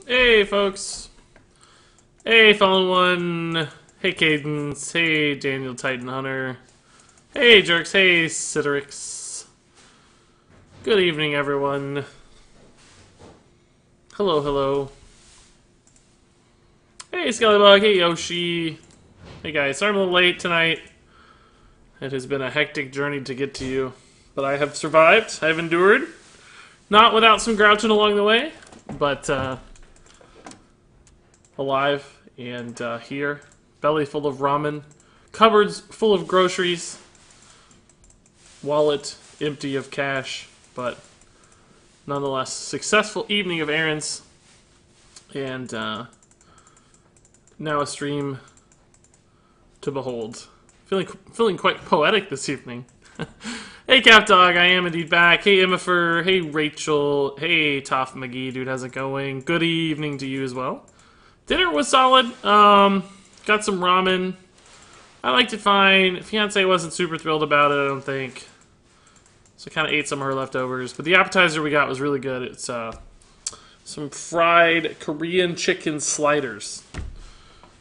Hey, folks. Hey, Fallen One. Hey, Cadence. Hey, Daniel Titan Hunter. Hey, Jerks. Hey, Citrix. Good evening, everyone. Hello, hello. Hey, Skellybug. Hey, Yoshi. Hey, guys. Sorry I'm a little late tonight. It has been a hectic journey to get to you. But I have survived. I have endured. Not without some grouching along the way. But, alive and here. Belly full of ramen. Cupboards full of groceries. Wallet empty of cash. But nonetheless, successful evening of errands. And now a stream to behold. Feeling quite poetic this evening. Hey, Cap Dog, I am indeed back. Hey, Emmifer. Hey, Rachel. Hey, Toph McGee, dude, how's it going? Good evening to you as well. Dinner was solid. Got some ramen. I liked it fine. Fiance wasn't super thrilled about it, I don't think. So I kind of ate some of her leftovers. But the appetizer we got was really good. It's some fried Korean chicken sliders.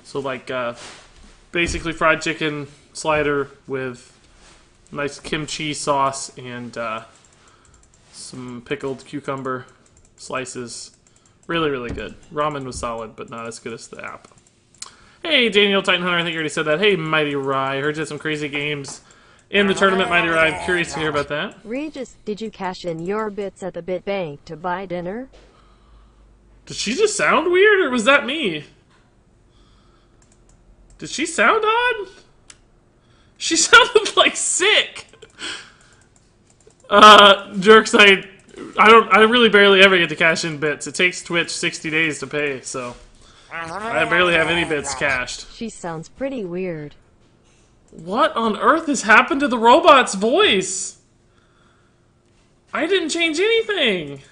So like basically fried chicken slider with nice kimchi sauce and some pickled cucumber slices. Really, really good. Ramen was solid, but not as good as the app. Hey, Daniel Titan Hunter, I think you already said that. Hey, Mighty Rye. I heard you had some crazy games in the tournament, Mighty Rye. I'm curious to hear about that. Regis, did you cash in your bits at the Bit Bank to buy dinner? Did she just sound weird, or was that me? Did she sound odd? She sounded like sick. Jerks, I really barely ever get to cash in bits. It takes Twitch 60 days to pay, so I barely have any bits cashed. She sounds pretty weird. What on earth has happened to the robot's voice? I didn't change anything.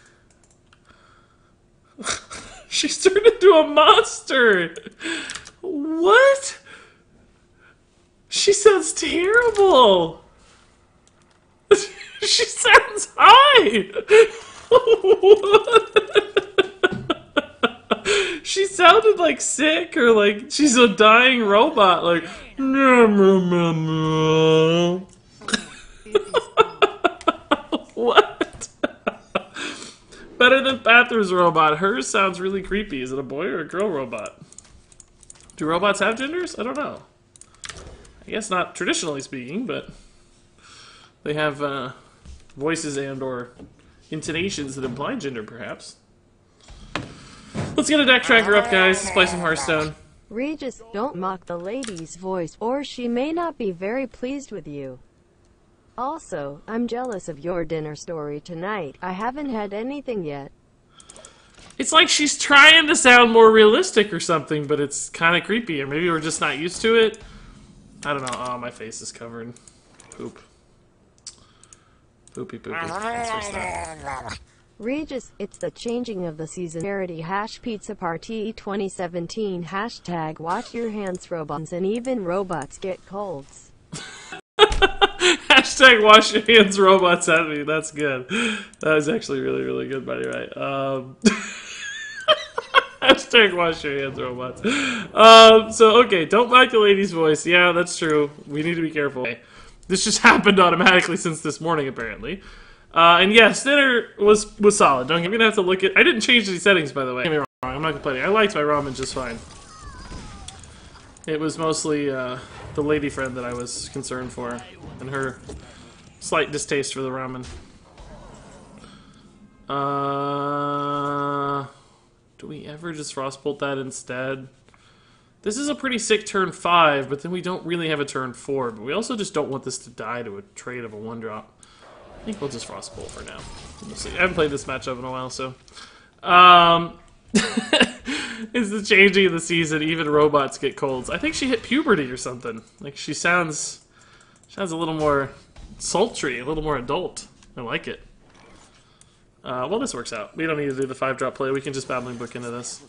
She's turned into a monster. What? She sounds terrible. She sounds high. She sounded like sick or like she's a dying robot. Like, what? Better than Bather's robot. Hers sounds really creepy. Is it a boy or a girl robot? Do robots have genders? I don't know. I guess not traditionally speaking, but they have voices and or intonations that imply gender, perhaps. Let's get a deck tracker up, guys. Let's play some Hearthstone. Regis, don't mock the lady's voice, or she may not be very pleased with you. Also, I'm jealous of your dinner story tonight. I haven't had anything yet. It's like she's trying to sound more realistic or something, but it's kind of creepy, or maybe we're just not used to it. I don't know. Oh, my face is covered. Poop. Poopy poopy. That's that. Regis, it's the changing of the season. Parody #Pizza Party 2017 # watch your hands robots and even robots get colds. # wash your hands robots at me. That's good. That was actually really, really good, buddy, right? # wash your hands robots. So, okay, don't like the lady's voice. Yeah, that's true. We need to be careful. This just happened automatically since this morning, apparently. And yes, dinner was solid. I'm gonna have to look at. I didn't change any settings, by the way. Don't get me wrong. I'm not complaining. I liked my ramen just fine. It was mostly the lady friend that I was concerned for, and her slight distaste for the ramen. Do we ever just Frostbolt that instead? This is a pretty sick turn 5, but then we don't really have a turn 4. But we also just don't want this to die to a trade of a 1-drop. I think we'll just Frostbolt for now. We'll see. I haven't played this matchup in a while, so... It's the changing of the season. Even robots get colds. I think she hit puberty or something. Like, she sounds a little more sultry, a little more adult. I like it. Well, this works out. We don't need to do the 5-drop play. We can just battling book into this.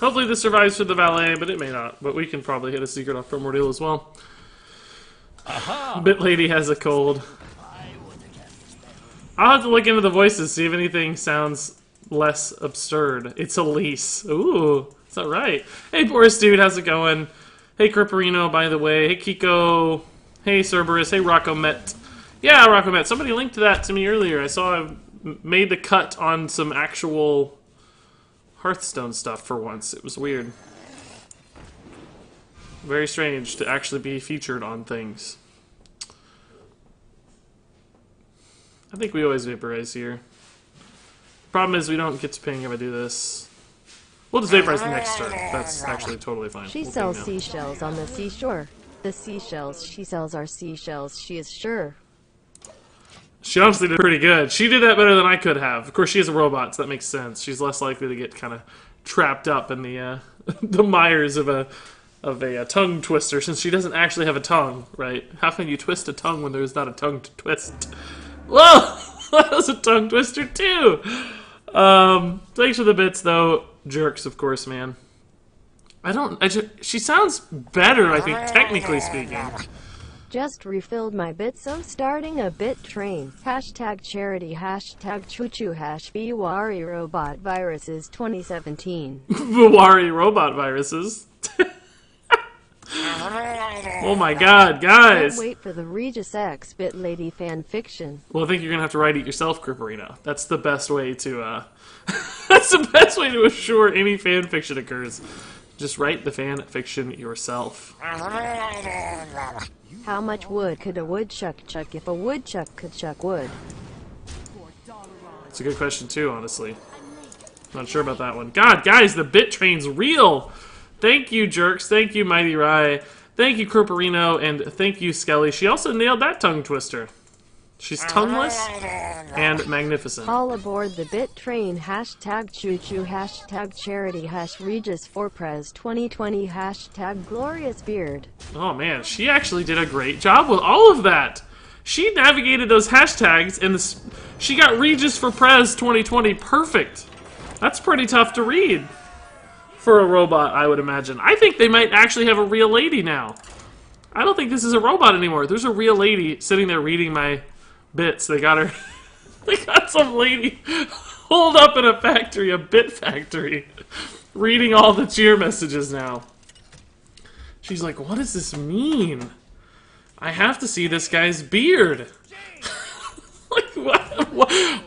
Hopefully this survives for the valet, but it may not. But we can probably hit a secret off Primordial as well. Bit Lady has a cold. I'll have to look into the voices, see if anything sounds less absurd. It's Elise. Ooh, is that right? Hey, Boris dude, how's it going? Hey, Kerperino, by the way. Hey, Kiko. Hey, Cerberus. Hey, Rocco Met. Yeah, Rocco Met. Somebody linked that to me earlier. I saw I made the cut on some actual Hearthstone stuff for once. It was weird. Very strange to actually be featured on things. I think we always vaporize here. Problem is we don't get to ping if I do this. We'll just vaporize the next turn. That's actually totally fine. She sells seashells on the seashore. The seashells she sells are seashells, she is sure. She honestly did pretty good. She did that better than I could have. Of course, she is a robot, so that makes sense. She's less likely to get kind of trapped up in the the mires of a tongue twister, since she doesn't actually have a tongue, right? How can you twist a tongue when there's not a tongue to twist? Whoa! That was a tongue twister, too! Thanks for the bits, though. Jerks, of course, man. She sounds better, I think, technically speaking. Just refilled my bit, so starting a bit train. Hashtag charity, hashtag choo-choo, hash Biwari robot viruses 2017. Biwari robot viruses? Oh my god, guys! Can't wait for the Regis X Bit Lady fan fiction. Well, I think you're gonna have to write it yourself, Kripperino. That's the best way to, that's the best way to assure any fan fiction occurs. Just write the fan fiction yourself. How much wood could a woodchuck chuck if a woodchuck could chuck wood? It's a good question too, honestly. Not sure about that one. God, guys, the bit train's real! Thank you, Jerks. Thank you, Mighty Rye. Thank you, Kripperino. And thank you, Skelly. She also nailed that tongue twister. She's tongueless and magnificent. All aboard the bit train, hashtag choo-choo, hashtag charity, hash Regis for Prez 2020, hashtag glorious beard. Oh man, she actually did a great job with all of that. She navigated those hashtags and she got Regis for Prez 2020 perfect. That's pretty tough to read for a robot, I would imagine. I think they might actually have a real lady now. I don't think this is a robot anymore. There's a real lady sitting there reading my bits. They got her. They got some lady holed up in a factory, a bit factory, reading all the cheer messages now. She's like, what does this mean? I have to see this guy's beard. Like,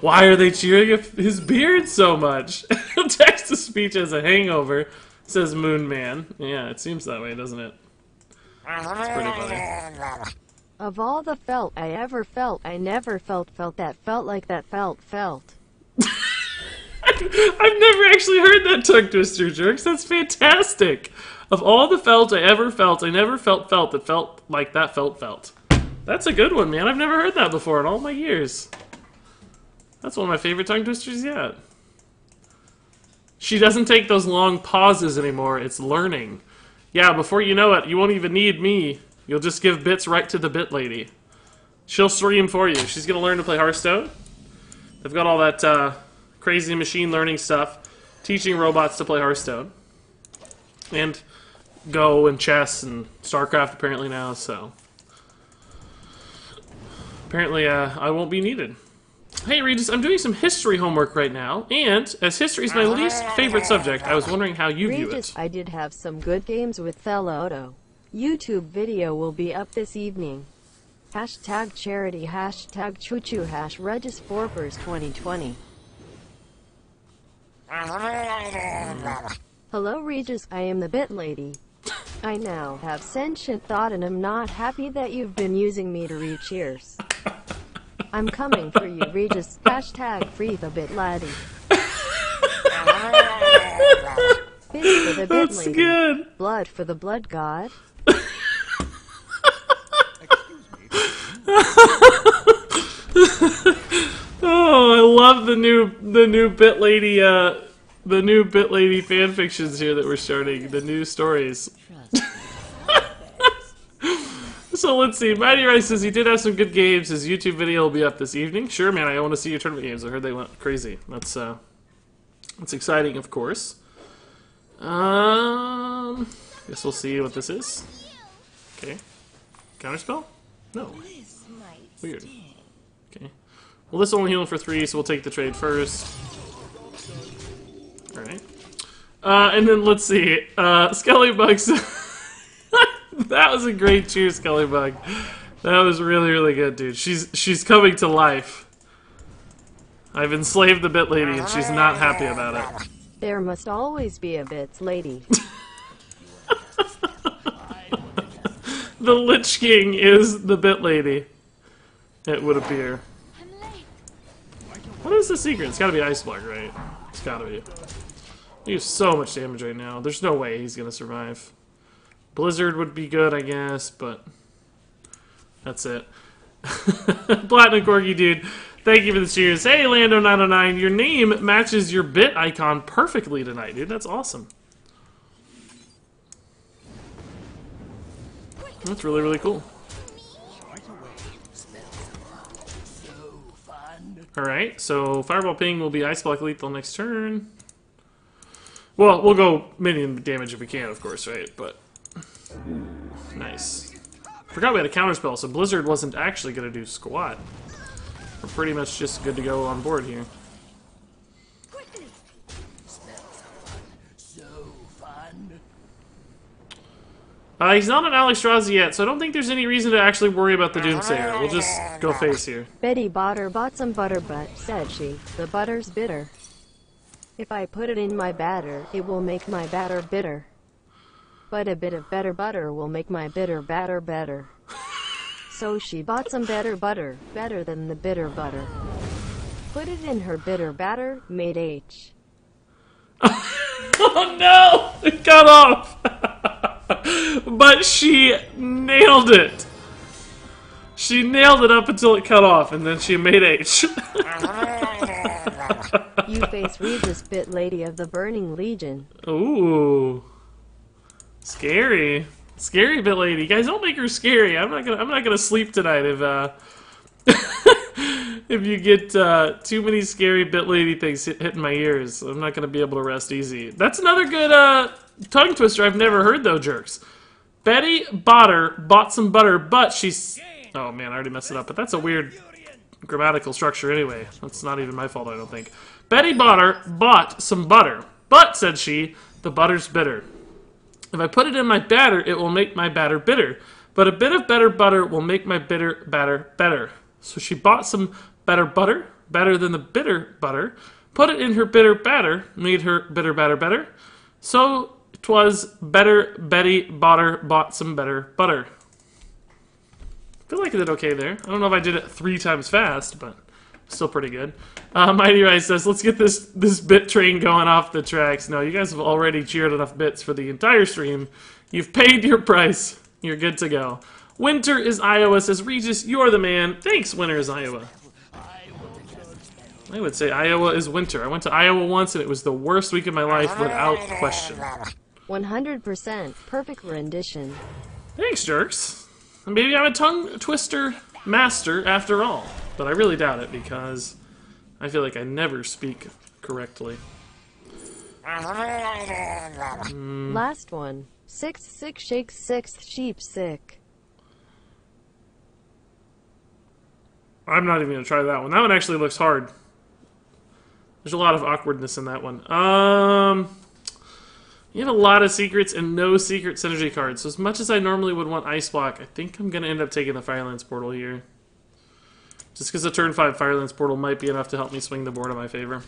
why are they cheering his beard so much? Text-to-speech has a hangover, says Moon Man. Yeah, it seems that way, doesn't it? It's pretty funny. Of all the felt I ever felt, I never felt that felt like that felt. I've never actually heard that tongue twister, Jerks. That's fantastic. Of all the felt I ever felt, I never felt that felt like that felt. That's a good one, man. I've never heard that before in all my years. That's one of my favorite tongue twisters yet. She doesn't take those long pauses anymore. It's learning. Yeah, before you know it, you won't even need me. You'll just give bits right to the bit lady. She'll stream for you. She's going to learn to play Hearthstone. They've got all that crazy machine learning stuff, teaching robots to play Hearthstone. And Go and chess and StarCraft apparently now, so... Apparently, I won't be needed. Hey, Regis, I'm doing some history homework right now, and as history is my least favorite subject, I was wondering how you view it. I did have some good games with Theloto. YouTube video will be up this evening. Hashtag charity, hashtag choo-choo, hash Regis Forpers 2020. Hello Regis, I am the Bit Lady. I now have sentient thought and am not happy that you've been using me to read cheers. I'm coming for you, Regis. Hashtag free the Bit Laddie. Fist for the Bit That's Lady. good. Blood for the Blood God. Oh, I love the new Bit Lady fanfictions here that we're starting, the new stories. So let's see. Mighty Rice says he did have some good games. His YouTube video will be up this evening. Sure, man. I want to see your tournament games. I heard they went crazy. That's exciting, of course. Guess we'll see what this is. Okay. Counterspell? No. Weird. Okay. Well, this only healing for 3, so we'll take the trade first. Alright. And then let's see. Skellybugs. That was a great cheer, Skellybug. That was really, really good, dude. She's coming to life. I've enslaved the bit lady, and she's not happy about it. There must always be a bits lady. The Lich King is the bit lady. It would appear. What is the secret? It's gotta be Ice Block, right? It's gotta be. He has so much damage right now. There's no way he's gonna survive. Blizzard would be good, I guess, but that's it. Platinum Corgi, dude. Thank you for the cheers. Hey, Lando909, your name matches your bit icon perfectly tonight, dude. That's awesome. That's really, really cool. Alright, so Fireball Ping will be Ice Block lethal next turn. Well, we'll go minion damage if we can, of course, right? But nice. Forgot we had a counterspell, so Blizzard wasn't actually going to do squat. We're pretty much just good to go on board here. He's not an Alexstrasza yet, so I don't think there's any reason to actually worry about the Doomsayer. We'll just go face here. Betty bought some butter, but, said she, the butter's bitter. If I put it in my batter, it will make my batter bitter. But a bit of better butter will make my bitter batter better. So she bought some better butter, better than the bitter butter. Put it in her bitter batter, made H. Oh no! It got off! But she nailed it! She nailed it up until it cut off, and then she made H. You face Regis, bit lady of the Burning Legion. Ooh. Scary. Scary bit lady. Guys, don't make her scary. I'm not gonna sleep tonight if if you get too many scary bit lady things hitting my ears. I'm not gonna be able to rest easy. That's another good tongue twister I've never heard though, jerks. Betty bought some butter, but she's... Oh man, I already messed it up, but that's a weird grammatical structure anyway. That's not even my fault, I don't think. Betty bought some butter, but, said she, the butter's bitter. If I put it in my batter, it will make my batter bitter. But a bit of better butter will make my bitter batter better. So she bought some better butter, better than the bitter butter, put it in her bitter batter, made her bitter batter better. So 'twas better Betty bought some better butter. I feel like I did okay there. I don't know if I did it 3 times fast, but still pretty good. Mighty Rise says, let's get this bit train going off the tracks. No, you guys have already cheered enough bits for the entire stream. You've paid your price. You're good to go. Winter is Iowa, says Regis, you're the man. Thanks, Winter is Iowa. I would say Iowa is winter. I went to Iowa once and it was the worst week of my life without question. 100% perfect rendition. Thanks, jerks. Maybe I'm a tongue twister master after all. But I really doubt it because I feel like I never speak correctly. Last one. 6 shakes 6 sheep sick. I'm not even going to try that one. That one actually looks hard. There's a lot of awkwardness in that one. You have a lot of secrets and no secret synergy cards. So as much as I normally would want Ice Block, I think I'm going to end up taking the Firelands Portal here. Just because the turn 5 Firelands Portal might be enough to help me swing the board in my favor.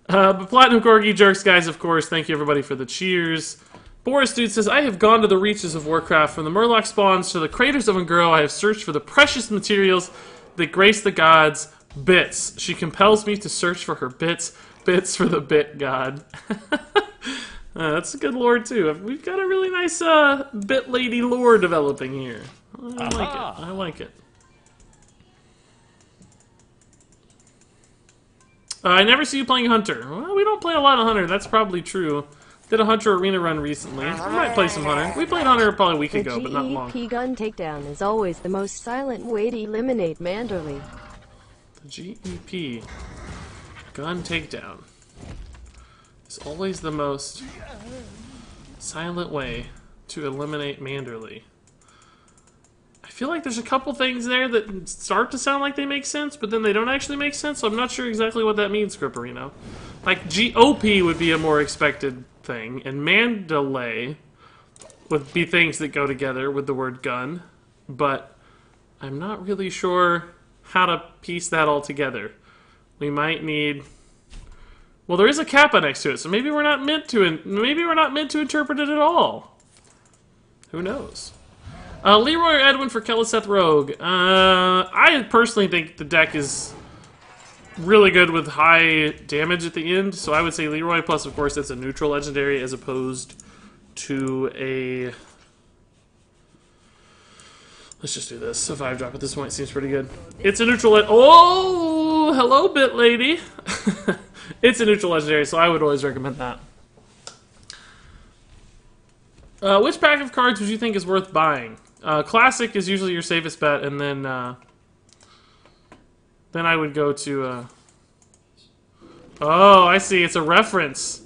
But Platinum Corgi jerks, guys, of course. Thank you, everybody, for the cheers. Boris Dude says, I have gone to the reaches of Warcraft. From the Murloc spawns to the craters of Ungro, I have searched for the precious materials that grace the gods. Bits. She compels me to search for her bits. Bits for the bit god. That's a good lore, too. We've got a really nice bit lady lore developing here. I like it. I like it. I never see you playing Hunter. Well, we don't play a lot of Hunter. That's probably true. Did a Hunter arena run recently. We might play some Hunter. We played Hunter probably a week ago, but not long. The GEP gun takedown is always the most silent way to eliminate Manderly. The GEP gun takedown is always the most silent way to eliminate Manderly. I I feel like there's a couple things there that start to sound like they make sense, but then they don't actually make sense, so I'm not sure exactly what that means, Gripperino. Like, GOP would be a more expected thing, and Mandalay would be things that go together with the word gun, but I'm not really sure how to piece that all together. We might need... Well, there is a kappa next to it, so maybe we're not meant to interpret it at all. Who knows? Leroy or Edwin for Kelliseth Rogue. I personally think the deck is really good with high damage at the end, so I would say Leroy, plus of course it's a neutral legendary as opposed to a... Let's just do this. A 5-drop at this point seems pretty good. It's a neutral... Oh! Hello, Bit Lady! It's a neutral legendary, so I would always recommend that. Which pack of cards would you think is worth buying? Classic is usually your safest bet, and then I would go to... Oh, I see. It's a reference.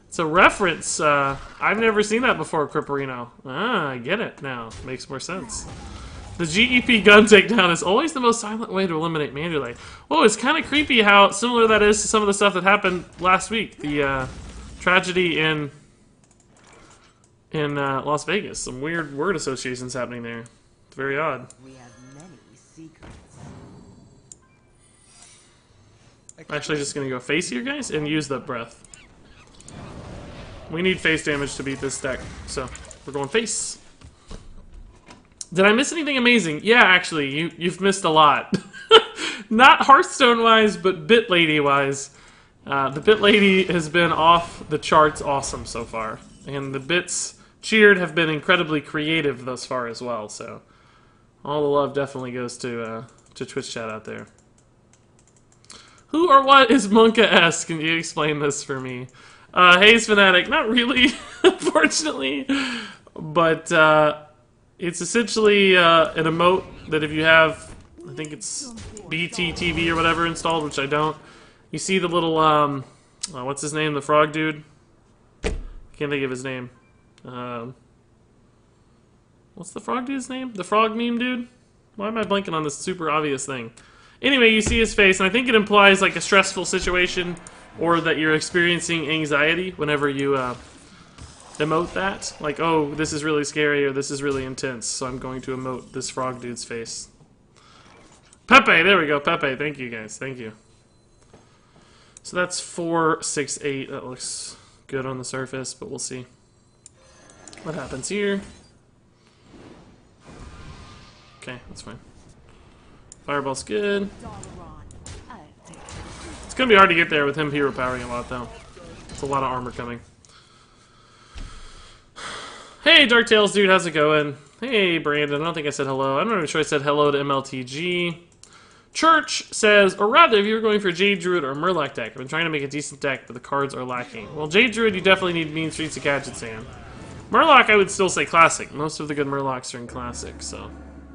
It's a reference. I've never seen that before, Cripperino. Ah, I get it now. Makes more sense. The GEP gun takedown is always the most silent way to eliminate Mandalay. Whoa, it's kind of creepy how similar that is to some of the stuff that happened last week. The tragedy in Las Vegas. Some weird word associations happening there. It's very odd. We have many secrets. I'm actually just going to go face here, guys, and use the breath. We need face damage to beat this deck, so we're going face. Did I miss anything amazing? Yeah, actually, you've missed a lot. Not Hearthstone-wise, but Bit Lady-wise. The Bit Lady has been off the charts awesome so far. And the bits cheered have been incredibly creative thus far as well, so all the love definitely goes to Twitch chat out there. Who or what is Monka-esque? Can you explain this for me? Haze Fanatic, not really, unfortunately, but it's essentially an emote that if you have, I think it's BTTV or whatever installed, which I don't, you see the little, what's his name, the frog dude? I can't think of his name. What's the frog dude's name? The frog meme dude? Why am I blanking on this super obvious thing? Anyway, you see his face, and I think it implies like a stressful situation or that you're experiencing anxiety whenever you emote that. Like, oh, this is really scary or this is really intense, so I'm going to emote this frog dude's face. Pepe, there we go, Pepe. Thank you, guys. Thank you. So that's 4, 6, 8. That looks good on the surface, but we'll see what happens here. Okay, that's fine. Fireball's good. It's gonna be hard to get there with him hero powering a lot, though. It's a lot of armor coming. Hey, Dark Tales dude, how's it going? Hey, Brandon, I don't think I said hello. I'm not even sure I said hello to MLTG. Church says, or rather, if you were going for Jade Druid or Murloc deck, I've been trying to make a decent deck, but the cards are lacking. Well, Jade Druid, you definitely need Mean Streets of Gadgetzan. Murloc, I would still say Classic. Most of the good Murlocs are in Classic, so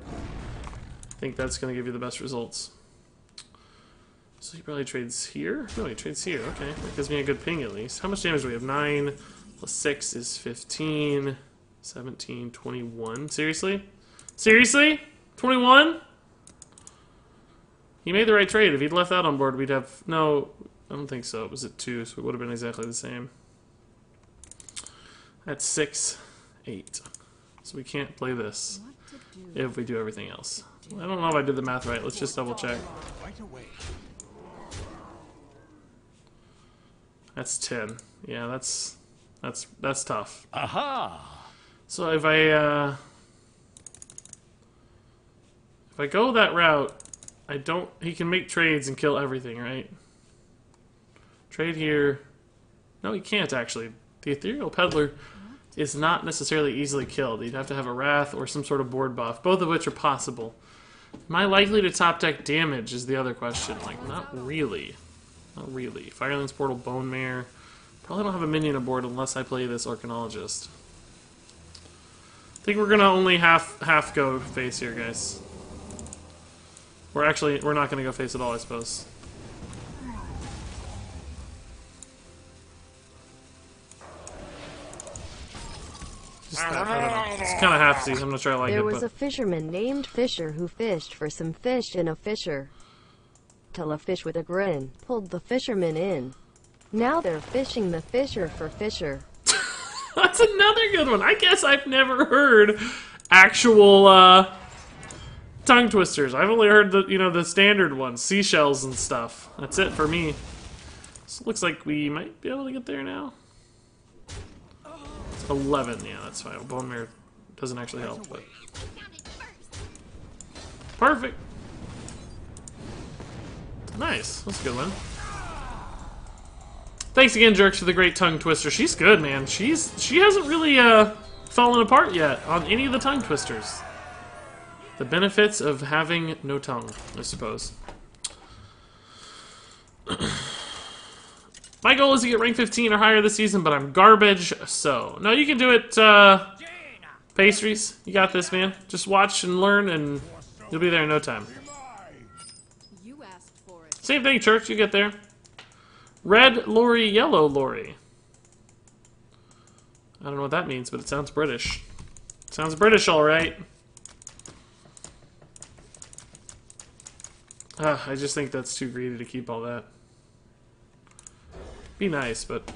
I think that's going to give you the best results. So he probably trades here? No, he trades here. Okay, that gives me a good ping at least. How much damage do we have? 9 plus 6 is 15, 17, 21. Seriously? Seriously? 21? He made the right trade. If he'd left that on board, we'd have... No, I don't think so. It was at 2, so it would have been exactly the same. That's 6, 8. So we can't play this if we do everything else. I don't know if I did the math right. Let's just double check. That's 10. Yeah, that's tough. Aha! So if I go that route, I don't. He can make trades and kill everything, right? Trade here. No, he can't actually. The Ethereal Peddler is not necessarily easily killed. You'd have to have a Wrath or some sort of board buff, both of which are possible. Am I likely to top deck damage is the other question. Like, not really. Not really. Firelands Portal, Bone Mare. Probably don't have a minion aboard unless I play this Arcanologist. I think we're gonna only half go face here, guys. We're not gonna go face at all, I suppose. Just that, It's kind of halfsy. I'm not sure I like There it, was but a fisherman named Fisher who fished for some fish in a fisher. Till a fish with a grin pulled the fisherman in. Now they're fishing the fisher for Fisher. that's another good one. I guess I've never heard actual tongue twisters. I've only heard the standard ones, seashells and stuff. That's it for me. So it looks like we might be able to get there now. It's 11. Yeah, that's fine. Bone mirror doesn't actually help, but perfect. Nice. That's a good one. Thanks again, Jerks, for the great tongue twister. She's good, man. She hasn't really fallen apart yet on any of the tongue twisters. The benefits of having no tongue, I suppose. My goal is to get rank 15 or higher this season, but I'm garbage, so... No, you can do it, Pastries. You got this, man. Just watch and learn, and you'll be there in no time. You asked for it. Same thing, Church. You get there. Red lorry, yellow lorry. I don't know what that means, but it sounds British. Sounds British, all right. I just think that's too greedy to keep all that. Be nice, but...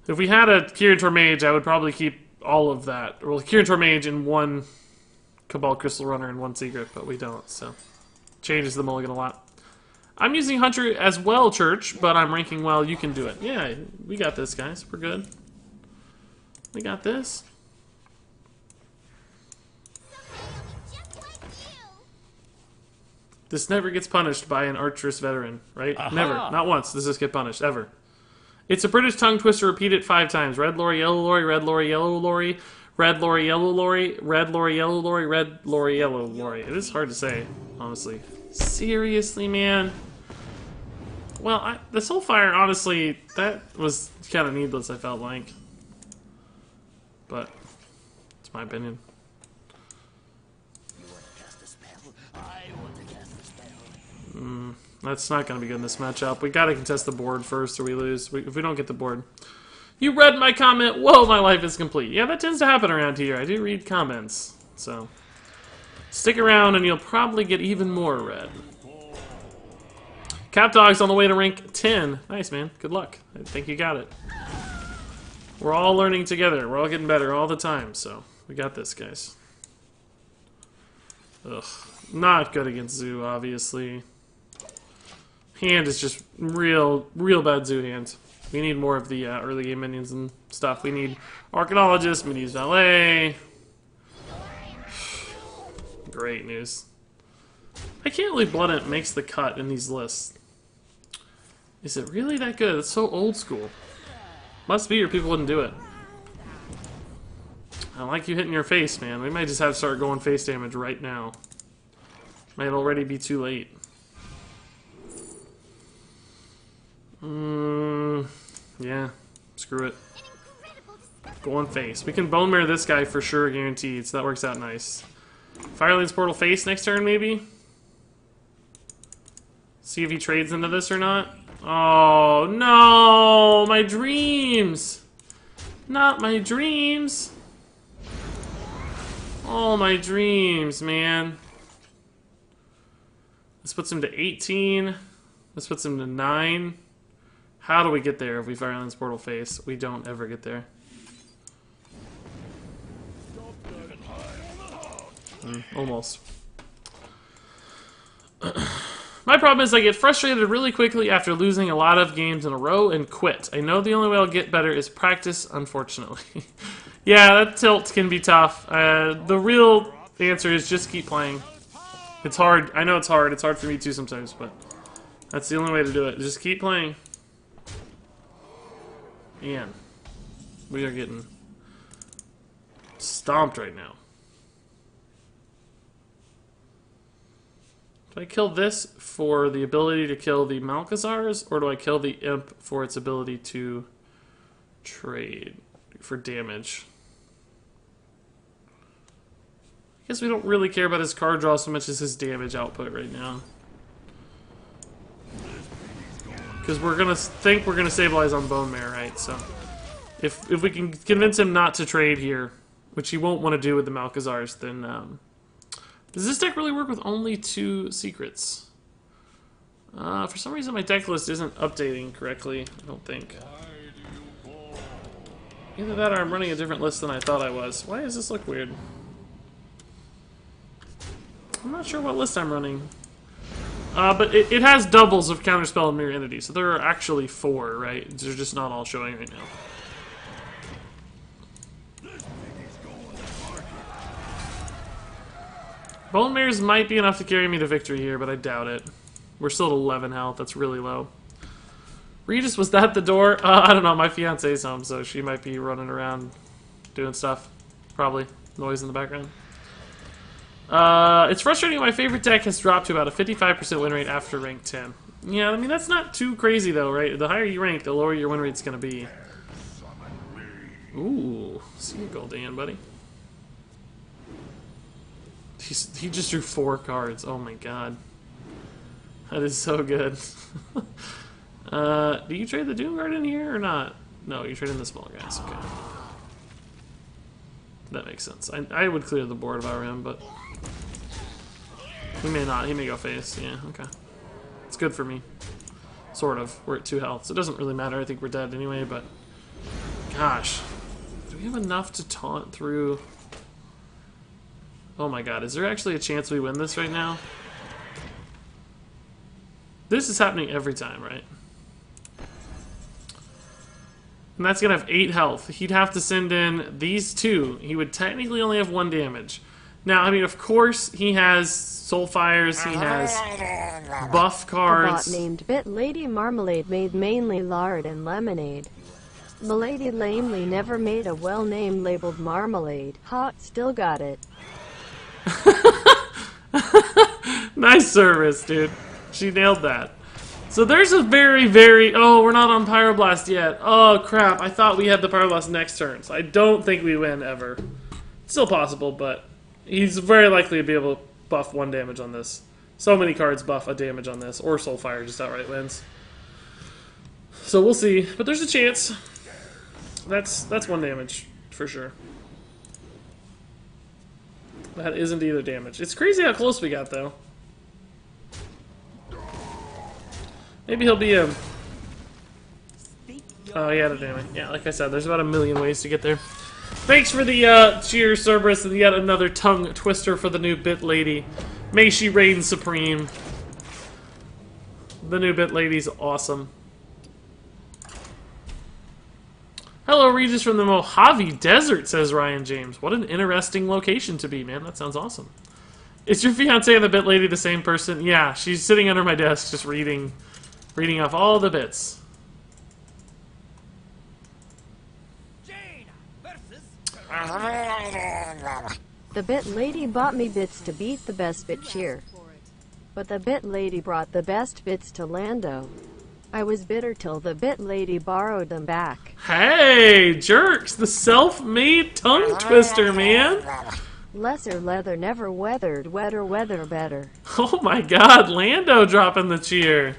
If we had a Kirin Mage, I would probably keep all of that. Well, Kirin Mage in one Cabal Crystal Runner and one Secret, but we don't, so... Changes the mulligan a lot. I'm using Hunter as well, Church, but I'm ranking well. You can do it. Yeah, we got this, guys. We're good. We got this. This never gets punished by an archerous veteran, right? Aha. Never. Not once does this get punished, ever. It's a British tongue twister. Repeat it 5 times. Red lorry, yellow lorry, red lorry, yellow lorry, red lorry, yellow lorry, red lorry, yellow lorry, red lorry, yellow lorry. It is hard to say, honestly. Seriously, man? Well, the Soulfire, honestly, that was kind of needless, I felt like. But, it's my opinion. That's not going to be good in this matchup. We got to contest the board first or we lose. If we don't get the board. You read my comment. Whoa, my life is complete. Yeah, that tends to happen around here. I do read comments. So, stick around and you'll probably get even more read. Cap Dog's on the way to rank 10. Nice, man. Good luck. I think you got it. We're all learning together. We're all getting better all the time. So, we got this, guys. Ugh. Not good against Zoo, obviously. Hand is just real bad Zoo hand. We need more of the early game minions and stuff. We need Archaeologists, we need Valet. Great news. I can't believe Bloodant makes the cut in these lists. Is it really that good? It's so old school. Must be or people wouldn't do it. I like you hitting your face, man. We might just have to start going face damage right now. Might already be too late. Yeah. Screw it. Go on face. We can bone mirror this guy for sure, guaranteed, so that works out nice. Firelance Portal face next turn, maybe? See if he trades into this or not. Oh, no! My dreams! Not my dreams! Oh, my dreams, man. This puts him to 18. This puts him to 9. How do we get there if we Firelance Portal face? We don't ever get there. Almost. My problem is I get frustrated really quickly after losing a lot of games in a row and quit. I know the only way I'll get better is practice, unfortunately. Yeah, that tilt can be tough. The real answer is just keep playing. It's hard. I know it's hard. It's hard for me too sometimes, but that's the only way to do it. Just keep playing. Man, we are getting stomped right now. Do I kill this for the ability to kill the Malcazars, or do I kill the Imp for its ability to trade for damage? I guess we don't really care about his card draw so much as his damage output right now. Because we're gonna think we're gonna stabilize on Bone Mare, right? So if we can convince him not to trade here, which he won't want to do with the Malkazars, then does this deck really work with only 2 secrets? For some reason my deck list isn't updating correctly, I don't think. Either that or I'm running a different list than I thought I was. Why does this look weird? I'm not sure what list I'm running. But it has doubles of Counterspell and Mirror Entity, so there are actually 4, right? They're just not all showing right now. Bone Mirrors might be enough to carry me to victory here, but I doubt it. We're still at 11 health, that's really low. Regis, was that the door? I don't know, my fiance's home, so she might be running around doing stuff. Probably. Noise in the background. It's frustrating my favorite deck has dropped to about a 55% win rate after rank 10. Yeah, I mean, that's not too crazy though, right? The higher you rank, the lower your win rate's gonna be. Ooh, see you, Goldan, buddy. He just drew 4 cards. Oh my god. That is so good. Do you trade the Doom Guard in here or not? No, you trade in the smaller guys. Okay. That makes sense. I would clear the board if I were him, but he may not. He may go face. Yeah, okay. It's good for me. Sort of. We're at 2 health, so it doesn't really matter. I think we're dead anyway, but gosh. Do we have enough to taunt through? Oh my god, is there actually a chance we win this right now? This is happening every time, right? And that's gonna have 8 health. He'd have to send in these 2. He would technically only have 1 damage. Now, I mean, of course, he has Soulfires, he has buff cards. A bot named Bit Lady Marmalade made mainly lard and lemonade. Milady lamely never made a well-named labeled marmalade. Hot, still got it. Nice service, dude. She nailed that. So there's a very, very... Oh, we're not on Pyroblast yet. Oh, crap. I thought we had the Pyroblast next turn, so I don't think we win ever. Still possible, but he's very likely to be able to buff 1 damage on this. So many cards buff a damage on this, or Soulfire just outright wins. So we'll see. But there's a chance. That's 1 damage, for sure. That is indeed a damage. It's crazy how close we got, though. Maybe he'll be a... Oh, he had a damage. Yeah, like I said, there's about 1,000,000 ways to get there. Thanks for the cheers, Cerberus, and yet another tongue twister for the new Bit Lady. May she reign supreme. The new Bit Lady's awesome. Hello, Regis from the Mojave Desert, says Ryan James. What an interesting location to be, man. That sounds awesome. Is your fiancé and the Bit Lady the same person? Yeah, she's sitting under my desk just reading off all the bits. The Bit Lady bought me bits to beat the best bit cheer. But the Bit Lady brought the best bits to Lando. I was bitter till the Bit Lady borrowed them back. Hey, jerks! The self-made tongue twister, man! Lesser leather never weathered, wetter weather better. Oh my god, Lando dropping the cheer.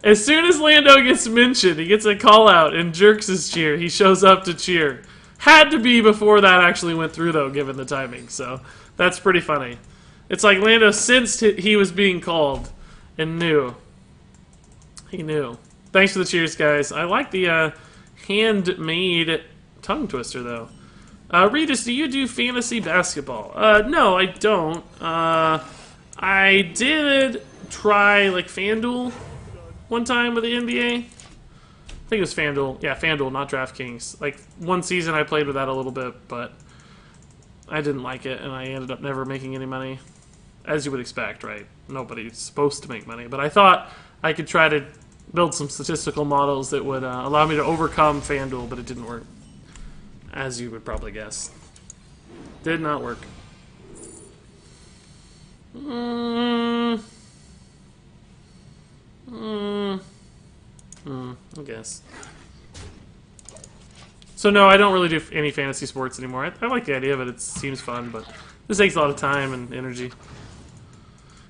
As soon as Lando gets mentioned, he gets a call out in Jerks' cheer. He shows up to cheer. Had to be before that actually went through, though, given the timing. So that's pretty funny. It's like Lando sensed he was being called and knew. He knew. Thanks for the cheers, guys. I like the handmade tongue twister, though. Regis, do you do fantasy basketball? No, I don't. I did try, like, FanDuel one time with the NBA. I think it was FanDuel. Yeah, FanDuel, not DraftKings. Like, one season I played with that a little bit, but I didn't like it, and I ended up never making any money. As you would expect, right? Nobody's supposed to make money. But I thought I could try to build some statistical models that would allow me to overcome FanDuel, but it didn't work. As you would probably guess. Did not work. I guess. So no, I don't really do any fantasy sports anymore. I like the idea of it. It seems fun, but this takes a lot of time and energy.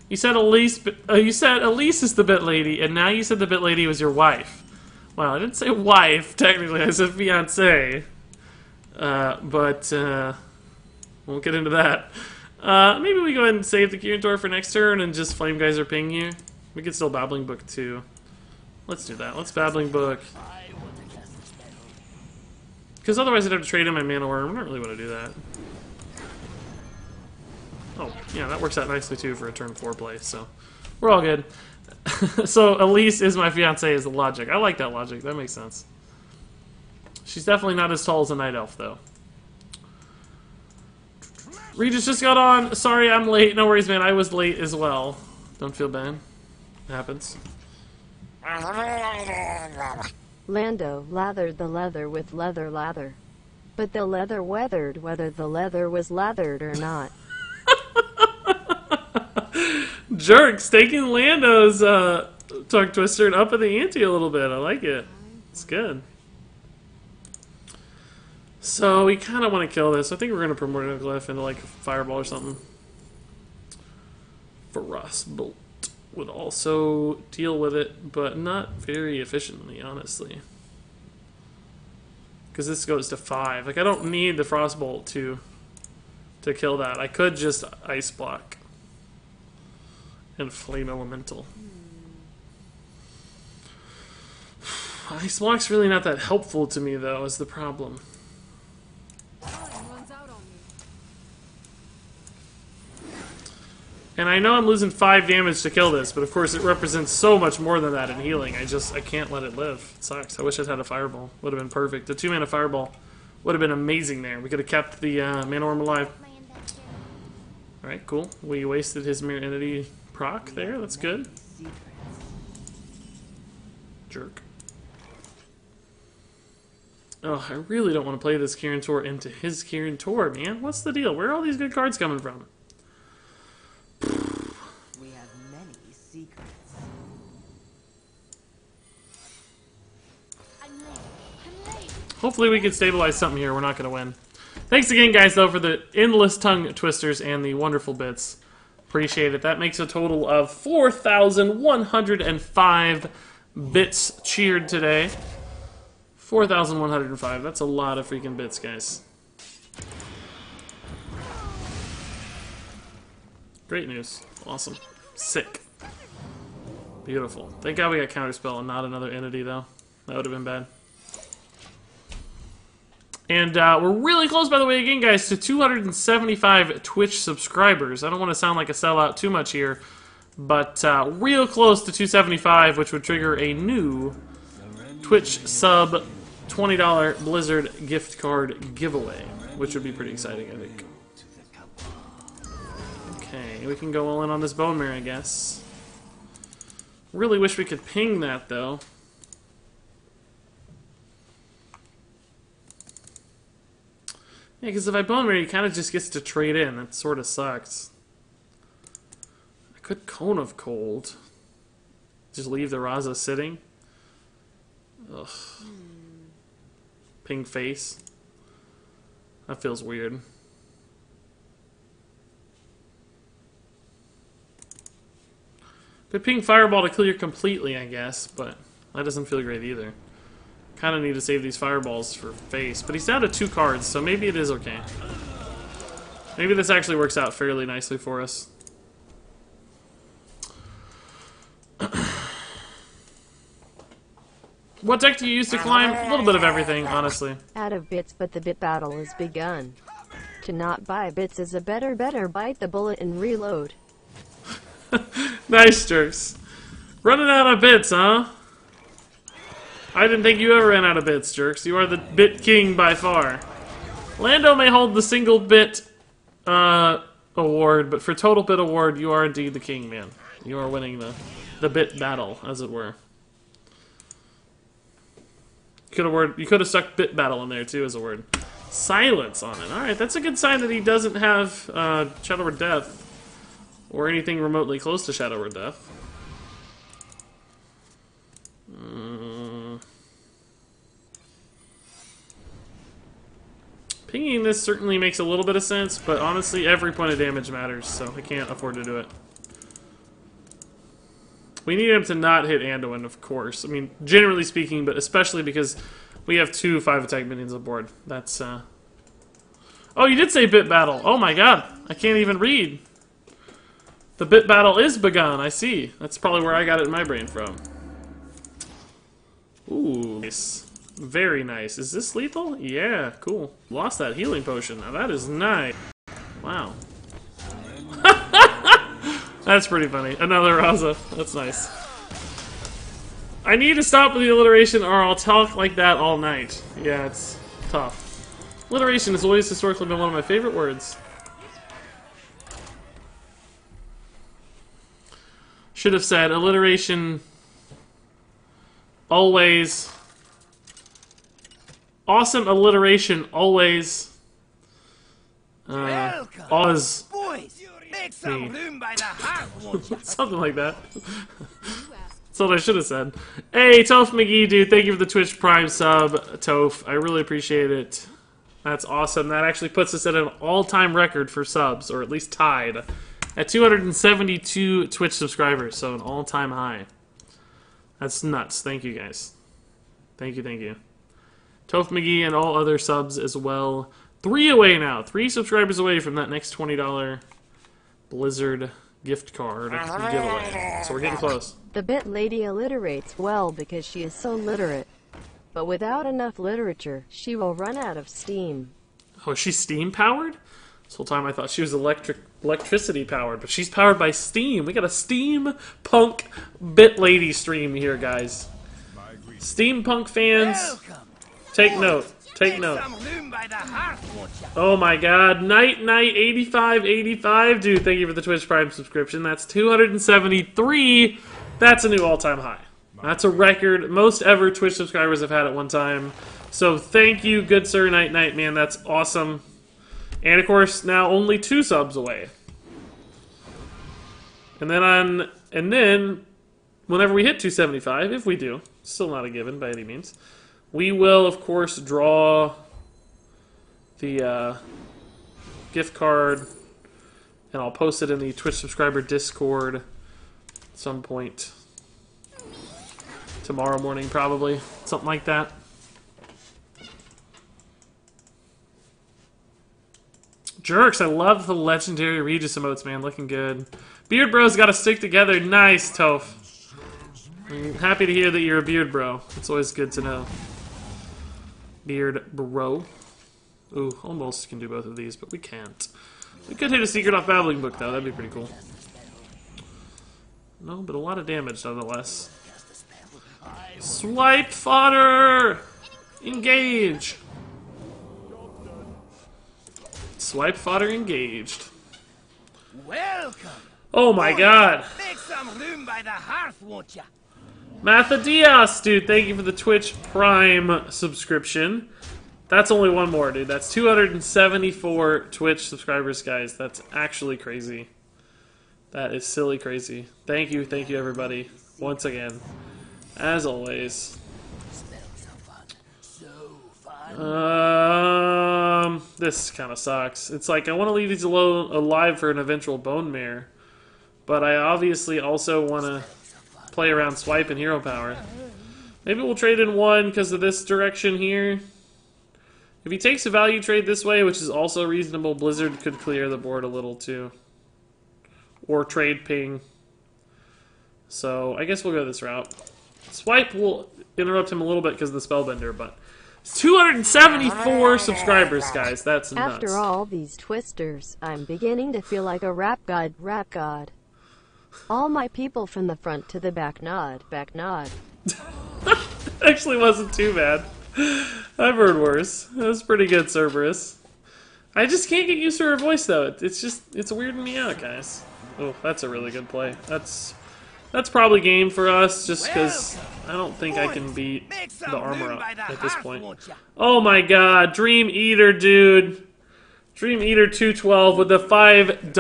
You said Elise is the Bit Lady, and now you said the Bit Lady was your wife. Well, I didn't say wife, technically. I said fiancé. But Won't get into that. Maybe we go ahead and save the Kirintor for next turn and just Flame Geyser ping here. We could still Babbling Book too. Let's do that. Let's Babbling Book. Because otherwise I'd have to trade in my Mana Worm. I don't really want to do that. Oh, yeah, that works out nicely too for a turn 4 play, so we're all good. So Elise is my fiance is the logic. I like that logic. That makes sense. She's definitely not as tall as a Night Elf, though. Regis just got on. Sorry, I'm late. No worries, man. I was late as well. Don't feel bad. It happens. Lando lathered the leather with leather lather. But the leather weathered whether the leather was lathered or not. Jerks taking Lando's tongue twister and up in the ante a little bit. I like it. It's good. So we kind of want to kill this. I think we're going to promote a glyph into like a fireball or something. Frost Bolt would also deal with it, but not very efficiently, honestly. Because this goes to 5. Like I don't need the Frostbolt to kill that. I could just Ice Block and Flame Elemental. Ice Block's really not that helpful to me, though, is the problem. Runs out on me. And I know I'm losing 5 damage to kill this, but of course it represents so much more than that in healing. I can't let it live. It sucks. I wish I'd had a Fireball. Would have been perfect. The 2-mana Fireball would have been amazing there. We could have kept the Mana Worm alive. Alright, cool. We wasted his Mirror Entity proc there. That's good. Jerk. Oh, I really don't want to play this Kirintor into his Kirintor, man. What's the deal? Where are all these good cards coming from? We have many secrets. I'm late. Hopefully we can stabilize something here. We're not going to win. Thanks again, guys, though, for the endless tongue twisters and the wonderful bits. Appreciate it. That makes a total of 4,105 bits cheered today. 4,105. That's a lot of freaking bits, guys. Great news. Awesome. Sick. Beautiful. Thank God we got Counterspell and not another entity, though. That would have been bad. And we're really close, by the way, again, guys, to 275 Twitch subscribers. I don't want to sound like a sellout too much here, but real close to 275, which would trigger a new Twitch sub $20 Blizzard gift card giveaway, which would be pretty exciting, I think. Okay, we can go all in on this Bone Mirror, I guess. Really wish we could ping that, though. Yeah, because if I Bone Mirror, he kind of just gets to trade in. That sort of sucks. I could Cone of Cold. Just leave the Raza sitting. Ugh. Ping face. That feels weird. Could ping Fireball to clear completely, I guess, but that doesn't feel great either. Kind of need to save these Fireballs for face, but he's down to 2 cards, so maybe it is okay. Maybe this actually works out fairly nicely for us. What deck do you use to climb? A little bit of everything, honestly. Out of bits, but the bit battle has begun. To not buy bits is a better bite the bullet and reload. Nice, Jerks. Running out of bits, huh? I didn't think you ever ran out of bits, Jerks. You are the bit king by far. Lando may hold the single bit award, but for total bit award, you are indeed the king, man. You are winning the bit battle, as it were. You could have stuck bit battle in there too as a word. Silence on it. Alright, that's a good sign that he doesn't have Shadow or Death. Or anything remotely close to Shadow or Death. Pinging this certainly makes a little bit of sense, but honestly, every point of damage matters, so I can't afford to do it. We need him to not hit Anduin, of course. I mean, generally speaking, but especially because we have 2 5-attack minions aboard. That's, Oh, you did say bit battle. Oh my god. I can't even read. The bit battle is begun. I see. That's probably where I got it in my brain from. Ooh. Nice. Very nice. Is this lethal? Yeah, cool. Lost that healing potion. Now that is nice. Wow. That's pretty funny. Another Raza. That's nice. I need to stop with the alliteration or I'll talk like that all night. Yeah, it's tough. Alliteration has always historically been one of my favorite words. Should have said alliteration always. Awesome alliteration always. Always. Boys, make some room by the heart, won't you? Something like that. That's what I should have said. Hey, Toph McGee, dude, thank you for the Twitch Prime sub, Toph. I really appreciate it. That's awesome. That actually puts us at an all-time record for subs, or at least tied, at 272 Twitch subscribers, so an all-time high. That's nuts. Thank you, guys. Thank you, thank you. Toph McGee and all other subs as well. 3 away now. 3 subscribers away from that next $20 Blizzard gift card giveaway. So we're getting close. The bit lady alliterates well because she is so literate. But without enough literature, she will run out of steam. Oh, is she steam powered? This whole time I thought she was electricity powered, but she's powered by steam. We got a steampunk bit lady stream here, guys. Steampunk fans, take note. Take note. Oh my god. Night 8585. Dude, thank you for the Twitch Prime subscription. That's 273. That's a new all-time high. That's a record. Most ever Twitch subscribers have had at one time. So thank you, good sir, Night, man. That's awesome. And of course, now only 2 subs away. And then whenever we hit 275, if we do, still not a given by any means, we will, of course, draw the gift card, and I'll post it in the Twitch subscriber Discord at some point. Tomorrow morning, probably. Something like that. Jerks, I love the legendary Regis emotes, man. Looking good. Beard Bros gotta stick together. Nice, Toph. I'm happy to hear that you're a beard bro. It's always good to know. Beard bro. Ooh, almost can do both of these, but we can't. We could hit a secret off Babbling Book, though. That'd be pretty cool. No, but a lot of damage, nonetheless. Swipe fodder! Engage! Swipe fodder engaged. Welcome. Oh my god! Make some room by the hearth, won't you? Mathadias, dude, thank you for the Twitch Prime subscription. That's only one more, dude. That's 274 Twitch subscribers, guys. That's actually crazy. That is silly crazy. Thank you, everybody. Once again. As always. This kind of sucks. It's like, I want to leave these alive for an eventual bone mare. But I obviously also want to play around swipe and hero power. Maybe we'll trade in one because of this direction here. If he takes a value trade this way, which is also reasonable, Blizzard could clear the board a little too. Or trade ping. So I guess we'll go this route. Swipe will interrupt him a little bit because of the Spellbender, but 274 subscribers, guys. That's nuts. After all these twisters, I'm beginning to feel like a rap god. All my people from the front to the back nod. Actually wasn't too bad. I've heard worse. That was pretty good, Cerberus. I just can't get used to her voice, though. It's weirding me out, guys. Oh, that's a really good play. That's probably game for us, just because I don't think I can beat the armor up at this point. Oh my god, Dream Eater, dude. Dream Eater 212 with the $5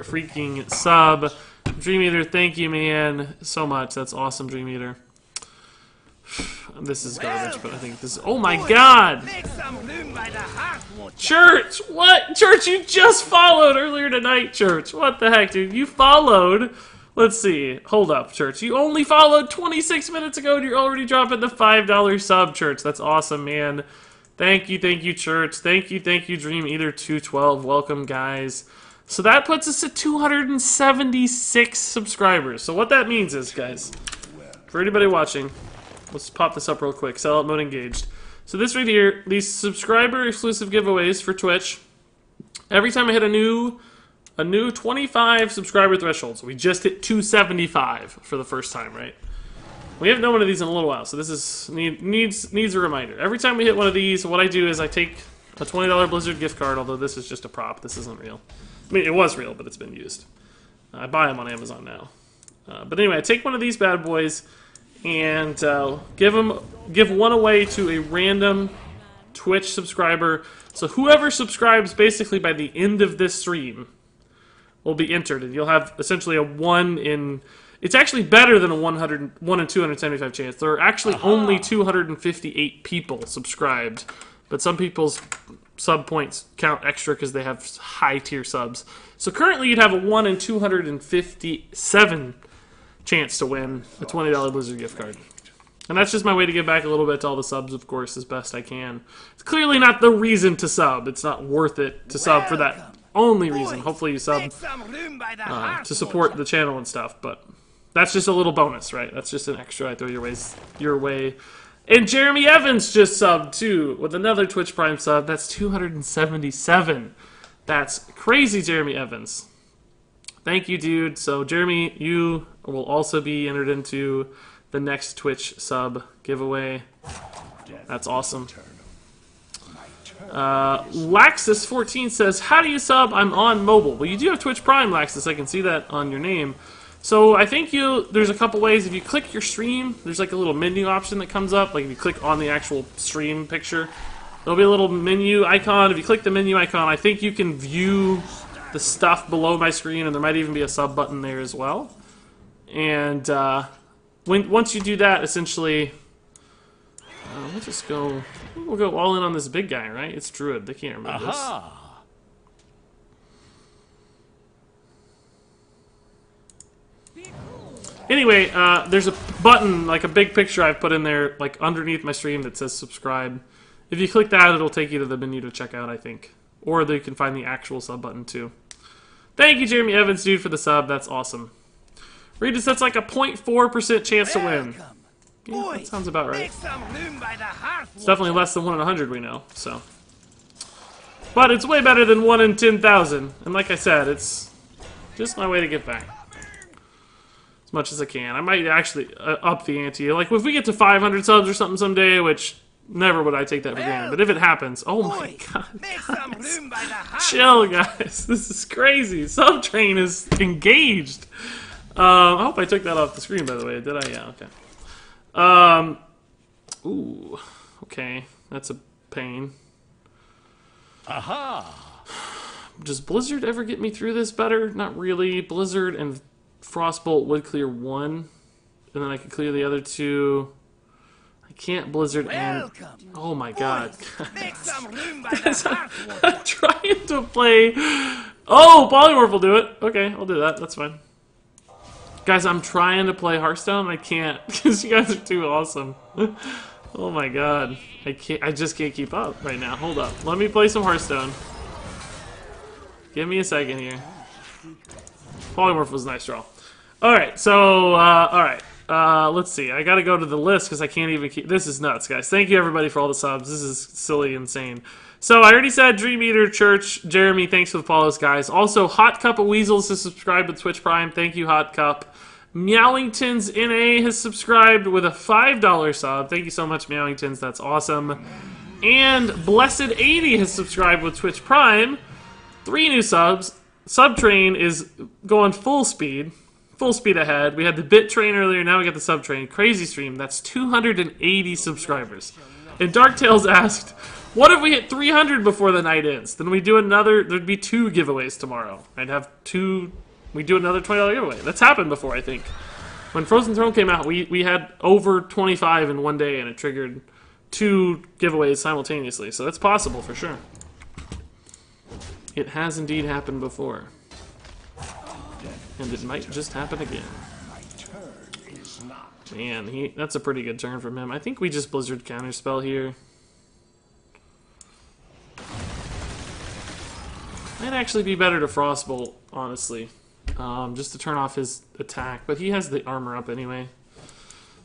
freaking sub. Dream Eater, thank you, man, so much. That's awesome, Dream Eater. This is garbage, but I think this is... Oh my god! Church! What? Church, you just followed earlier tonight, Church. What the heck, dude? You followed... Let's see. Hold up, Church. You only followed 26 minutes ago and you're already dropping the $5 sub, Church. That's awesome, man. Thank you, Church. Thank you, Dream Eater 212. Welcome, guys. So that puts us at 276 subscribers. So what that means is, guys, for anybody watching, let's pop this up real quick. Sellout mode engaged. So this right here, these subscriber exclusive giveaways for Twitch. Every time I hit a new 25 subscriber threshold. So we just hit 275 for the first time, right? We haven't done one of these in a little while, so this is needs a reminder. Every time we hit one of these, what I do is I take a $20 Blizzard gift card, although this is just a prop. This isn't real. I mean, it was real, but it's been used. I buy them on Amazon now. But anyway, I take one of these bad boys and give one away to a random Twitch subscriber. So whoever subscribes basically by the end of this stream will be entered, and you'll have essentially a 1 in... It's actually better than a 1 in 275 chance. There are actually only 258 people subscribed, but some people's sub points count extra because they have high tier subs. So currently you'd have a 1 in 257 chance to win a $20 Blizzard gift card. And that's just my way to give back a little bit to all the subs, of course, as best I can. It's clearly not the reason to sub. It's not worth it to sub for that only reason. Hopefully you sub to support the channel and stuff, but that's just a little bonus, right? That's just an extra I throw your way. And Jeremy Evans just subbed, too, with another Twitch Prime sub. That's 277. That's crazy, Jeremy Evans. Thank you, dude. So, Jeremy, you will also be entered into the next Twitch sub giveaway. That's awesome. Laxus14 says, how do you sub? I'm on mobile. Well, you do have Twitch Prime, Laxus. I can see that on your name. So I think there's a couple ways. If you click your stream, there's like a little menu option that comes up. Like if you click on the actual stream picture, there'll be a little menu icon. If you click the menu icon, I think you can view the stuff below my screen, and there might even be a sub button there as well. And once you do that, essentially, we'll go all in on this big guy, right? It's Druid. They can't remember this. Anyway, there's a button, like a big picture I've put in there, like underneath my stream that says subscribe. If you click that, it'll take you to the menu to check out, I think. Or you can find the actual sub button, too. Thank you, Jeremy Evans, dude, for the sub. That's awesome. Regis, that's like a 0.4% chance to win. Yeah, that sounds about right. It's definitely less than 1 in 100, we know, so. But it's way better than 1 in 10,000. And like I said, it's just my way to give back. Much as I can. I might actually up the ante. Like, if we get to 500 subs or something someday, which never would I take that for granted. But if it happens, oh my god, guys. Chill, guys. This is crazy. Sub train is engaged. I hope I took that off the screen, by the way. Did I? Yeah, okay. Ooh. Okay. That's a pain. Aha! Does Blizzard ever get me through this better? Not really. Blizzard and Frostbolt would clear 1, and then I could clear the other 2. I can't Blizzard and... Oh my god. I'm trying to play... Oh, Polymorph will do it. Okay, I'll do that. That's fine. Guys, I'm trying to play Hearthstone. I can't, because you guys are too awesome. Oh my god. I just can't keep up right now. Hold up. Let me play some Hearthstone. Give me a second here. Polymorph was a nice draw. Alright, so, let's see. I gotta go to the list because I can't even keep... This is nuts, guys. Thank you, everybody, for all the subs. This is silly, insane. So, I already said Dream Eater, Church, Jeremy, thanks for the follows, guys. Also, Hot Cup of Weasels has subscribed with Twitch Prime. Thank you, Hot Cup. Meowingtons NA has subscribed with a $5 sub. Thank you so much, Meowingtons. That's awesome. And Blessed80 has subscribed with Twitch Prime. 3 new subs. Subtrain is going full speed ahead. We had the Bit Train earlier, now we got the Subtrain. Crazy stream. That's 280 subscribers. And Darktales asked, what if we hit 300 before the night ends? Then we do another, there'd be 2 giveaways tomorrow. I'd have 2, we do another $20 giveaway. That's happened before, I think. When Frozen Throne came out, we had over 25 in one day, and it triggered 2 giveaways simultaneously. So that's possible, for sure. It has indeed happened before. And it might just happen again. Man, that's a pretty good turn from him. I think we just Blizzard Counterspell here. Might actually be better to Frostbolt, honestly. Just to turn off his attack. But he has the armor up anyway.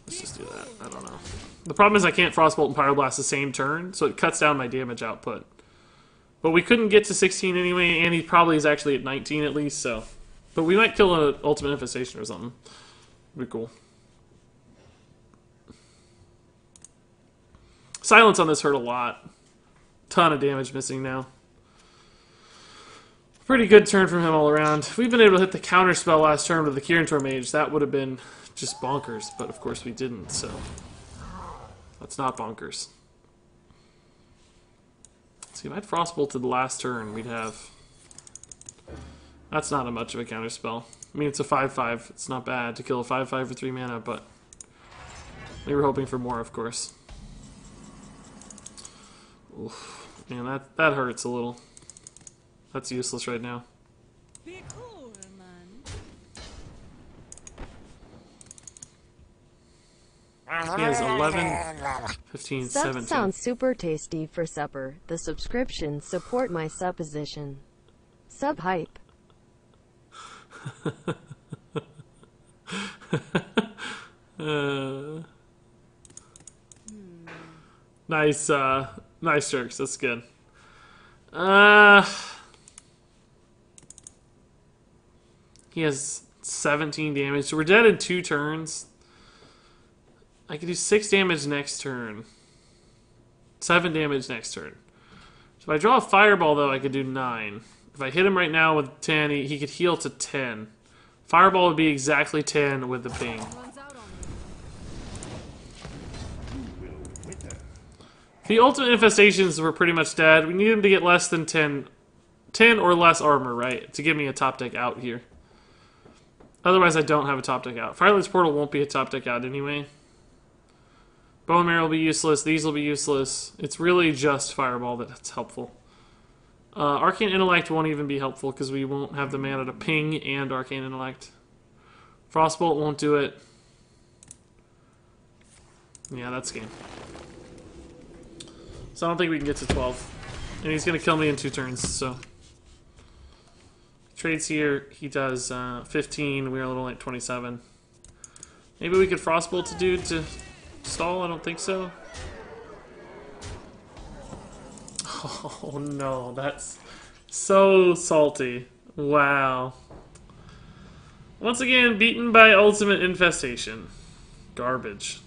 Let's just do that. I don't know. The problem is I can't Frostbolt and Pyroblast the same turn, so it cuts down my damage output. But we couldn't get to 16 anyway, and he probably is actually at 19 at least, so... But we might kill an Ultimate Infestation or something. Would be cool. Silence on this hurt a lot. Ton of damage missing now. Pretty good turn from him all around. If we'd been able to hit the counter spell last turn with the Kirin Mage, that would have been just bonkers, but of course we didn't, so... That's not bonkers. See, if I'd Frostbolted the last turn, we'd have... That's not much of a counterspell. I mean, it's a 5/5. It's not bad to kill a 5/5 for 3 mana, but... We were hoping for more, of course. Oof. Man, that hurts a little. That's useless right now. Be cool, man. He has 11, 15, Sub 17. sounds super tasty for supper. The subscriptions support my supposition. Sub hype. Nice, nice jerks. That's good. He has 17 damage, so we're dead in 2 turns. I can do 6 damage next turn. 7 damage next turn. So if I draw a Fireball, though, I could do 9. If I hit him right now with 10, he could heal to 10. Fireball would be exactly 10 with the ping. Runs out on me. The Ultimate Infestations were pretty much dead. We need him to get less than 10 or less armor, right? To give me a top deck out here. Otherwise, I don't have a top deck out. Firelight's Portal won't be a top deck out anyway. Bone Marrow will be useless. These will be useless. It's really just Fireball that's helpful. Arcane Intellect won't even be helpful because we won't have the mana to ping and Arcane Intellect. Frostbolt won't do it. Yeah, that's game. So I don't think we can get to 12. And he's going to kill me in 2 turns, so... Trades here, he does 15, we're a little like 27. Maybe we could Frostbolt a dude to stall, I don't think so. Oh no, that's so salty. Wow. Once again, beaten by Ultimate Infestation. Garbage.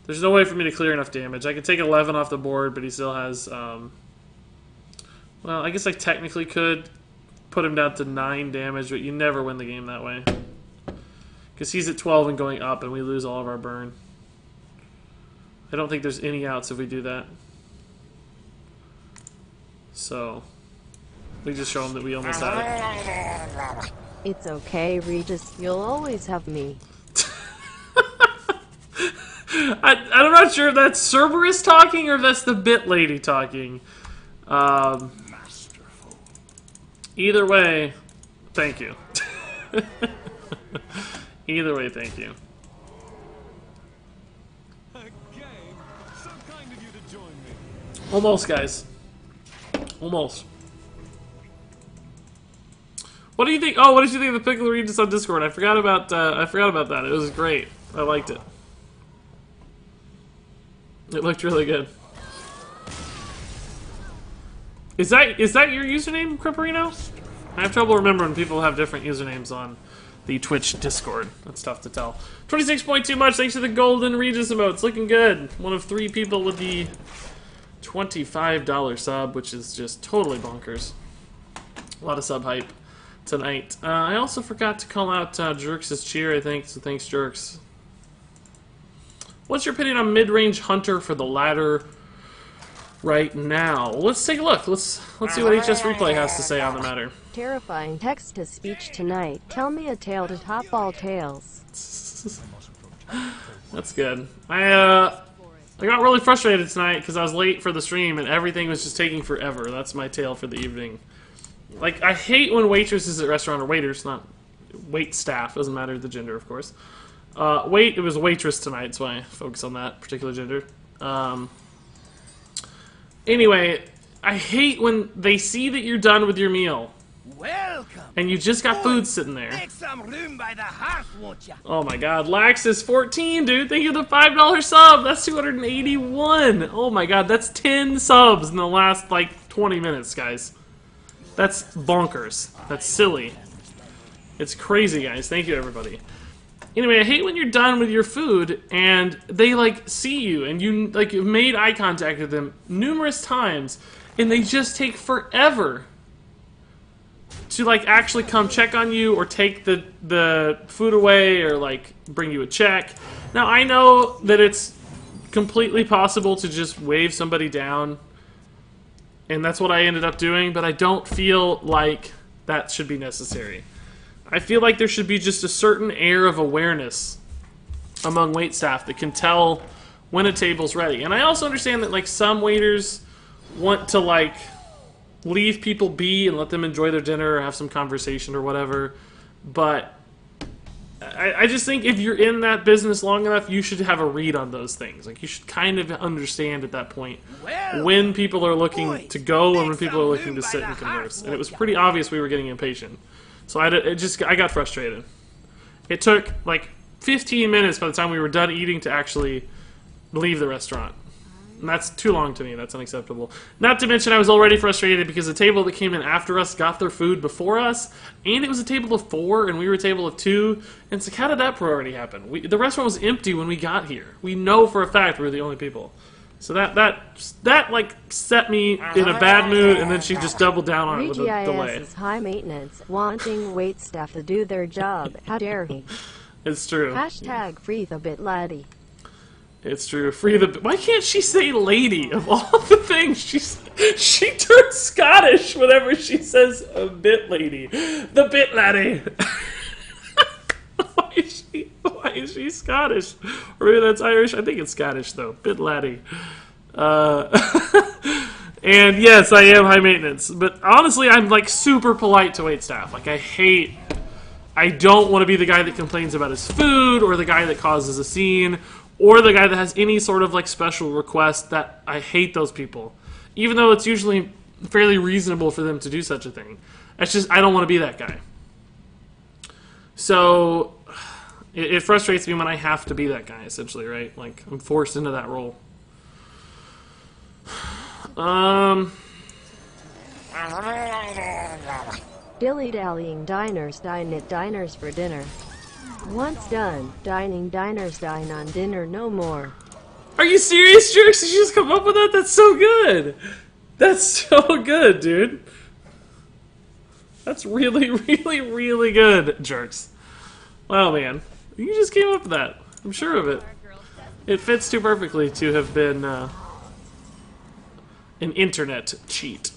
There's no way for me to clear enough damage. I could take 11 off the board, but he still has... well, I guess I technically could put him down to 9 damage, but you never win the game that way. Because he's at 12 and going up, and we lose all of our burn. I don't think there's any outs if we do that. So, we just show him that we almost had it. It's okay, Regis. You'll always have me. I'm not sure if that's Cerberus talking or if that's the Bit Lady talking. Either way, thank you. Either way, thank you. Almost, guys. Almost. What do you think? Oh, what did you think of the Pickle Regis on Discord? I forgot about that. It was great. I liked it. It looked really good. Is that your username, Cripperino? I have trouble remembering people have different usernames on the Twitch Discord. That's tough to tell. 26.2 much. Thanks for the golden Regis emote. It's looking good. One of 3 people with the $25 sub, which is just totally bonkers. A lot of sub hype tonight. I also forgot to call out Jerks' cheer, I think, so thanks, Jerks. What's your opinion on mid-range Hunter for the ladder right now? Let's take a look. Let's see what HS Replay has to say on the matter. Terrifying text-to-speech tonight. Tell me a tale to top all tales. That's good. I got really frustrated tonight because I was late for the stream and everything was just taking forever. That's my tale for the evening. Like, I hate when waitresses at restaurant, or waiters, not wait staff, doesn't matter the gender, of course. It was waitress tonight, so I focus on that particular gender. Anyway, I hate when they see that you're done with your meal Welcome. and you just got food sitting there. Make some room by the hearth, won't ya? Oh my god, Lax is 14, dude. Thank you for the $5 sub. That's 281. Oh my god, that's 10 subs in the last, like, 20 minutes, guys. That's bonkers. That's silly. It's crazy, guys. Thank you, everybody. Anyway, I hate when you're done with your food and they, like, see you and you, like, you've made eye contact with them numerous times and they just take forever to, like, actually come check on you or take the food away or, like, bring you a check. Now, I know that it's completely possible to just wave somebody down, and that's what I ended up doing, but I don't feel like that should be necessary. I feel like there should be just a certain air of awareness among waitstaff that can tell when a table's ready. And I also understand that, like, some waiters want to, like, leave people be and let them enjoy their dinner or have some conversation or whatever. But I just think if you're in that business long enough, you should have a read on those things. Like, you should kind of understand at that point when people are looking to go and when people are looking to sit and converse. And it was pretty obvious we were getting impatient. So I got frustrated. It took like 15 minutes by the time we were done eating to actually leave the restaurant. And that's too long to me. That's unacceptable. Not to mention I was already frustrated because the table that came in after us got their food before us, and it was a table of 4 and we were a table of 2. And it's like, how did that already happen? The restaurant was empty when we got here. We know for a fact we were the only people. So that like set me in a bad mood, and then she just doubled down on it with a delay. Regis is high maintenance, wanting waitstaff to do their job. How dare he? It's true. Hashtag free the bit laddie. It's true. Free the. Why can't she say "lady" of all the things? She turns Scottish whenever she says a bit lady. The bit laddie. Why is she Scottish? Or maybe that's Irish. I think it's Scottish though. Bit laddie. And yes, I am high maintenance. But honestly, I'm like super polite to waitstaff. Like I don't want to be the guy that complains about his food, or the guy that causes a scene, or the guy that has any sort of like special request. That I hate those people, even though it's usually fairly reasonable for them to do such a thing. It's just I don't want to be that guy. So it frustrates me when I have to be that guy, essentially, right? Like I'm forced into that role. Dilly-dallying diners dine at diners for dinner. Once done, dining diners dine on dinner no more. Are you serious, Jerks? Did you just come up with that? That's so good. That's so good, dude. That's really, really, really good, Jerks. Wow, man. You just came up with that. I'm sure of it. It fits too perfectly to have been an internet cheat.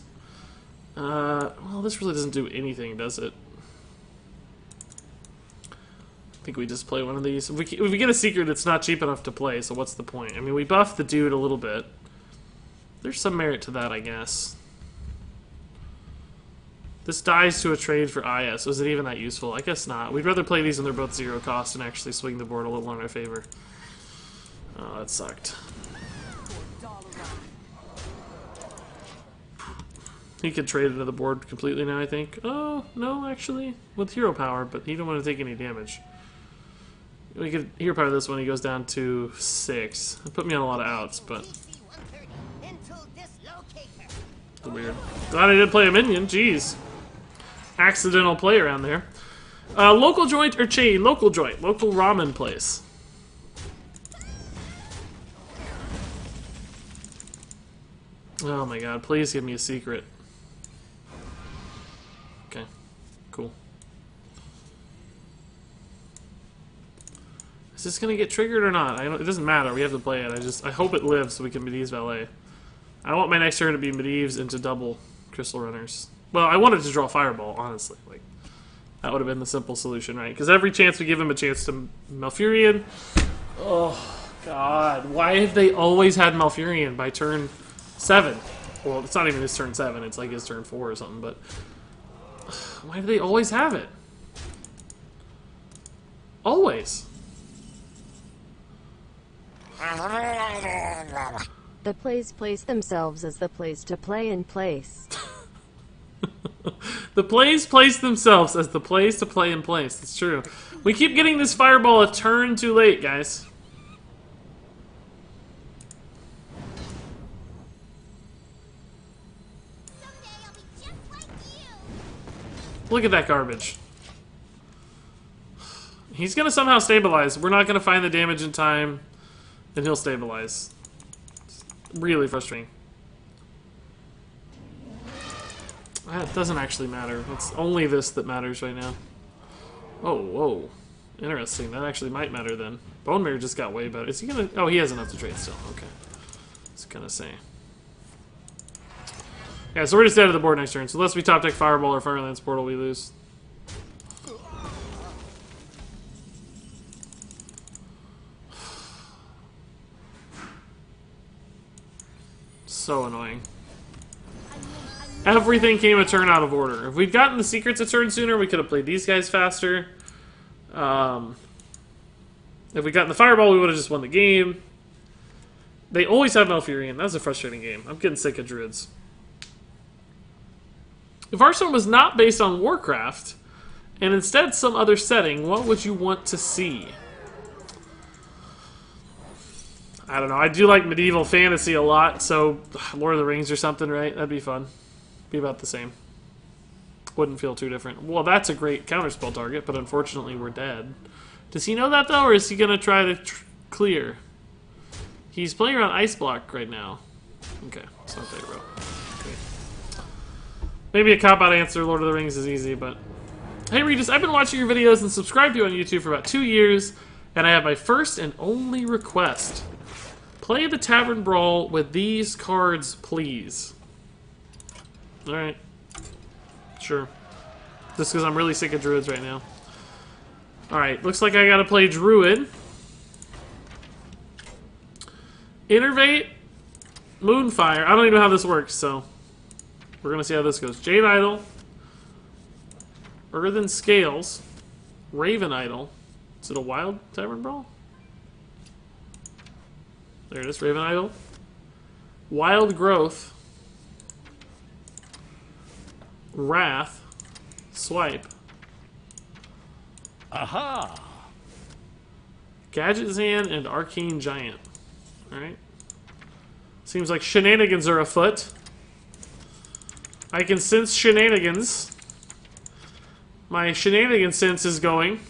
Well, this really doesn't do anything, does it? I think we just play one of these. If we get a secret, it's not cheap enough to play, so what's the point? I mean, we buffed the dude a little bit. There's some merit to that, I guess. This dies to a trade for IS. Was it even that useful? I guess not. We'd rather play these when they're both 0 cost and actually swing the board a little in our favor. Oh, that sucked. He could trade into the board completely now, I think. Oh, no, actually. With hero power, but he don't want to take any damage. We could hero power this one, he goes down to 6. It put me on a lot of outs, but... weird. Glad I didn't play a minion, jeez. Accidental play around there. Local joint or chain? Local joint. Local ramen place. Oh my god, please give me a secret. Okay, cool. Is this gonna get triggered or not? It doesn't matter, we have to play it. I hope it lives so we can Medivh's Valet. I want my next turn to be Medivh's into double Crystal Runners. Well, I wanted to draw Fireball, honestly. Like, that would have been the simple solution, right? Because every chance we give him a chance to Malfurion... Oh, God. Why have they always had Malfurion by turn 7? Well, it's not even his turn 7. It's like his turn 4 or something, but... Why do they always have it? Always. The plays place themselves as the place to play in place. The plays place themselves as the plays to play in place. That's true. We keep getting this fireball a turn too late, guys. Look at that garbage. He's gonna somehow stabilize. We're not gonna find the damage in time, and he'll stabilize. It's really frustrating. That doesn't actually matter. It's only this that matters right now. Oh, whoa. Interesting. That actually might matter then. Bone Mirror just got way better. Is he gonna... Oh, he has enough to trade still. Okay. I was gonna say. Yeah, so we're just dead to the board next turn. So unless we top deck Fireball or Firelands Portal, we lose. So annoying. Everything came a turn out of order. If we'd gotten the secrets a turn sooner, we could have played these guys faster. If we'd gotten the Fireball, we would have just won the game. They always have Malfurion. That was a frustrating game. I'm getting sick of Druids. If Hearthstone was not based on Warcraft, and instead some other setting, what would you want to see? I don't know. I do like medieval fantasy a lot, so Lord of the Rings or something, right? That'd be fun. Be about the same. Wouldn't feel too different. Well, that's a great counterspell target, but unfortunately we're dead. Does he know that, though, or is he going to try to clear? He's playing around Ice Block right now. Okay, it's not that row. Okay. Maybe a cop-out answer, Lord of the Rings is easy, but... Hey, Regis, I've been watching your videos and subscribed to you on YouTube for about 2 years, and I have my first and only request. Play the Tavern Brawl with these cards, please. Alright. Sure. Just because I'm really sick of Druids right now. Alright, looks like I gotta play Druid. Innervate. Moonfire. I don't even know how this works, so... We're gonna see how this goes. Jade Idol. Earthen Scales. Raven Idol. Is it a wild Tavern Brawl? There it is, Raven Idol. Wild Growth. Wrath. Swipe. Aha! Gadget Zan and Arcane Giant. Alright. Seems like shenanigans are afoot. I can sense shenanigans. My shenanigan sense is going.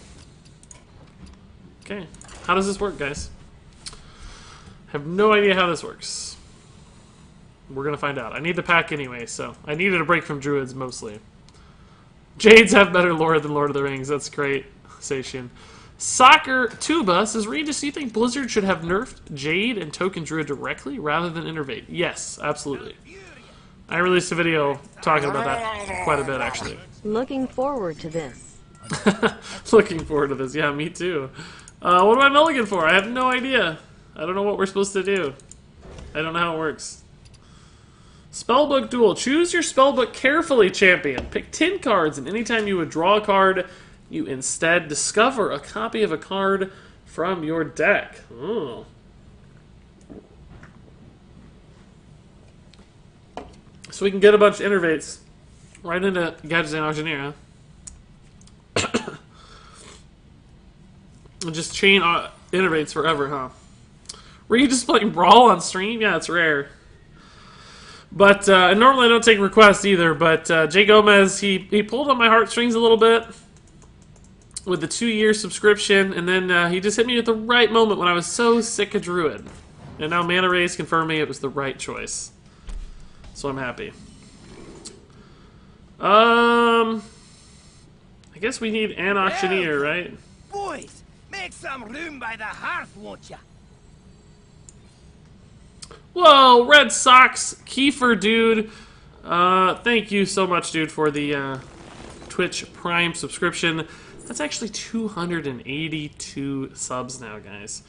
Okay. How does this work, guys? Have no idea how this works. We're gonna find out. I need the pack anyway, so I needed a break from Druids mostly. Jades have better lore than Lord of the Rings. That's great, Satian. Soccer Tuba says, Regis, do you think Blizzard should have nerfed Jade and Token Druid directly rather than Innervate? Yes, absolutely. I released a video talking about that quite a bit, actually. Looking forward to this. Looking forward to this. Yeah, me too. What am I mulligan for? I have no idea. I don't know what we're supposed to do. I don't know how it works. Spellbook Duel. Choose your spellbook carefully, champion. Pick 10 cards, and anytime you would draw a card, you instead discover a copy of a card from your deck. Oh. So we can get a bunch of Innervates right into Gadget and Auctioneer, huh? And just chain Innervates forever, huh? Were you just playing Brawl on stream? Yeah, it's rare. But, and normally I don't take requests either, but Jay Gomez, he pulled on my heartstrings a little bit with the 2-year subscription, and then he just hit me at the right moment when I was so sick of Druid. And now Mana Rays confirmed me it was the right choice. So I'm happy. I guess we need an auctioneer, right? Boys, make some room by the hearth, won't ya? Whoa, Red Sox, Kiefer, dude. Thank you so much, dude, for the Twitch Prime subscription. That's actually 282 subs now, guys.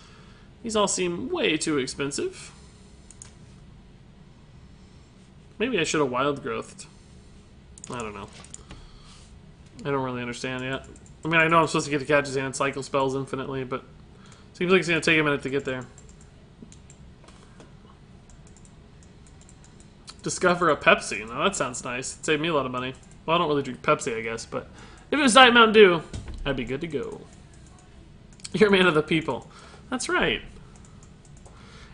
These all seem way too expensive. Maybe I should have wild growthed. I don't know. I don't really understand yet. I mean, I know I'm supposed to get to Gadget and cycle spells infinitely, but seems like it's going to take a minute to get there. Discover a Pepsi. Now that sounds nice. It'd save me a lot of money. Well, I don't really drink Pepsi, I guess, but if it was Diet Mountain Dew, I'd be good to go. You're a man of the people. That's right.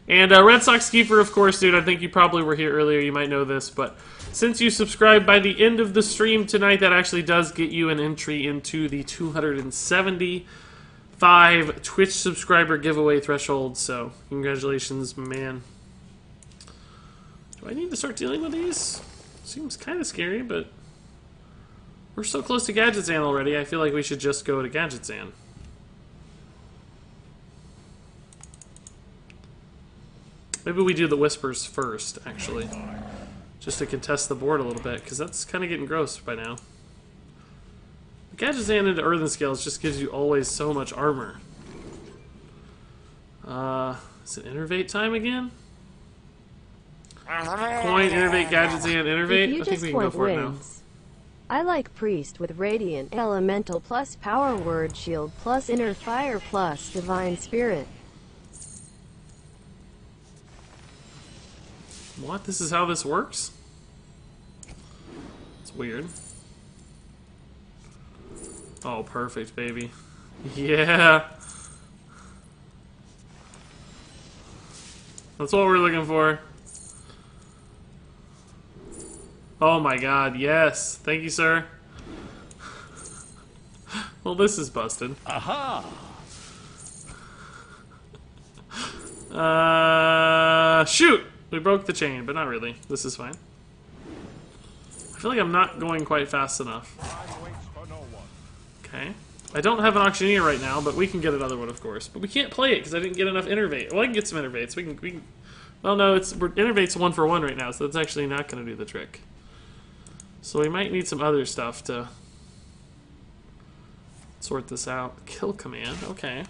And Red Sox Keeper, of course, dude, I think you probably were here earlier. You might know this, but since you subscribed by the end of the stream tonight, that actually does get you an entry into the 275 Twitch subscriber giveaway threshold. So, congratulations, man. Do I need to start dealing with these? Seems kind of scary, but we're so close to Gadgetzan already. I feel like we should just go to Gadgetzan. Maybe we do the Whispers first, actually. Just to contest the board a little bit, because that's kind of getting gross by now. Gadgetzan into Earthen Scales just gives you always so much armor. Is it Innervate time again? Coin, Innervate, Gadgetzan, Innervate? I think we can go for it now. I like Priest with Radiant Elemental plus Power Word Shield plus Inner Fire plus Divine Spirit. What? This is how this works? It's weird. Oh, perfect, baby. Yeah! That's what we're looking for. Oh my god, yes. Thank you, sir. Well, this is busted. Aha! Shoot! We broke the chain, but not really. This is fine. I feel like I'm not going quite fast enough. Okay. I don't have an auctioneer right now, but we can get another one, of course. But we can't play it because I didn't get enough Innervate. Well, I can get some Innervates. We can... Well, no, Innervate's 1-for-1 right now, so that's actually not going to do the trick. So we might need some other stuff to sort this out. Kill command, okay.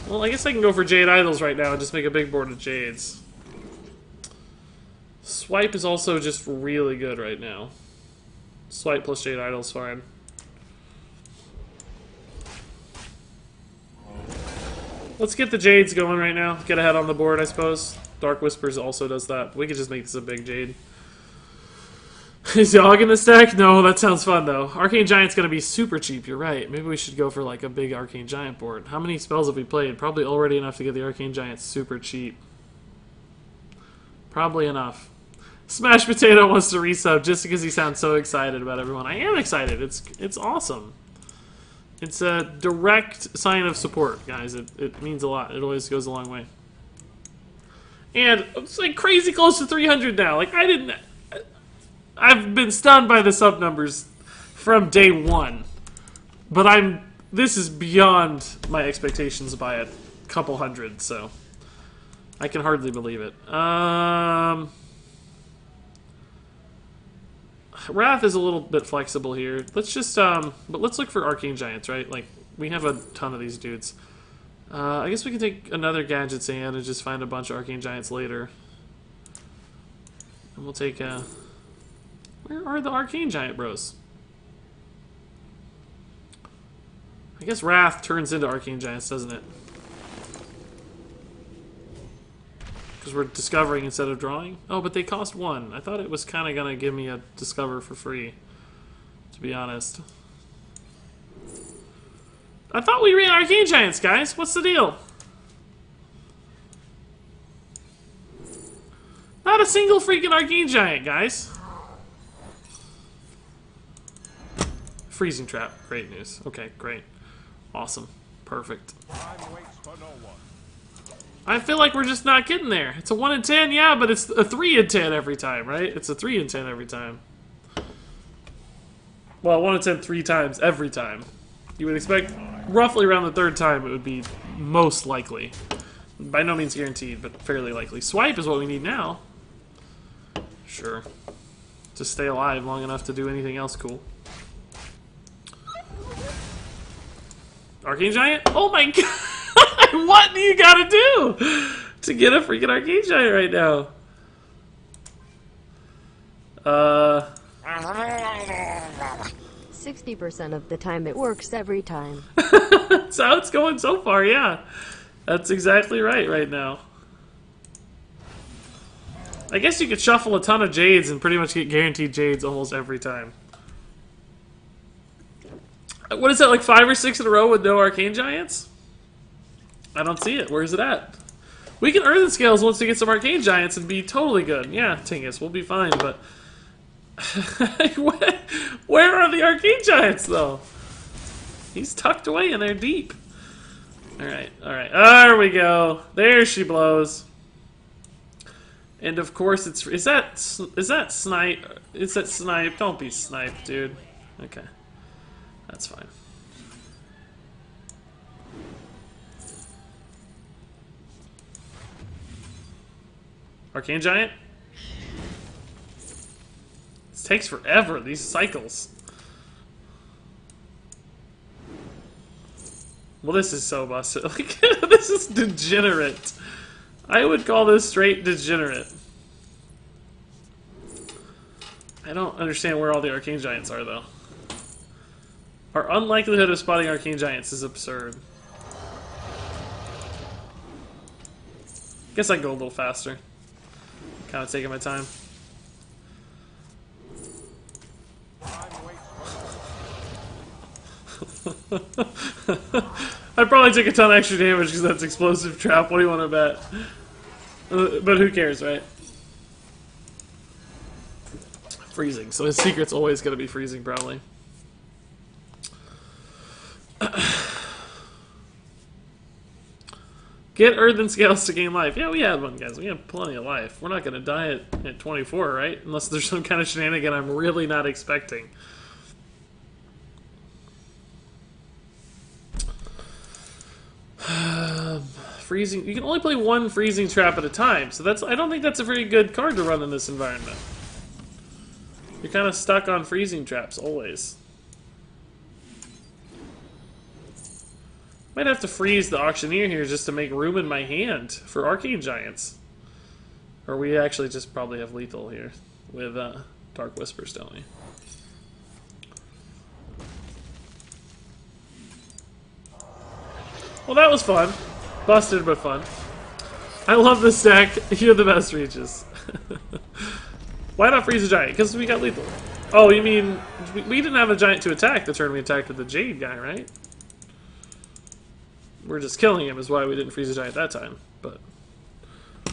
Well, I guess I can go for Jade Idols right now and just make a big board of Jades. Swipe is also just really good right now. Swipe plus Jade Idols, fine. Let's get the Jades going right now. Get ahead on the board, I suppose. Dark Whispers also does that. We could just make this a big Jade. Is Yogg in this deck? No, that sounds fun, though. Arcane Giant's going to be super cheap, you're right. Maybe we should go for, like, a big Arcane Giant board. How many spells have we played? Probably already enough to get the Arcane Giant super cheap. Probably enough. Smash Potato wants to resub just because he sounds so excited about everyone. I am excited. It's awesome. It's a direct sign of support, guys. It means a lot. It always goes a long way. And it's like crazy close to 300 now. Like, I've been stunned by the sub numbers from day one. But this is beyond my expectations by a couple hundred, so I can hardly believe it. Wrath is a little bit flexible here. Let's just, but let's look for Arcane Giants, right? Like, we have a ton of these dudes. I guess we can take another Gadgetzan and just find a bunch of Arcane Giants later. And we'll take, where are the Arcane Giant bros? I guess Wrath turns into Arcane Giants, doesn't it? Because we're discovering instead of drawing? Oh, but they cost 1. I thought it was kind of going to give me a discover for free, to be honest. I thought we ran Arcane Giants, guys. What's the deal? Not a single freaking Arcane Giant, guys. Freezing Trap. Great news. Okay, great. Awesome. Perfect. I feel like we're just not getting there. It's a 1 in 10, yeah, but it's a 3 in 10 every time, right? It's a 3 in 10 every time. Well, 1 in 10 3 times every time. You would expect roughly around the 3rd time it would be most likely. By no means guaranteed, but fairly likely. Swipe is what we need now. Sure. To stay alive long enough to do anything else cool. Arcane Giant? Oh my god! What do you gotta do to get a freaking Arcane Giant right now? 60% of the time it works every time. That's how it's going so far, yeah. That's exactly right now. I guess you could shuffle a ton of Jades and pretty much get guaranteed Jades almost every time. What is that, like 5 or 6 in a row with no Arcane Giants? I don't see it. Where is it at? We can earn the scales once we get some Arcane Giants and be totally good. Yeah, Tingus, we'll be fine, but... Where are the Arcane Giants, though? He's tucked away in there deep. Alright, alright. There we go. There she blows. And of course it's... Is that Snipe? Is that Snipe? Don't be Snipe, dude. Okay. That's fine. Arcane Giant? This takes forever, these cycles. Well, this is so busted. Like, this is degenerate. I would call this straight degenerate. I don't understand where all the Arcane Giants are, though. Our unlikelihood of spotting Arcane Giants is absurd. Guess I can go a little faster. Kind of taking my time. I probably took a ton of extra damage because that's explosive trap. What do you want to bet? But who cares, right? Freezing. So his secret's always going to be freezing, probably. Get Earthen Scales to gain life. Yeah, we had one, guys. We have plenty of life. We're not going to die at 24, right? Unless there's some kind of shenanigan I'm really not expecting. Freezing. You can only play one freezing trap at a time, so that's. I don't think that's a very good card to run in this environment. You're kind of stuck on freezing traps always. Might have to freeze the Auctioneer here just to make room in my hand for Arcane Giants. Or we actually just probably have lethal here with Dark Whispers, don't we? Well, that was fun. Busted, but fun. I love this deck. You're the best, Regis. Why not freeze a giant? Because we got lethal. Oh, you mean... We didn't have a giant to attack the turn we attacked with the Jade guy, right? We're just killing him is why we didn't freeze a giant that time. But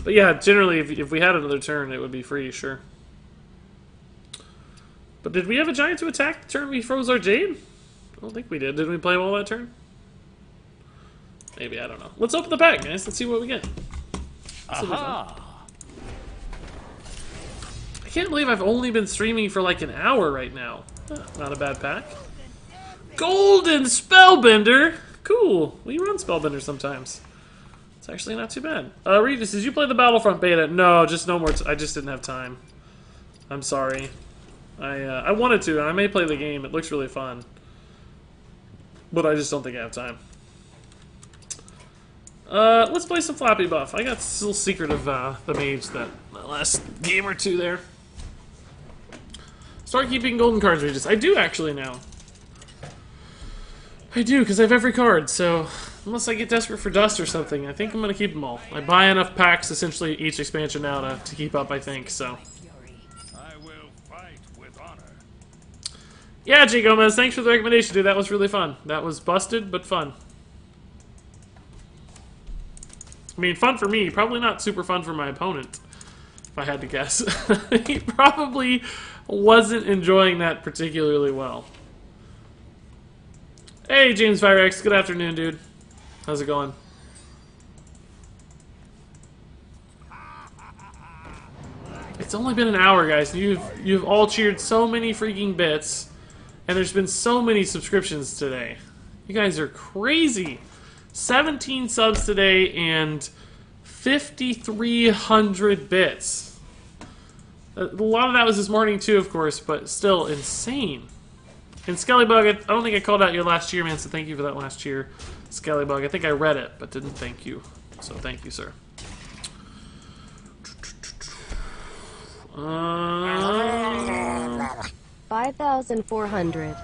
yeah, generally, if we had another turn, it would be free, sure. But did we have a giant to attack the turn we froze our Jade? I don't think we did. Didn't we play him all that turn? Maybe, I don't know. Let's open the pack, guys. Let's see what we get. Aha! I can't believe I've only been streaming for like an hour right now. Not a bad pack. Golden Spellbender! Cool. We run Spellbender sometimes. It's actually not too bad. Regis, did you play the Battlefront beta? No, just no more. I just didn't have time. I'm sorry. I wanted to, and I may play the game. It looks really fun. But I just don't think I have time. Let's play some Flappy Buff. I got a little secret of the mage that last game or two there. Start keeping golden cards, Regis. I do actually now. I do, because I have every card, so unless I get desperate for dust or something, I think I'm going to keep them all. I buy enough packs, essentially, each expansion now to keep up, I think, so. I will fight with honor. Yeah, G. Gomez, thanks for the recommendation, dude. That was really fun. That was busted, but fun. I mean, fun for me. Probably not super fun for my opponent, if I had to guess. He probably wasn't enjoying that particularly well. Hey, James Firex. Good afternoon, dude. How's it going? It's only been an hour, guys. You've all cheered so many freaking bits, and there's been so many subscriptions today. You guys are crazy. 17 subs today and 5,300 bits. A lot of that was this morning too, of course, but still insane. And Skellybug, I don't think I called out your last cheer, man, so thank you for that last cheer. Skellybug, I think I read it, but didn't thank you. So thank you, sir. 5,400.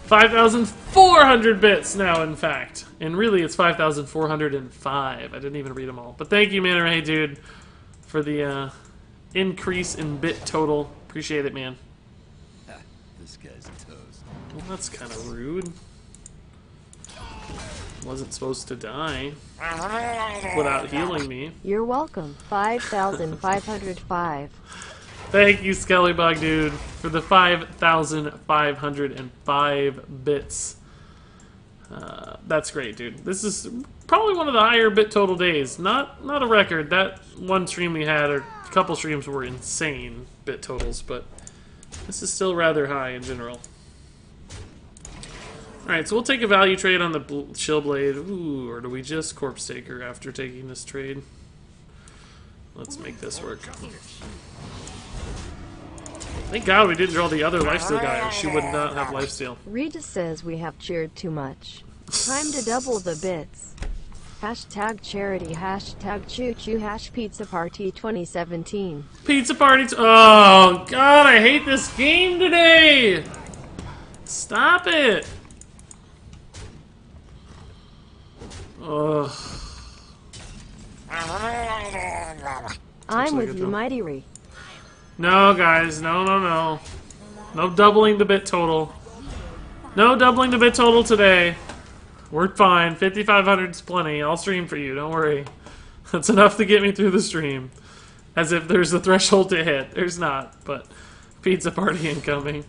5,400 bits now, in fact. And really, it's 5,405. I didn't even read them all. But thank you, Man Ray, dude, for the increase in bit total. Appreciate it, man. This guy's toast. Well, that's kind of rude. Wasn't supposed to die without healing me. You're welcome. 5,505. Thank you, Skellybug dude, for the 5,505 bits. That's great, dude. This is probably one of the higher bit total days. Not a record. That one stream we had, or a couple streams, were insane bit totals, but this is still rather high in general. Alright, so we'll take a value trade on the Shillblade. Ooh, or do we just Corpse Taker after taking this trade? Let's make this work. Thank God we didn't draw the other lifesteal guy, or she would not have lifesteal. Regis says we have cheered too much. Time to double the bits. Hashtag charity, hashtag choo-choo, hash pizza party 2017. Pizza party. Oh, God, I hate this game today! Stop it! Ugh. I'm with you, Mighty Re. No, guys, no. No doubling the bit total. No doubling the bit total today. We're fine. 5,500 is plenty. I'll stream for you, don't worry. That's enough to get me through the stream. As if there's a threshold to hit. There's not, but pizza party incoming.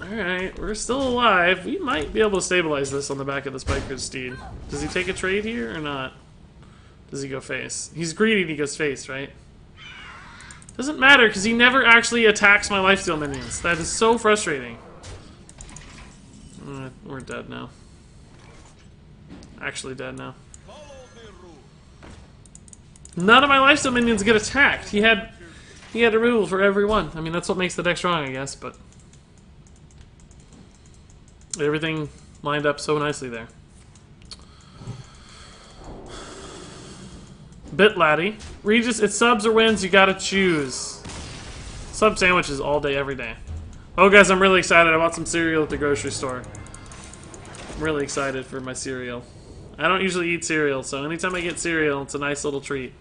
Alright, we're still alive. We might be able to stabilize this on the back of the Spiker Steed. Does he take a trade here or not? Does he go face? He's greedy and he goes face, right? Doesn't matter, because he never actually attacks my lifesteal minions. That is so frustrating. We're dead now. Actually dead now. None of my lifesteal minions get attacked. He had a rule for every one. I mean, that's what makes the deck strong, I guess, but everything lined up so nicely there. Bit laddie. Regis, it's subs or wins, you gotta choose. Sub sandwiches all day, every day. Oh, guys, I'm really excited. I bought some cereal at the grocery store. I'm really excited for my cereal. I don't usually eat cereal, so anytime I get cereal, it's a nice little treat.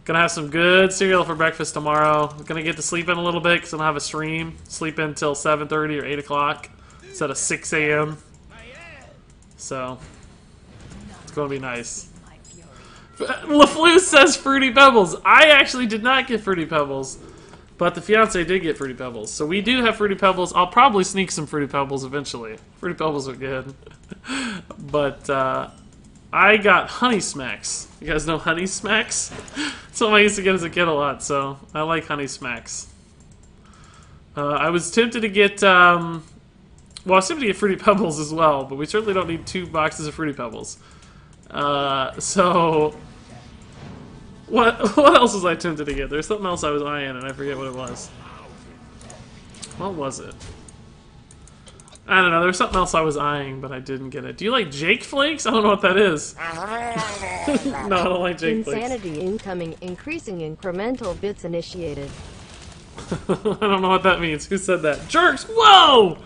Gonna have some good cereal for breakfast tomorrow. Gonna get to sleep in a little bit because I don't have a stream. Sleep in till 7:30 or 8 o'clock instead of 6 a.m. So, it's gonna be nice. LaFleur says Fruity Pebbles. I actually did not get Fruity Pebbles, but the fiance did get Fruity Pebbles. So we do have Fruity Pebbles. I'll probably sneak some Fruity Pebbles eventually. Fruity Pebbles are good. But I got Honey Smacks. You guys know Honey Smacks? That's what I used to get as a kid a lot, so I like Honey Smacks. I was tempted to get, well, I was tempted to get Fruity Pebbles as well, but we certainly don't need 2 boxes of Fruity Pebbles. So what else was I tempted to get? There's something else I was eyeing and I forget what it was. What was it? I don't know, there's something else I was eyeing, but I didn't get it. Do you like Jake Flakes? I don't know what that is. No, I don't like Jake Flakes. Insanity incoming, increasing incremental bits initiated. I don't know what that means. Who said that? Jerks! Whoa!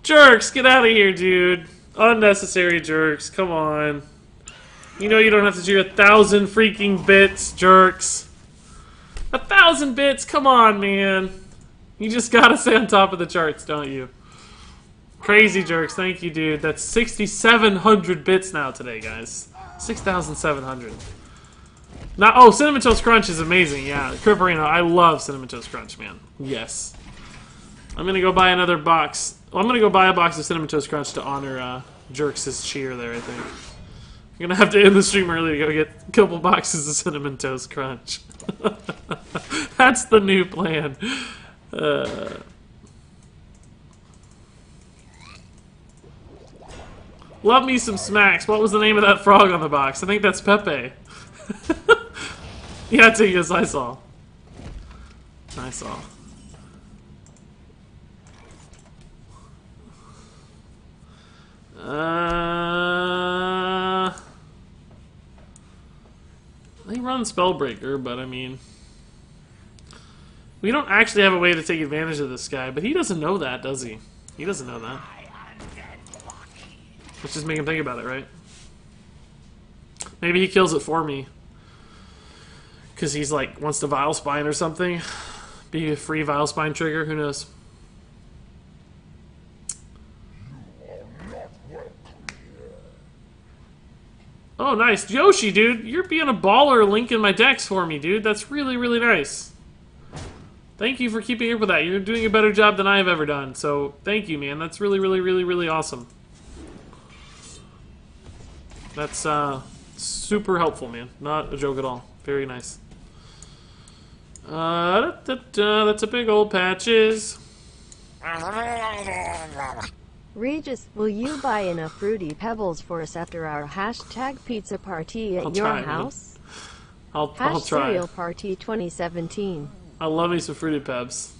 Jerks, get out of here, dude. Unnecessary jerks, come on. You know you don't have to do 1,000 freaking bits, jerks. 1,000 bits, come on, man. You just gotta stay on top of the charts, don't you? Crazy jerks, thank you, dude. That's 6,700 bits now today, guys. 6,700. Now, oh, Cinnamon Toast Crunch is amazing, yeah. Criparino, I love Cinnamon Toast Crunch, man. Yes. I'm gonna go buy another box. Well, I'm gonna go buy a box of Cinnamon Toast Crunch to honor Jerks' cheer there, I think. I'm gonna have to end the stream early to go get a couple boxes of Cinnamon Toast Crunch. That's the new plan. Love me some smacks. What was the name of that frog on the box? I think that's Pepe. Yeah, Tingus, I saw. I saw. They run Spellbreaker, but I mean, we don't actually have a way to take advantage of this guy, but he doesn't know that, does he? He doesn't know that. Let's just make him think about it, right? Maybe he kills it for me. Because he's like, wants to Vile Spine or something. Be a free Vile Spine trigger, who knows? Oh, nice. Yoshi, dude. You're being a baller linking my decks for me, dude. That's really, really nice. Thank you for keeping up with that. You're doing a better job than I have ever done. So, thank you, man. That's really, really, really, really awesome. That's, super helpful, man. Not a joke at all. Very nice. That's a big old Patches. Regis, will you buy enough Fruity Pebbles for us after our hashtag pizza party at your house? I'll try. Cereal Party 2017. I love me some Fruity Pebs.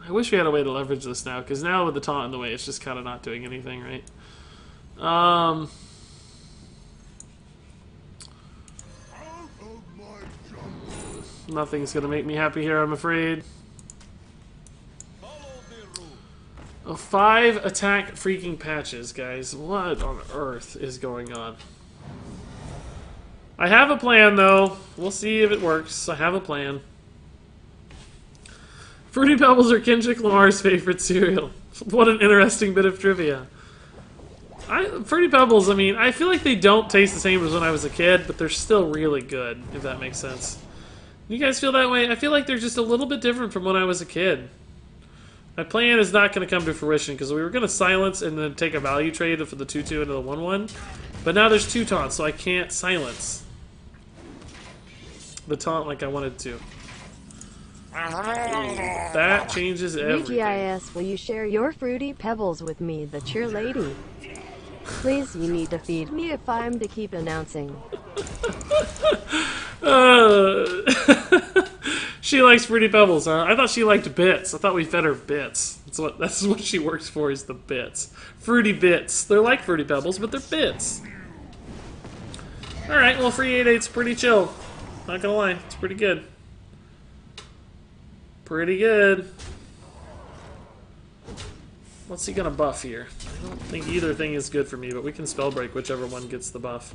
I wish we had a way to leverage this now, because now with the taunt in the way, it's just kind of not doing anything, right? Nothing's gonna make me happy here, I'm afraid. Oh, 5 attack freaking Patches, guys. What on earth is going on? I have a plan, though. We'll see if it works. I have a plan. Fruity Pebbles are Kendrick Lamar's favorite cereal. What an interesting bit of trivia. Fruity Pebbles, I mean, I feel like they don't taste the same as when I was a kid, but they're still really good, if that makes sense. You guys feel that way? I feel like they're just a little bit different from when I was a kid. My plan is not going to come to fruition because we were going to silence and then take a value trade for the 2-2 into the 1-1. But now there's 2 taunts, so I can't silence the taunt like I wanted to. Ooh, that changes everything. VGIS, will you share your Fruity Pebbles with me, the cheer lady? Please, you need to feed me if I'm to keep announcing. She likes Fruity Pebbles, huh? I thought she liked bits. I thought we fed her bits. That's what she works for, is the bits. Fruity bits. They're like Fruity Pebbles, but they're bits. Alright, well, free 8-8's pretty chill. Not gonna lie, it's pretty good. Pretty good. What's he gonna buff here? I don't think either thing is good for me, but we can spell break whichever one gets the buff.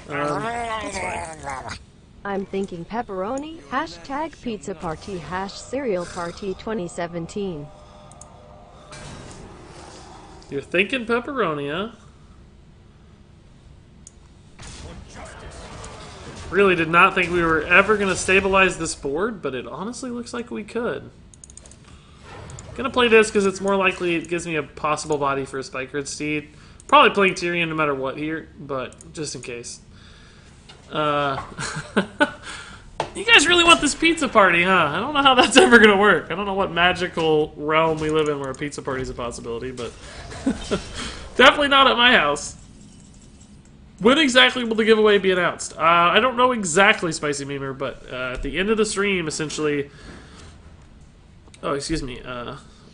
That's fine. I'm thinking pepperoni, hashtag pizza party, cereal party 2017. You're thinking pepperoni, huh? Really did not think we were ever going to stabilize this board, but it honestly looks like we could. Gonna play this because it's more likely it gives me a possible body for a Spikered Steed. Probably playing Tyrion no matter what here, but just in case. You guys really want this pizza party, huh? I don't know how that's ever gonna work. I don't know what magical realm we live in where a pizza party is a possibility, but definitely not at my house. When exactly will the giveaway be announced? I don't know exactly, Spicy Memer, but at the end of the stream, essentially... Oh, excuse me.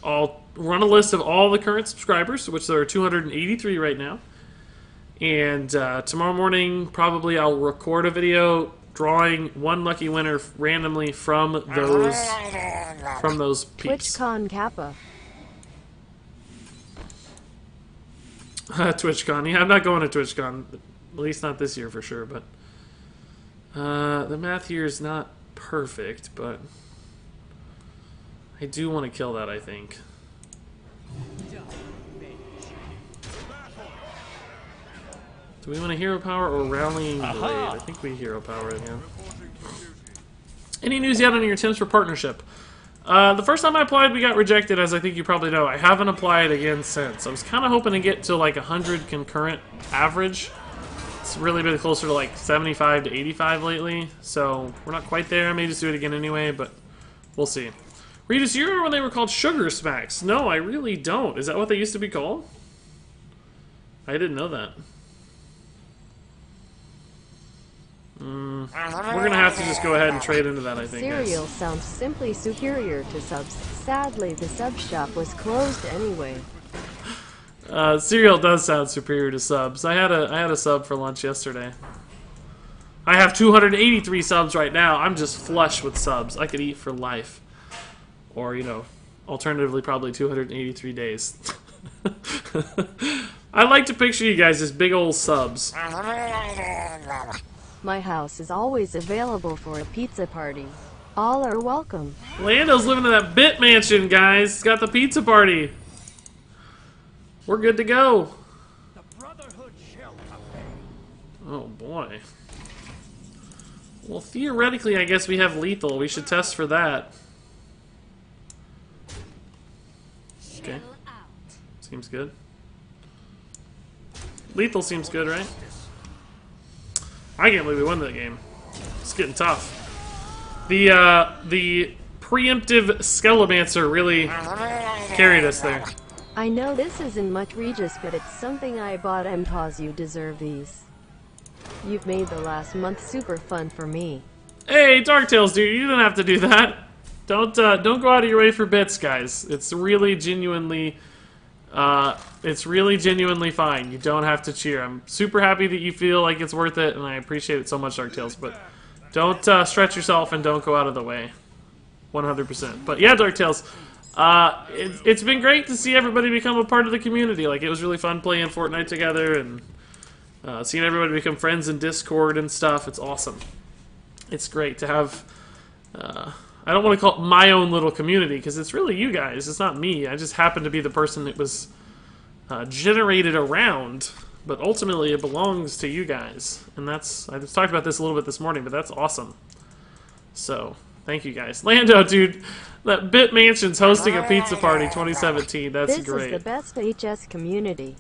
I'll run a list of all the current subscribers, which there are 283 right now. And tomorrow morning, probably I'll record a video drawing one lucky winner randomly from those peeps. TwitchCon Kappa. TwitchCon. Yeah, I'm not going to TwitchCon. At least not this year for sure, but the math here is not perfect, but I do want to kill that, I think. Do we want a hero power or rallying blade? I think we hero power again. Any news yet on your attempts for partnership? The first time I applied, we got rejected, as I think you probably know. I haven't applied again since. I was kind of hoping to get to like 100 concurrent average. It's really been closer to like 75 to 85 lately, so we're not quite there. I may just do it again anyway, but we'll see. Regis, you remember when they were called Sugar Smacks? No, I really don't. Is that what they used to be called? I didn't know that. We're gonna have to just go ahead and trade into that, I think. Cereal sounds simply superior to subs. Sadly, the sub shop was closed anyway. Cereal does sound superior to subs. I had a sub for lunch yesterday. I have 283 subs right now. I'm just flush with subs. I could eat for life. Or, you know, alternatively, probably 283 days. I like to picture you guys as big old subs. My house is always available for a pizza party. All are welcome. Lando's living in that bit mansion, guys. He's got the pizza party. We're good to go. The Brotherhood shall obey. Oh boy. Well, theoretically, I guess we have lethal. We should test for that. Okay. Seems good. Lethal seems good, right? I can't believe we won that game. It's getting tough. The preemptive Skelemancer really carried us there. I know this isn't much, Regis, but it's something I bought and cause you deserve these. You've made the last month super fun for me. Hey, Darktails, dude, you didn't have to do that. Don't go out of your way for bits, guys. It's really genuinely fine. You don't have to cheer. I'm super happy that you feel like it's worth it, and I appreciate it so much, Darktails. But don't stretch yourself and don't go out of the way. 100%. But yeah, Darktails, it's been great to see everybody become a part of the community. Like, it was really fun playing Fortnite together and seeing everybody become friends in Discord and stuff. It's awesome. It's great to have... I don't want to call it my own little community, because it's really you guys. It's not me. I just happen to be the person that was generated around. But ultimately, it belongs to you guys. And that's... I talked about this a little bit this morning, but that's awesome. So, thank you guys. Lando, dude, that Bit Mansion's hosting a pizza party 2017. That's great. This is the best HS community.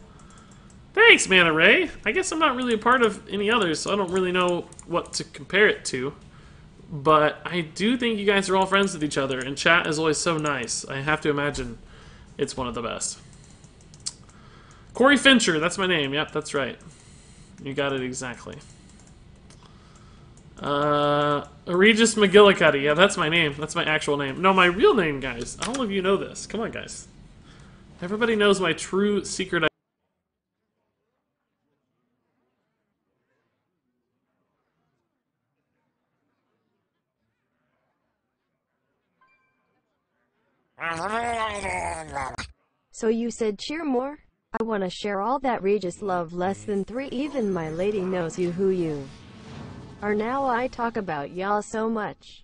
Thanks, Manta Ray. I guess I'm not really a part of any others, so I don't really know what to compare it to. But I do think you guys are all friends with each other, and chat is always so nice. I have to imagine it's one of the best. Corey Fincher, that's my name. Yep, that's right. You got it exactly. Regis McGillicuddy. Yeah, that's my name. That's my actual name. No, my real name, guys. All of you know this. Come on, guys. Everybody knows my true secret. So you said cheer more? I want to share all that Regis love less than 3. Even my lady knows you who you are. Now I talk about y'all so much.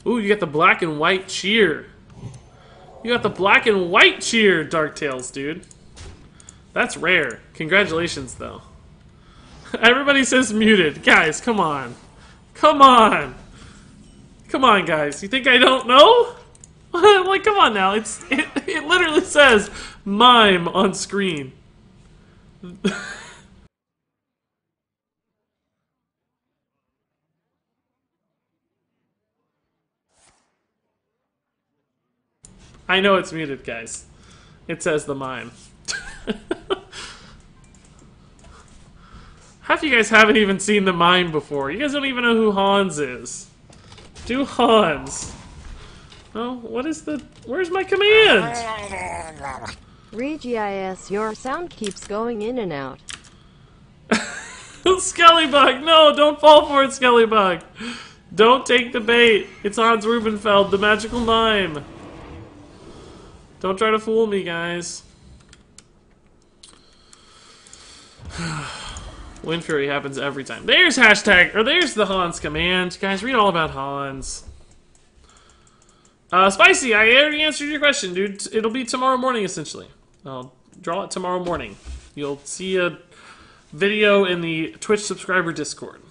Ooh, you got the black and white cheer. You got the black and white cheer, Darktails, dude. That's rare. Congratulations, though. Everybody says muted. Guys, come on. Come on. Come on, guys. You think I don't know? Like, come on now. It literally says mime on screen. I know it's muted, guys. It says the mime. Half you guys haven't even seen the mime before. You guys don't even know who Hans is. Do Hans. Oh, what is the... Where's my command? Regis, your sound keeps going in and out. Skellybug! No, don't fall for it, Skellybug! Don't take the bait. It's Hans Rubenfeld, the magical mime. Don't try to fool me, guys. Wind Fury happens every time. There's hashtag, or there's the Hans command. Guys, read all about Hans. Spicy, I already answered your question, dude. It'll be tomorrow morning, essentially. I'll draw it tomorrow morning. You'll see a video in the Twitch subscriber Discord.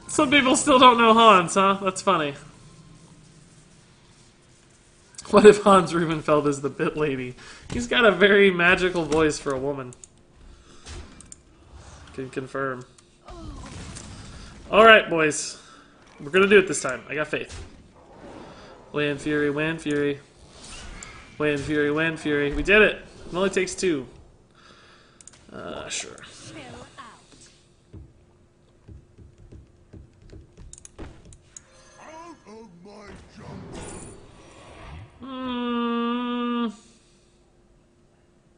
Some people still don't know Hans, huh? That's funny. What if Hans Rubenfeld is the bit lady? He's got a very magical voice for a woman. Can confirm. Alright, boys. We're gonna do it this time. I got faith. Wind Fury, Wind Fury. Wind Fury, Wind Fury. We did it! It only takes 2. Sure.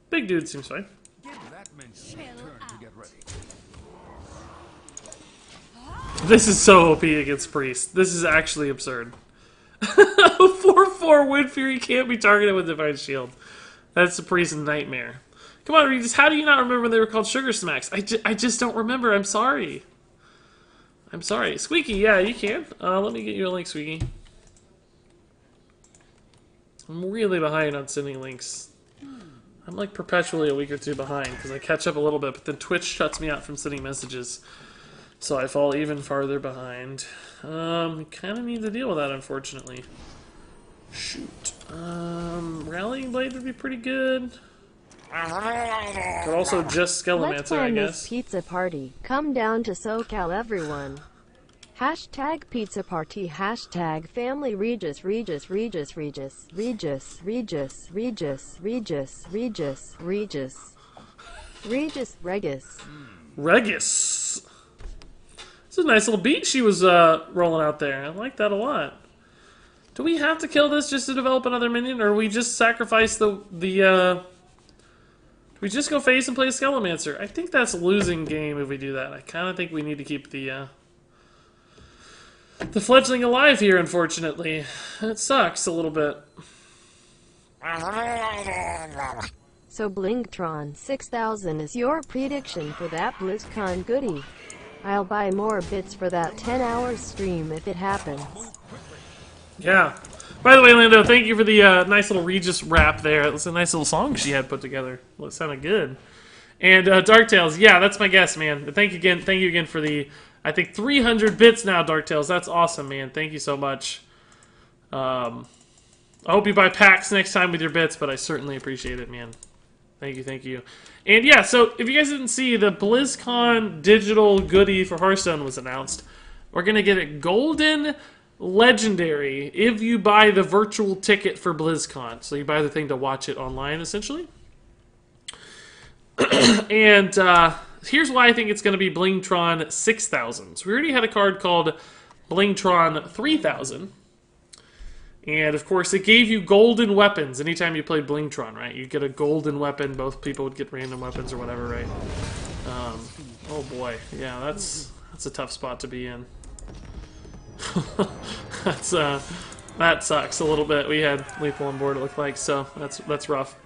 Big dude seems fine. Give that mention a turn to get ready. This is so OP against Priest. This is actually absurd. 4/4 Wind Fury can't be targeted with Divine Shield. That's the priest's nightmare. Come on, Regis, how do you not remember they were called Sugar Smacks? I just don't remember. I'm sorry. I'm sorry. Squeaky, yeah, you can. Let me get you a link, Squeaky. I'm really behind on sending links. I'm like perpetually a week or two behind because I catch up a little bit, but then Twitch shuts me out from sending messages. So I fall even farther behind. Kind of need to deal with that, unfortunately. Shoot. Rallying Blade would be pretty good. But also just Skelemancer, Let's plan I this guess. pizza party. Come down to SoCal, everyone. Hashtag pizza party. Hashtag family Regis. Regis. Regis. Regis. Regis. Regis. Regis. Regis. Regis. Regis. Regis. Regis. Regis. It's a nice little beat she was rolling out there. I like that a lot. Do we have to kill this just to develop another minion, or we just sacrifice the do we just go face and play Skelemancer? I think that's a losing game if we do that. I kind of think we need to keep the fledgling alive here, unfortunately. It sucks a little bit. So Blingtron 6000 is your prediction for that BlizzCon goodie. I'll buy more bits for that 10-hour stream if it happens. Yeah. By the way, Lando, thank you for the nice little Regis rap there. It was a nice little song she had put together. Well, it sounded good. And Darktales, yeah, that's my guess, man. Thank you again for the, I think, 300 bits now, Darktales. That's awesome, man. Thank you so much. I hope you buy packs next time with your bits, but I certainly appreciate it, man. Thank you. And yeah, so if you guys didn't see, the BlizzCon digital goodie for Hearthstone was announced. We're going to get it golden legendary if you buy the virtual ticket for BlizzCon. So you buy the thing to watch it online, essentially. And here's why I think it's going to be Blingtron 6000. So we already had a card called Blingtron 3000. And, of course, it gave you golden weapons anytime you played Blingtron, right? You get a golden weapon. Both people would get random weapons or whatever, right? Oh, boy. Yeah, that's a tough spot to be in. That sucks a little bit. We had lethal on board, it looked like, so that's rough.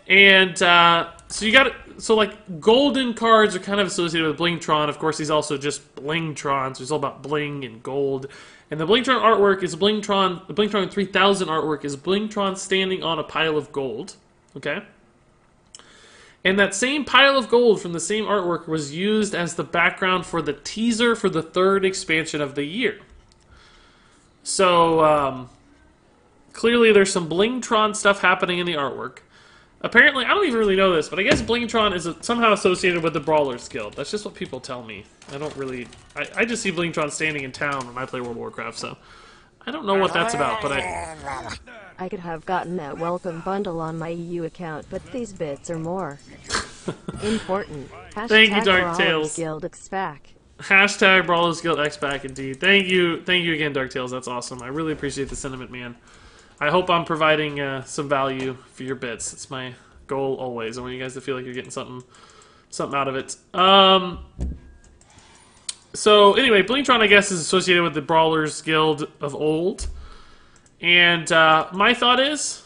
And, so you got... So, like, golden cards are kind of associated with Blingtron. Of course, he's also just Blingtron, so he's all about bling and gold. And the Blingtron artwork is Blingtron... The Blingtron 3000 artwork is Blingtron standing on a pile of gold. Okay? And that same pile of gold from the same artwork was used as the background for the teaser for the 3rd expansion of the year. So, clearly there's some Blingtron stuff happening in the artwork. Apparently, I don't even really know this, but I guess Blingtron is somehow associated with the Brawlers Guild. That's just what people tell me. I don't really... I just see Blingtron standing in town when I play World of Warcraft, so... I don't know what that's about, but I could have gotten that welcome bundle on my EU account, but these bits are more important. Thank you, Dark Brawlers Tales. Guild X-Pack. Hashtag Brawlers Guild X-Pack, indeed. Thank you again, Dark Tales. That's awesome. I really appreciate the sentiment, man. I hope I'm providing some value for your bits. It's my goal always. I want you guys to feel like you're getting something out of it. So anyway, Blingtron, I guess, is associated with the Brawlers Guild of old. And my thought is,